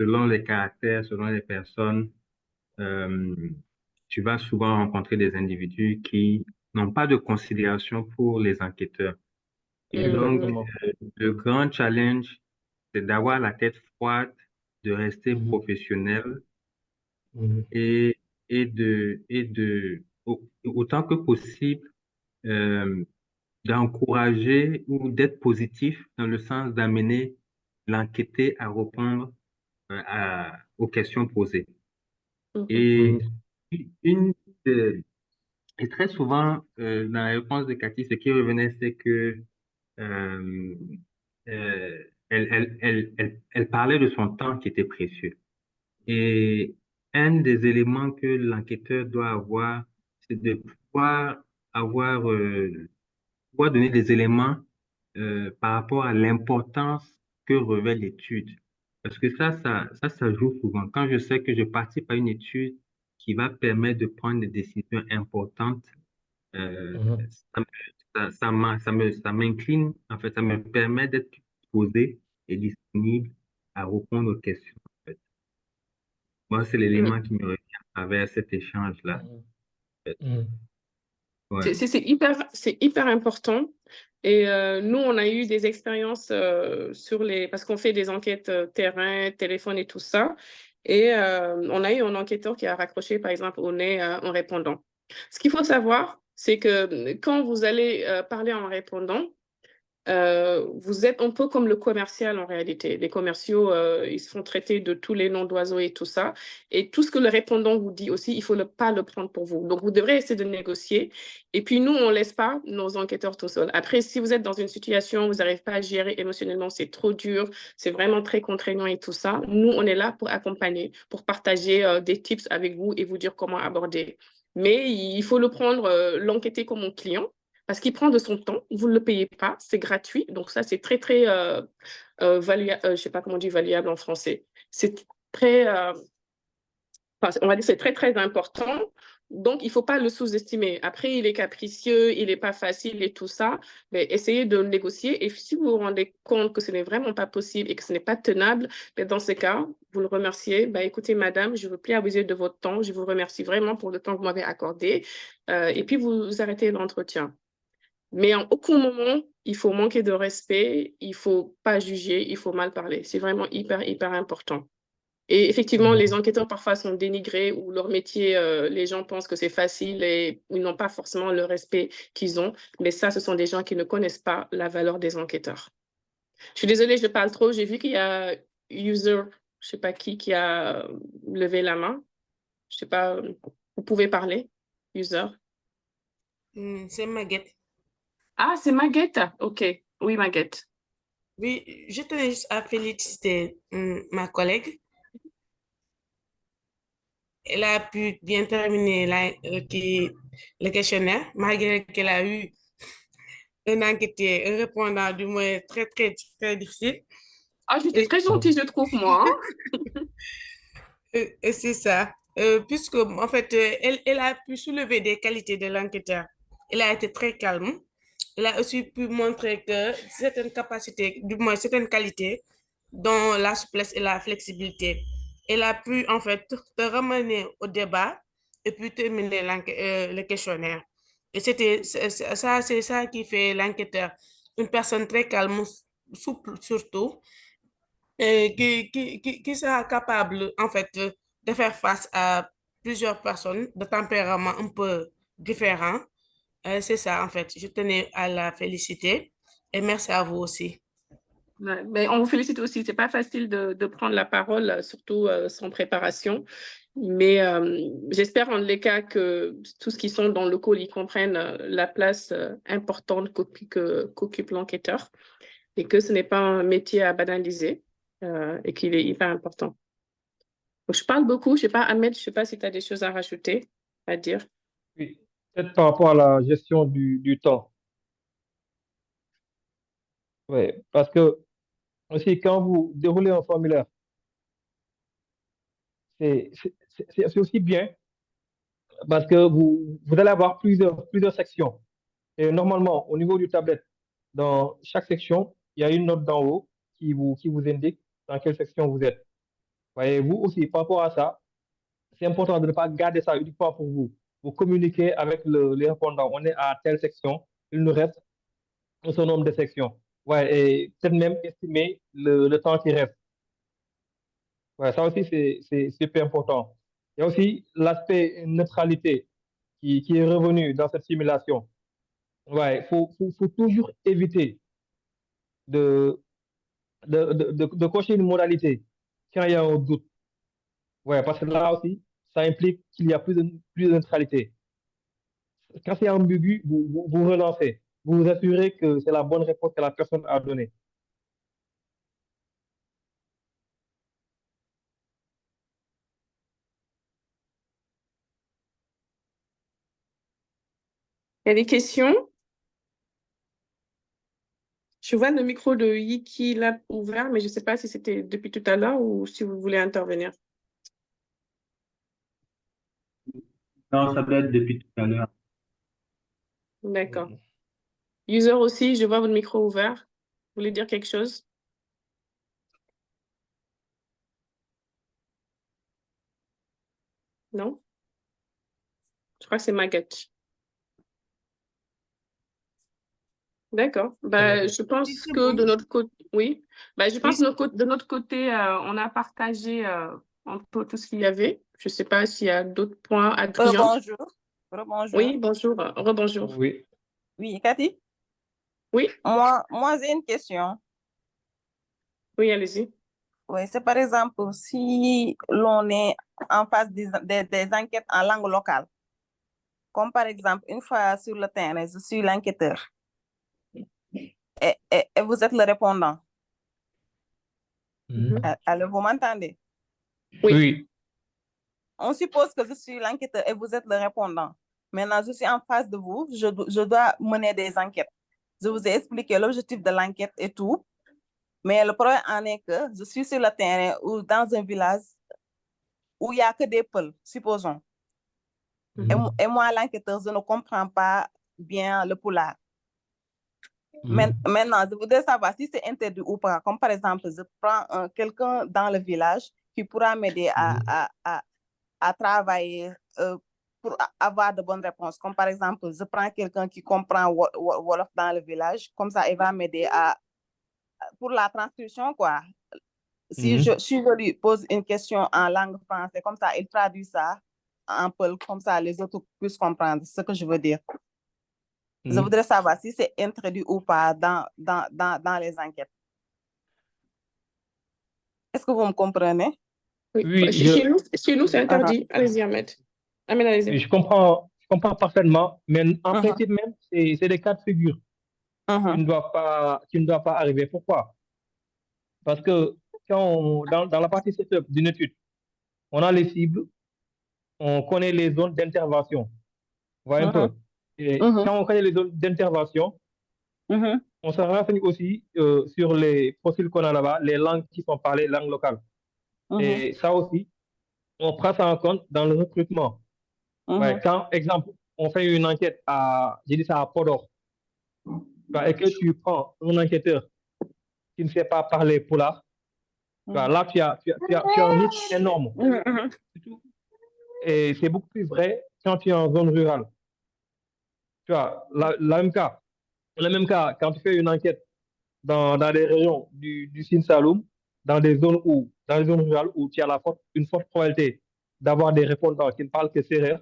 selon les caractères, selon les personnes, euh, tu vas souvent rencontrer des individus qui n'ont pas de considération pour les enquêteurs. Et donc, Exactement. le grand challenge, c'est d'avoir la tête froide, de rester Mhm. professionnel Mhm. et, autant que possible, euh, d'encourager ou d'être positif dans le sens d'amener l'enquêté à répondre aux questions posées. Mhm. Et Mhm. une de- et très souvent, dans la réponse de Cathy, ce qui revenait, c'est que euh, elle parlait de son temps qui était précieux. Et un des éléments que l'enquêteur doit avoir, c'est de pouvoir avoir, pouvoir donner des éléments par rapport à l'importance que revêt l'étude. Parce que ça joue souvent. Quand je sais que je participe à une étude qui va permettre de prendre des décisions importantes, euh, Mhm. ça m'incline, en fait, ça me permet d'être posé et disponible à répondre aux questions. En fait. Moi, c'est Mhm. l'élément qui me revient à travers cet échange-là. Mhm. Mhm. Ouais. C'est hyper important. Et nous, on a eu des expériences sur les... Parce qu'on fait des enquêtes terrain, téléphone et tout ça. Et on a eu un enquêteur qui a raccroché, par exemple, au nez en répondant. Ce qu'il faut savoir, c'est que quand vous allez parler en répondant, vous êtes un peu comme le commercial en réalité. Les commerciaux, ils se font traiter de tous les noms d'oiseaux et tout ça. Et tout ce que le répondant vous dit aussi, il faut pas le prendre pour vous. Donc, vous devrez essayer de négocier. Et puis, nous, on ne laisse pas nos enquêteurs tout seuls. Après, si vous êtes dans une situation où vous n'arrivez pas à gérer émotionnellement, c'est trop dur, c'est vraiment très contraignant et tout ça, nous, on est là pour accompagner, pour partager des tips avec vous et vous dire comment aborder. Mais il faut le prendre, l'enquêter comme mon client parce qu'il prend de son temps, vous ne le payez pas, c'est gratuit. Donc ça, c'est très, très valuable, je ne sais pas comment on dit valuable en français. C'est très, enfin, on va dire c'est très, très important. Donc, il ne faut pas le sous-estimer. Après, il est capricieux, il n'est pas facile et tout ça, mais essayez de le négocier. Et si vous vous rendez compte que ce n'est vraiment pas possible et que ce n'est pas tenable, mais dans ce cas, vous le remerciez. Ben, écoutez, madame, je ne veux plus abuser de votre temps. Je vous remercie vraiment pour le temps que vous m'avez accordé. Et puis, vous arrêtez l'entretien. Mais en aucun moment, il faut manquer de respect, il faut pas juger, il faut mal parler. C'est vraiment hyper, hyper important. Et effectivement, les Mhm. enquêteurs parfois sont dénigrés ou leur métier, les gens pensent que c'est facile et ils n'ont pas forcément le respect qu'ils ont. Mais ça, ce sont des gens qui ne connaissent pas la valeur des enquêteurs. Je suis désolée, je parle trop. J'ai vu qu'il y a user, je sais pas qui a levé la main. Je sais pas, vous pouvez parler, user. C'est Maguette. Ah, c'est Maguette. OK. Oui, Maguette. Oui, je tenais juste à féliciter ma collègue. Elle a pu bien terminer le questionnaire, malgré qu'elle a eu un enquêteur, un répondant du moins très, très, très difficile. Ah, j'étais Et, très gentille, je trouve, moi. et c'est ça. Puisque, en fait, elle a pu soulever des qualités de l'enquêteur. Elle a été très calme. Elle a aussi pu montrer que certaines capacités, du moins certaines qualités, dont la souplesse et la flexibilité, elle a pu en fait te ramener au débat et puis terminer le questionnaire. Et c'est ça qui fait l'enquêteur une personne très calme, souple surtout, et qui sera capable en fait de faire face à plusieurs personnes de tempérament un peu différents. C'est ça, en fait. Je tenais à la féliciter et merci à vous aussi. Ouais, mais on vous félicite aussi. C'est pas facile de prendre la parole, surtout sans préparation. Mais j'espère en les cas que tous ceux qui sont dans le call, ils comprennent la place importante qu'occupe l'enquêteur et que ce n'est pas un métier à banaliser et qu'il est hyper important. Donc, je parle beaucoup. Je sais pas, Ahmed, je sais pas si tu as des choses à rajouter, à dire. Oui. Peut-être par rapport à la gestion du temps. Oui, parce que aussi, quand vous déroulez un formulaire, c'est aussi bien parce que vous allez avoir plusieurs sections. Et normalement, au niveau du tablette, dans chaque section, il y a une note d'en haut qui vous indique dans quelle section vous êtes. Voyez, vous aussi, par rapport à ça, c'est important de ne pas garder ça uniquement pour vous. Vous communiquez avec les répondants. On est à telle section, il nous reste un certain nombre de sections. Ouais, et peut-être même estimer le temps qui reste. Ouais, ça aussi, c'est super important. Il y a aussi l'aspect neutralité qui est revenu dans cette simulation. Ouais, faut toujours éviter de, de cocher une modalité quand il y a un doute. Ouais, parce que là aussi, ça implique qu'il y a plus de neutralité. Quand c'est ambigu, vous relancez. Vous vous assurez que c'est la bonne réponse que la personne a donnée. Il y a des questions? Je vois le micro de Yiki là ouvert, mais je ne sais pas si c'était depuis tout à l'heure ou si vous voulez intervenir. Non, ça doit être depuis tout à l'heure. D'accord. User aussi, je vois votre micro ouvert. Vous voulez dire quelque chose? Non? Je crois que c'est Magat. D'accord. Bah, je pense Oui, c'est que bon. de notre côté, oui. Bah, je pense Oui. de notre côté, on a partagé un peu tout ce qu'il y avait. Je ne sais pas s'il y a d'autres points. Adrien? Bonjour. Rebonjour. Oui, bonjour. Rebonjour. Oui. Oui, Cathy? Oui, Moi j'ai une question. oui, allez-y. Oui, c'est par exemple si l'on est en face des enquêtes en langue locale, comme par exemple une fois sur le terrain, je suis l'enquêteur et vous êtes le répondant. Alors, vous m'entendez? Oui. Oui. On suppose que je suis l'enquêteur et vous êtes le répondant. Maintenant, je suis en face de vous, je dois mener des enquêtes. Je vous ai expliqué l'objectif de l'enquête et tout, mais le problème en est que je suis sur le terrain ou dans un village où il n'y a que des peuls, supposons. Et moi, l'enquêteur, je ne comprends pas bien le poulard. Maintenant, je voudrais savoir si c'est interdit ou pas. Comme par exemple, je prends quelqu'un dans le village qui pourra m'aider à travailler pour avoir de bonnes réponses. Comme par exemple, je prends quelqu'un qui comprend Wolof dans le village, comme ça, il va m'aider pour la transcription, quoi. Si je lui pose une question en langue française, comme ça, il traduit ça en peul, comme ça, les autres puissent comprendre ce que je veux dire. Je voudrais savoir si c'est introduit ou pas dans les enquêtes. Est-ce que vous me comprenez? Oui. Oui, Chez nous, c'est interdit. Allez-y, Ahmed. Ahmed, allez-y. je comprends parfaitement, mais en principe même, c'est des cas de figure qui ne doivent pas arriver. Pourquoi? Parce que dans la partie setup d'une étude, on a les cibles, on connaît les zones d'intervention. Vous voyez un peu? Et quand on connaît les zones d'intervention, on se renseigne aussi sur les profils qu'on a là-bas, les langues qui sont parlées, langues locales. Et ça aussi, on prend ça en compte dans le recrutement. Ouais, quand, exemple, on fait une enquête j'ai dit ça à Podor, et que tu prends un enquêteur qui ne sait pas parler poulard, là, tu as un risque énorme. Et c'est beaucoup plus vrai quand tu es en zone rurale. Tu vois, le même cas, quand tu fais une enquête dans les régions du Sine Saloum, dans les zones rurales où tu as une forte probabilité d'avoir des répondants qui ne parlent que sérère,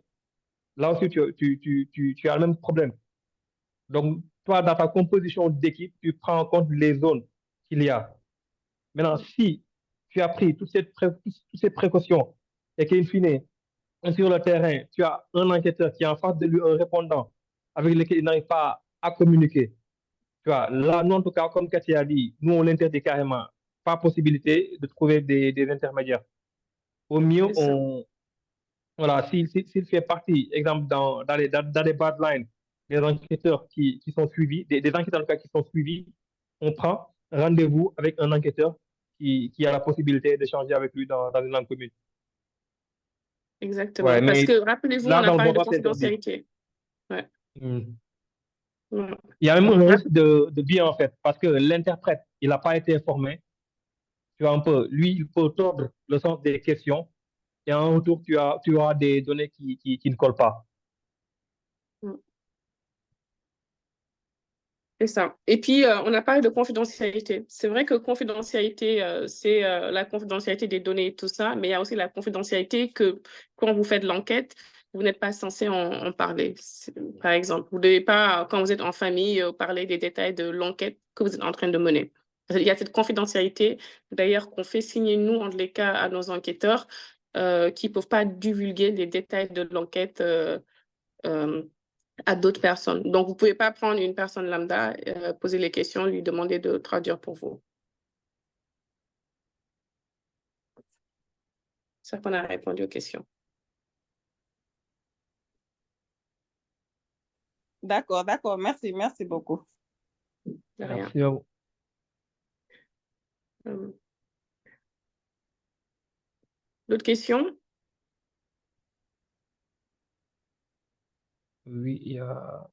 là aussi, tu as le même problème. Donc, toi, dans ta composition d'équipe, tu prends en compte les zones qu'il y a. Maintenant, si tu as pris toutes ces précautions et qu'in fine, sur le terrain, tu as un enquêteur qui est en face de lui, un répondant avec lequel il n'arrive pas à communiquer, tu vois, là, nous, en tout cas, comme Cathy a dit, nous, on l'interdit carrément. Pas possibilité de trouver des intermédiaires. Au mieux, voilà, s'il fait partie, exemple, dans les guidelines, des enquêteurs qui sont suivis, des enquêteurs en tout cas qui sont suivis, on prend rendez-vous avec un enquêteur qui a la possibilité d'échanger avec lui dans une langue commune. Exactement. Ouais, Parce mais que, rappelez-vous, là, on a dans le parlé de droit, c'est interdit. confidentialité. Ouais. Hmm. Ouais. Il y a même un risque de biais, en fait, parce que l'interprète, il n'a pas été informé. Tu vois un peu, lui, il peut tordre le sens des questions et en retour, tu auras des données qui ne collent pas. C'est ça. Et puis, on a parlé de confidentialité. C'est vrai que confidentialité, c'est la confidentialité des données et tout ça, mais il y a aussi la confidentialité que quand vous faites l'enquête, vous n'êtes pas censé en parler. Par exemple, vous ne devez pas, quand vous êtes en famille, parler des détails de l'enquête que vous êtes en train de mener. Il y a cette confidentialité, d'ailleurs, qu'on fait signer, nous, en les cas, à nos enquêteurs, qui ne peuvent pas divulguer les détails de l'enquête à d'autres personnes. Donc, vous ne pouvez pas prendre une personne lambda, poser les questions, lui demander de traduire pour vous. Ça qu'on a répondu aux questions. D'accord, d'accord. Merci, merci beaucoup. De rien. Merci à vous. D'autres questions? Oui, il y a...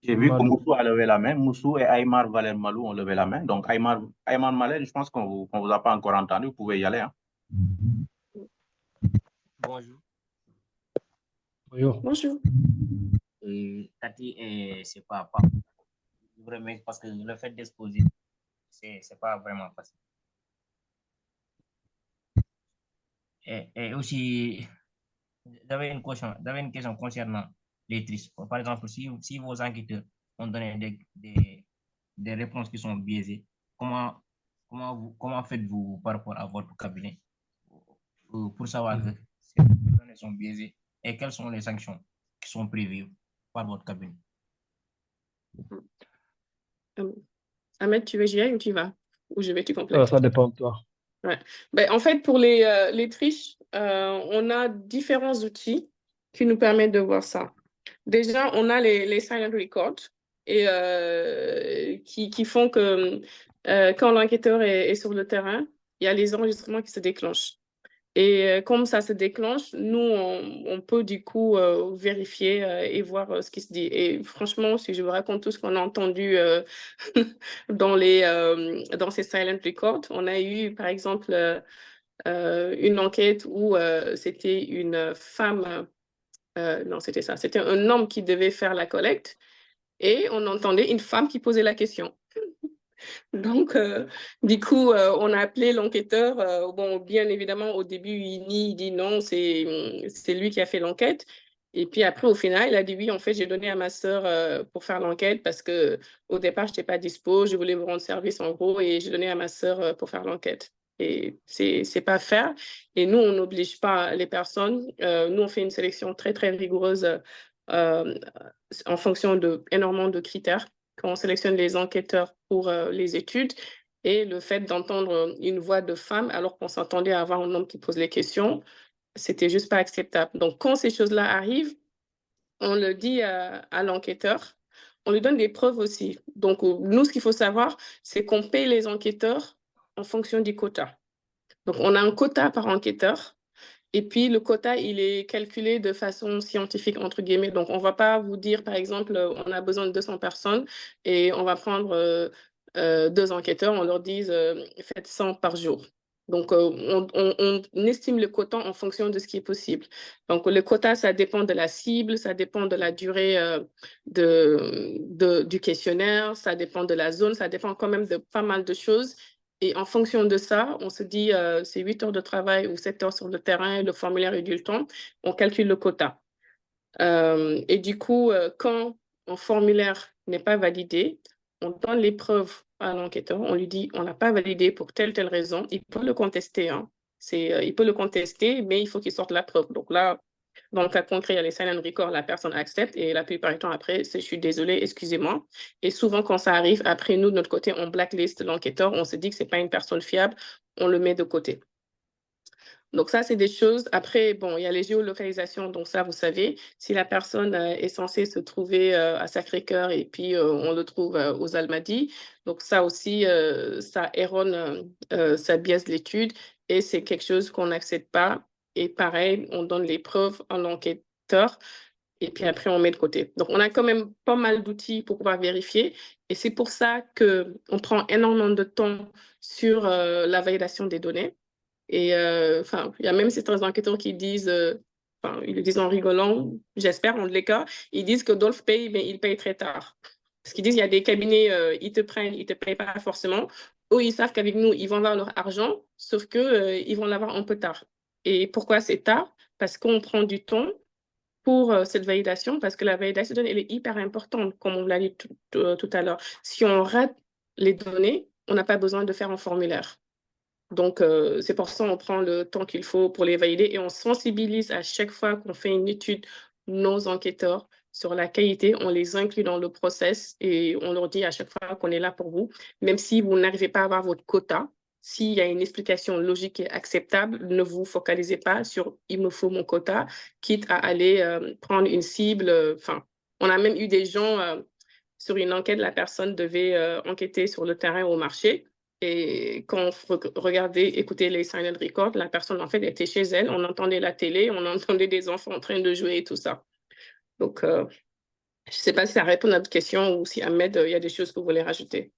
J'ai vu que Malou. Moussou a levé la main. Moussou et Aymar Valère Malou ont levé la main. Donc, Aymar Malher, je pense qu'on ne vous a pas encore entendu. Vous pouvez y aller. Hein. Bonjour. Bonjour. Bonjour. Tati, c'est pas vraiment parce que le fait d'exposer, c'est pas vraiment facile. Et aussi, j'avais une question concernant les triches. Par exemple, si vos enquêteurs ont donné des réponses qui sont biaisées, comment faites-vous par rapport à votre cabinet pour savoir que ces données sont biaisées et quelles sont les sanctions qui sont prévues par votre cabinet? Ahmed, tu veux y aller ou tu y vas? Ou je vais te compléter? Ça dépend de toi. Ouais. Ben, en fait, pour les triches, on a différents outils qui nous permettent de voir ça. Déjà, on a les silent records et qui font que quand l'enquêteur est sur le terrain, il y a les enregistrements qui se déclenchent. Et comme ça se déclenche, nous, on peut du coup vérifier et voir ce qui se dit. Et franchement, si je vous raconte tout ce qu'on a entendu dans ces silent records, on a eu, par exemple, une enquête où c'était une femme, non, c'était ça, c'était un homme qui devait faire la collecte et on entendait une femme qui posait la question. Donc, du coup, on a appelé l'enquêteur. Bon, bien évidemment, au début, il dit non, c'est lui qui a fait l'enquête. Et puis après, au final, il a dit oui, en fait, j'ai donné à ma sœur pour faire l'enquête parce qu'au départ, je n'étais pas dispo, je voulais vous rendre service en gros et j'ai donné à ma sœur pour faire l'enquête. Et c'est pas faire. Et nous, on n'oblige pas les personnes. Nous, on fait une sélection très, très rigoureuse en fonction d'énormément de critères quand on sélectionne les enquêteurs pour les études et le fait d'entendre une voix de femme alors qu'on s'attendait à avoir un homme qui pose les questions, c'était juste pas acceptable. Donc, quand ces choses-là arrivent, on le dit à l'enquêteur, on lui donne des preuves aussi. Donc, nous, ce qu'il faut savoir, c'est qu'on paye les enquêteurs en fonction du quota. Donc, on a un quota par enquêteur. Et puis, le quota, il est calculé de façon scientifique, entre guillemets. Donc, on ne va pas vous dire, par exemple, on a besoin de 200 personnes et on va prendre 2 enquêteurs, on leur dit faites 100 par jour. Donc, on estime le quota en fonction de ce qui est possible. Donc, le quota, ça dépend de la cible, ça dépend de la durée du questionnaire, ça dépend de la zone, ça dépend quand même de pas mal de choses. Et en fonction de ça, on se dit c'est 8 heures de travail ou 7 heures sur le terrain, le formulaire est du temps, on calcule le quota. Et du coup, quand un formulaire n'est pas validé, on donne les preuves à l'enquêteur, on lui dit on n'a pas validé pour telle raison, il peut le contester. Hein. Il peut le contester, mais il faut qu'il sorte la preuve. Donc là, dans le cas concret, il y a les silent records, la personne accepte et la plupart du temps après, je suis désolée, excusez-moi. Et souvent, quand ça arrive, après nous, de notre côté, on blacklist l'enquêteur, on se dit que ce n'est pas une personne fiable, on le met de côté. Donc ça, c'est des choses. Après, bon, il y a les géolocalisations, donc ça, vous savez, si la personne est censée se trouver à Sacré-Cœur et puis on le trouve aux Almadies, donc ça aussi, ça erronne, ça biaise l'étude et c'est quelque chose qu'on n'accepte pas. Et pareil, on donne les preuves à l'enquêteur et puis après, on met de côté. Donc, on a quand même pas mal d'outils pour pouvoir vérifier et c'est pour ça qu'on prend énormément de temps sur la validation des données. Et enfin, il y a même certains enquêteurs qui disent, enfin, ils le disent en rigolant, j'espère en tous les cas, ils disent que Dolph paye, mais il paye très tard. Parce qu'ils disent, il y a des cabinets, ils te prennent, ils te payent pas forcément. Eux, ils savent qu'avec nous, ils vont avoir leur argent, sauf que ils vont l'avoir un peu tard. Et pourquoi c'est tard? Parce qu'on prend du temps pour cette validation, parce que la validation des données, elle est hyper importante, comme on l'a dit tout à l'heure. Si on rate les données, on n'a pas besoin de faire un formulaire. Donc, c'est pour ça qu'on prend le temps qu'il faut pour les valider et on sensibilise à chaque fois qu'on fait une étude nos enquêteurs sur la qualité. On les inclut dans le process et on leur dit à chaque fois qu'on est là pour vous. Même si vous n'arrivez pas à avoir votre quota, s'il y a une explication logique et acceptable, ne vous focalisez pas sur « il me faut mon quota », quitte à aller prendre une cible. Enfin, on a même eu des gens, sur une enquête, la personne devait enquêter sur le terrain au marché. Et quand on regardait, écoutait les silent records, la personne, en fait, était chez elle. On entendait la télé, on entendait des enfants en train de jouer et tout ça. Donc, je ne sais pas si ça répond à votre question ou si, Ahmed, il y a des choses que vous voulez rajouter.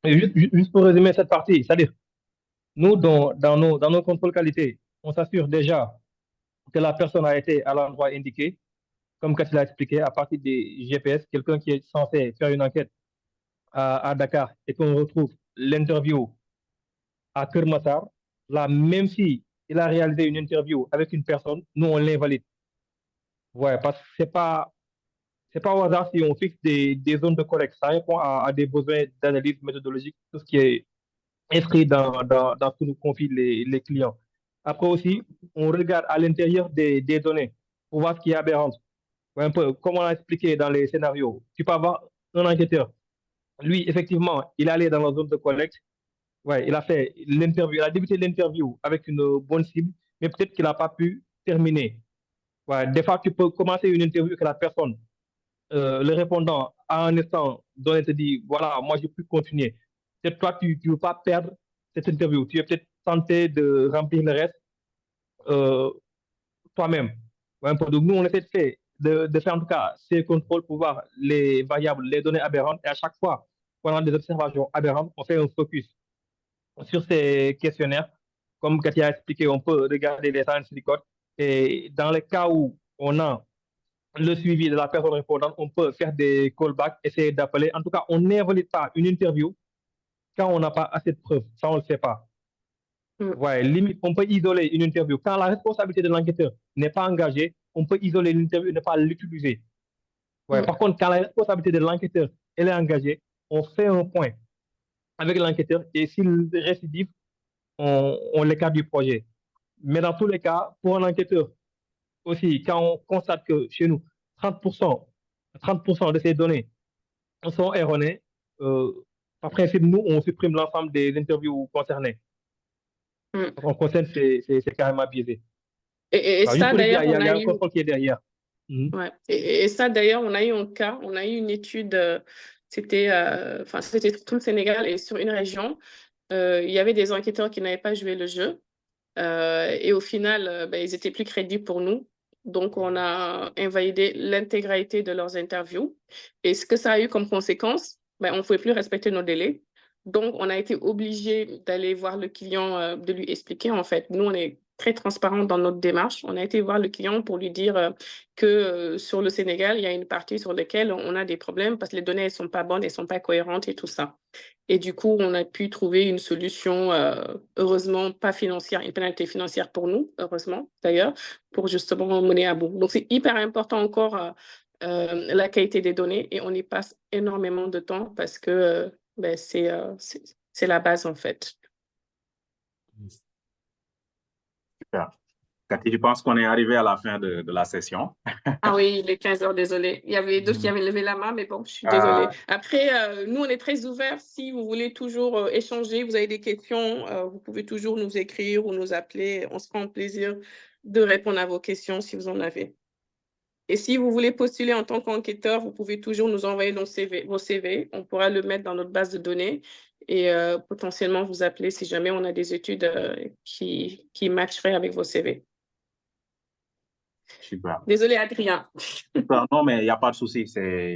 Et juste pour résumer cette partie, c'est-à-dire, nous, dans nos contrôles qualité, on s'assure déjà que la personne a été à l'endroit indiqué, comme Cathy l'a expliqué, à partir des GPS, quelqu'un qui est censé faire une enquête à Dakar et qu'on retrouve l'interview à Kermassar, là, même si il a réalisé une interview avec une personne, nous, on l'invalide. Ouais, parce que c'est pas au hasard si on fixe des zones de collecte. Ça répond à des besoins d'analyse méthodologique, tout ce qui est inscrit dans ce que nous confient les clients. Après aussi, on regarde à l'intérieur des données pour voir ce qui est aberrant. Ouais, un peu comme on a expliqué dans les scénarios. Tu peux avoir un enquêteur. Lui, effectivement, il est allé dans la zone de collecte. Ouais, il a fait l'interview, il a débuté l'interview avec une bonne cible, mais peut-être qu'il n'a pas pu terminer. Ouais, des fois, tu peux commencer une interview avec la personne. Le répondant, à un instant donné, te dit, voilà, moi, je peux continuer. Peut-être toi, tu ne veux pas perdre cette interview. Tu es peut-être tenté de remplir le reste toi-même. Ouais, donc, nous, on essaie de faire en tout cas ces contrôles pour voir les variables, les données aberrantes. Et à chaque fois qu'on a des observations aberrantes, on fait un focus sur ces questionnaires. Comme Katia a expliqué, on peut regarder les science records. Et dans les cas où on a le suivi de la personne répondante, on peut faire des callbacks, essayer d'appeler. En tout cas, on n'invalide pas une interview quand on n'a pas assez de preuves. Ça, on ne le fait pas. Ouais, limite, on peut isoler une interview. Quand la responsabilité de l'enquêteur n'est pas engagée, on peut isoler l'interview et ne pas l'utiliser. Ouais, par contre, quand la responsabilité de l'enquêteur elle est engagée, on fait un point avec l'enquêteur et s'il récidive, on l'écarte du projet. Mais dans tous les cas, pour un enquêteur aussi, quand on constate que chez nous, 30% de ces données sont erronées, par principe, nous, on supprime l'ensemble des interviews concernées. En concerne, c'est carrément biaisé. Et Alors, ça, d'ailleurs, il y a un contrôle qui est derrière. Ouais. Et ça, d'ailleurs, on a eu un cas, on a eu une étude, c'était tout le Sénégal et sur une région, il y avait des enquêteurs qui n'avaient pas joué le jeu. Et au final, ils étaient plus crédibles pour nous. Donc, on a invalidé l'intégralité de leurs interviews. Et ce que ça a eu comme conséquence, on ne pouvait plus respecter nos délais. Donc, on a été obligé d'aller voir le client, de lui expliquer. En fait, nous, on est très transparent dans notre démarche. On a été voir le client pour lui dire que sur le Sénégal, il y a une partie sur laquelle on a des problèmes parce que les données ne sont pas bonnes, elles ne sont pas cohérentes et tout ça. Et du coup, on a pu trouver une solution, heureusement, pas financière, une pénalité financière pour nous, heureusement d'ailleurs, pour justement mener à bout. Donc, c'est hyper important encore la qualité des données et on y passe énormément de temps parce que c'est la base en fait. Super. Cathy, je pense qu'on est arrivé à la fin de la session. Ah oui, il est 15 heures, désolé. Il y avait d'autres qui avaient levé la main, mais bon, je suis désolée. Après, nous, on est très ouverts. Si vous voulez toujours échanger, vous avez des questions, vous pouvez toujours nous écrire ou nous appeler. On se prend plaisir de répondre à vos questions si vous en avez. Et si vous voulez postuler en tant qu'enquêteur, vous pouvez toujours nous envoyer vos CV. On pourra le mettre dans notre base de données et potentiellement vous appeler si jamais on a des études qui matcheraient avec vos CV. Super. Désolé, Adrien. Super. Non, mais il n'y a pas de souci.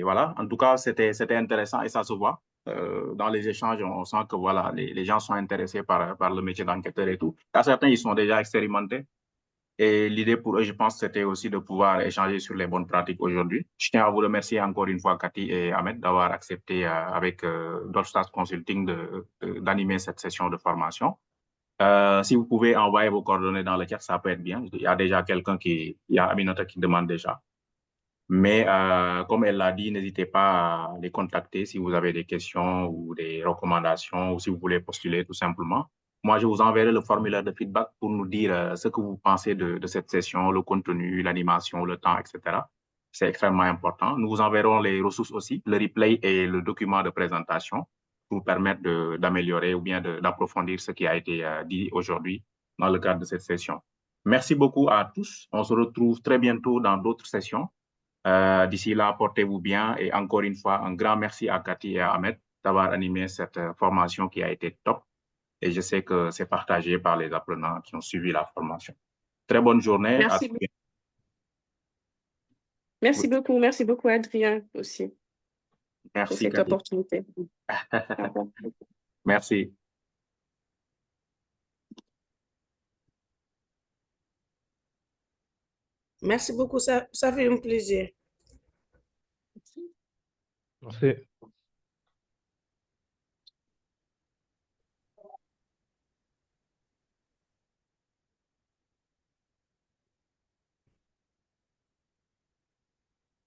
Voilà. En tout cas, c'était intéressant et ça se voit. Dans les échanges, on sent que voilà, les gens sont intéressés par le métier d'enquêteur et tout. À certains, ils sont déjà expérimentés. Et l'idée pour eux, je pense, c'était aussi de pouvoir échanger sur les bonnes pratiques aujourd'hui. Je tiens à vous remercier encore une fois, Cathy et Ahmed, d'avoir accepté avec Dolstat Consulting d'animer cette session de formation. Si vous pouvez envoyer vos coordonnées dans le chat, ça peut être bien. Il y a déjà quelqu'un il y a Aminata qui demande déjà. Mais comme elle l'a dit, n'hésitez pas à les contacter si vous avez des questions ou des recommandations ou si vous voulez postuler tout simplement. Moi, je vous enverrai le formulaire de feedback pour nous dire ce que vous pensez de cette session, le contenu, l'animation, le temps, etc. C'est extrêmement important. Nous vous enverrons les ressources aussi, le replay et le document de présentation pour vous permettre d'améliorer ou bien d'approfondir ce qui a été dit aujourd'hui dans le cadre de cette session. Merci beaucoup à tous. On se retrouve très bientôt dans d'autres sessions. D'ici là, portez-vous bien et encore une fois, un grand merci à Cathy et à Ahmed d'avoir animé cette formation qui a été top. Et je sais que c'est partagé par les apprenants qui ont suivi la formation. Très bonne journée. Merci. Merci beaucoup. Merci beaucoup, Adrien, aussi. Merci, pour cette Cathy. opportunité. Merci. Merci beaucoup, ça fait un plaisir. Merci.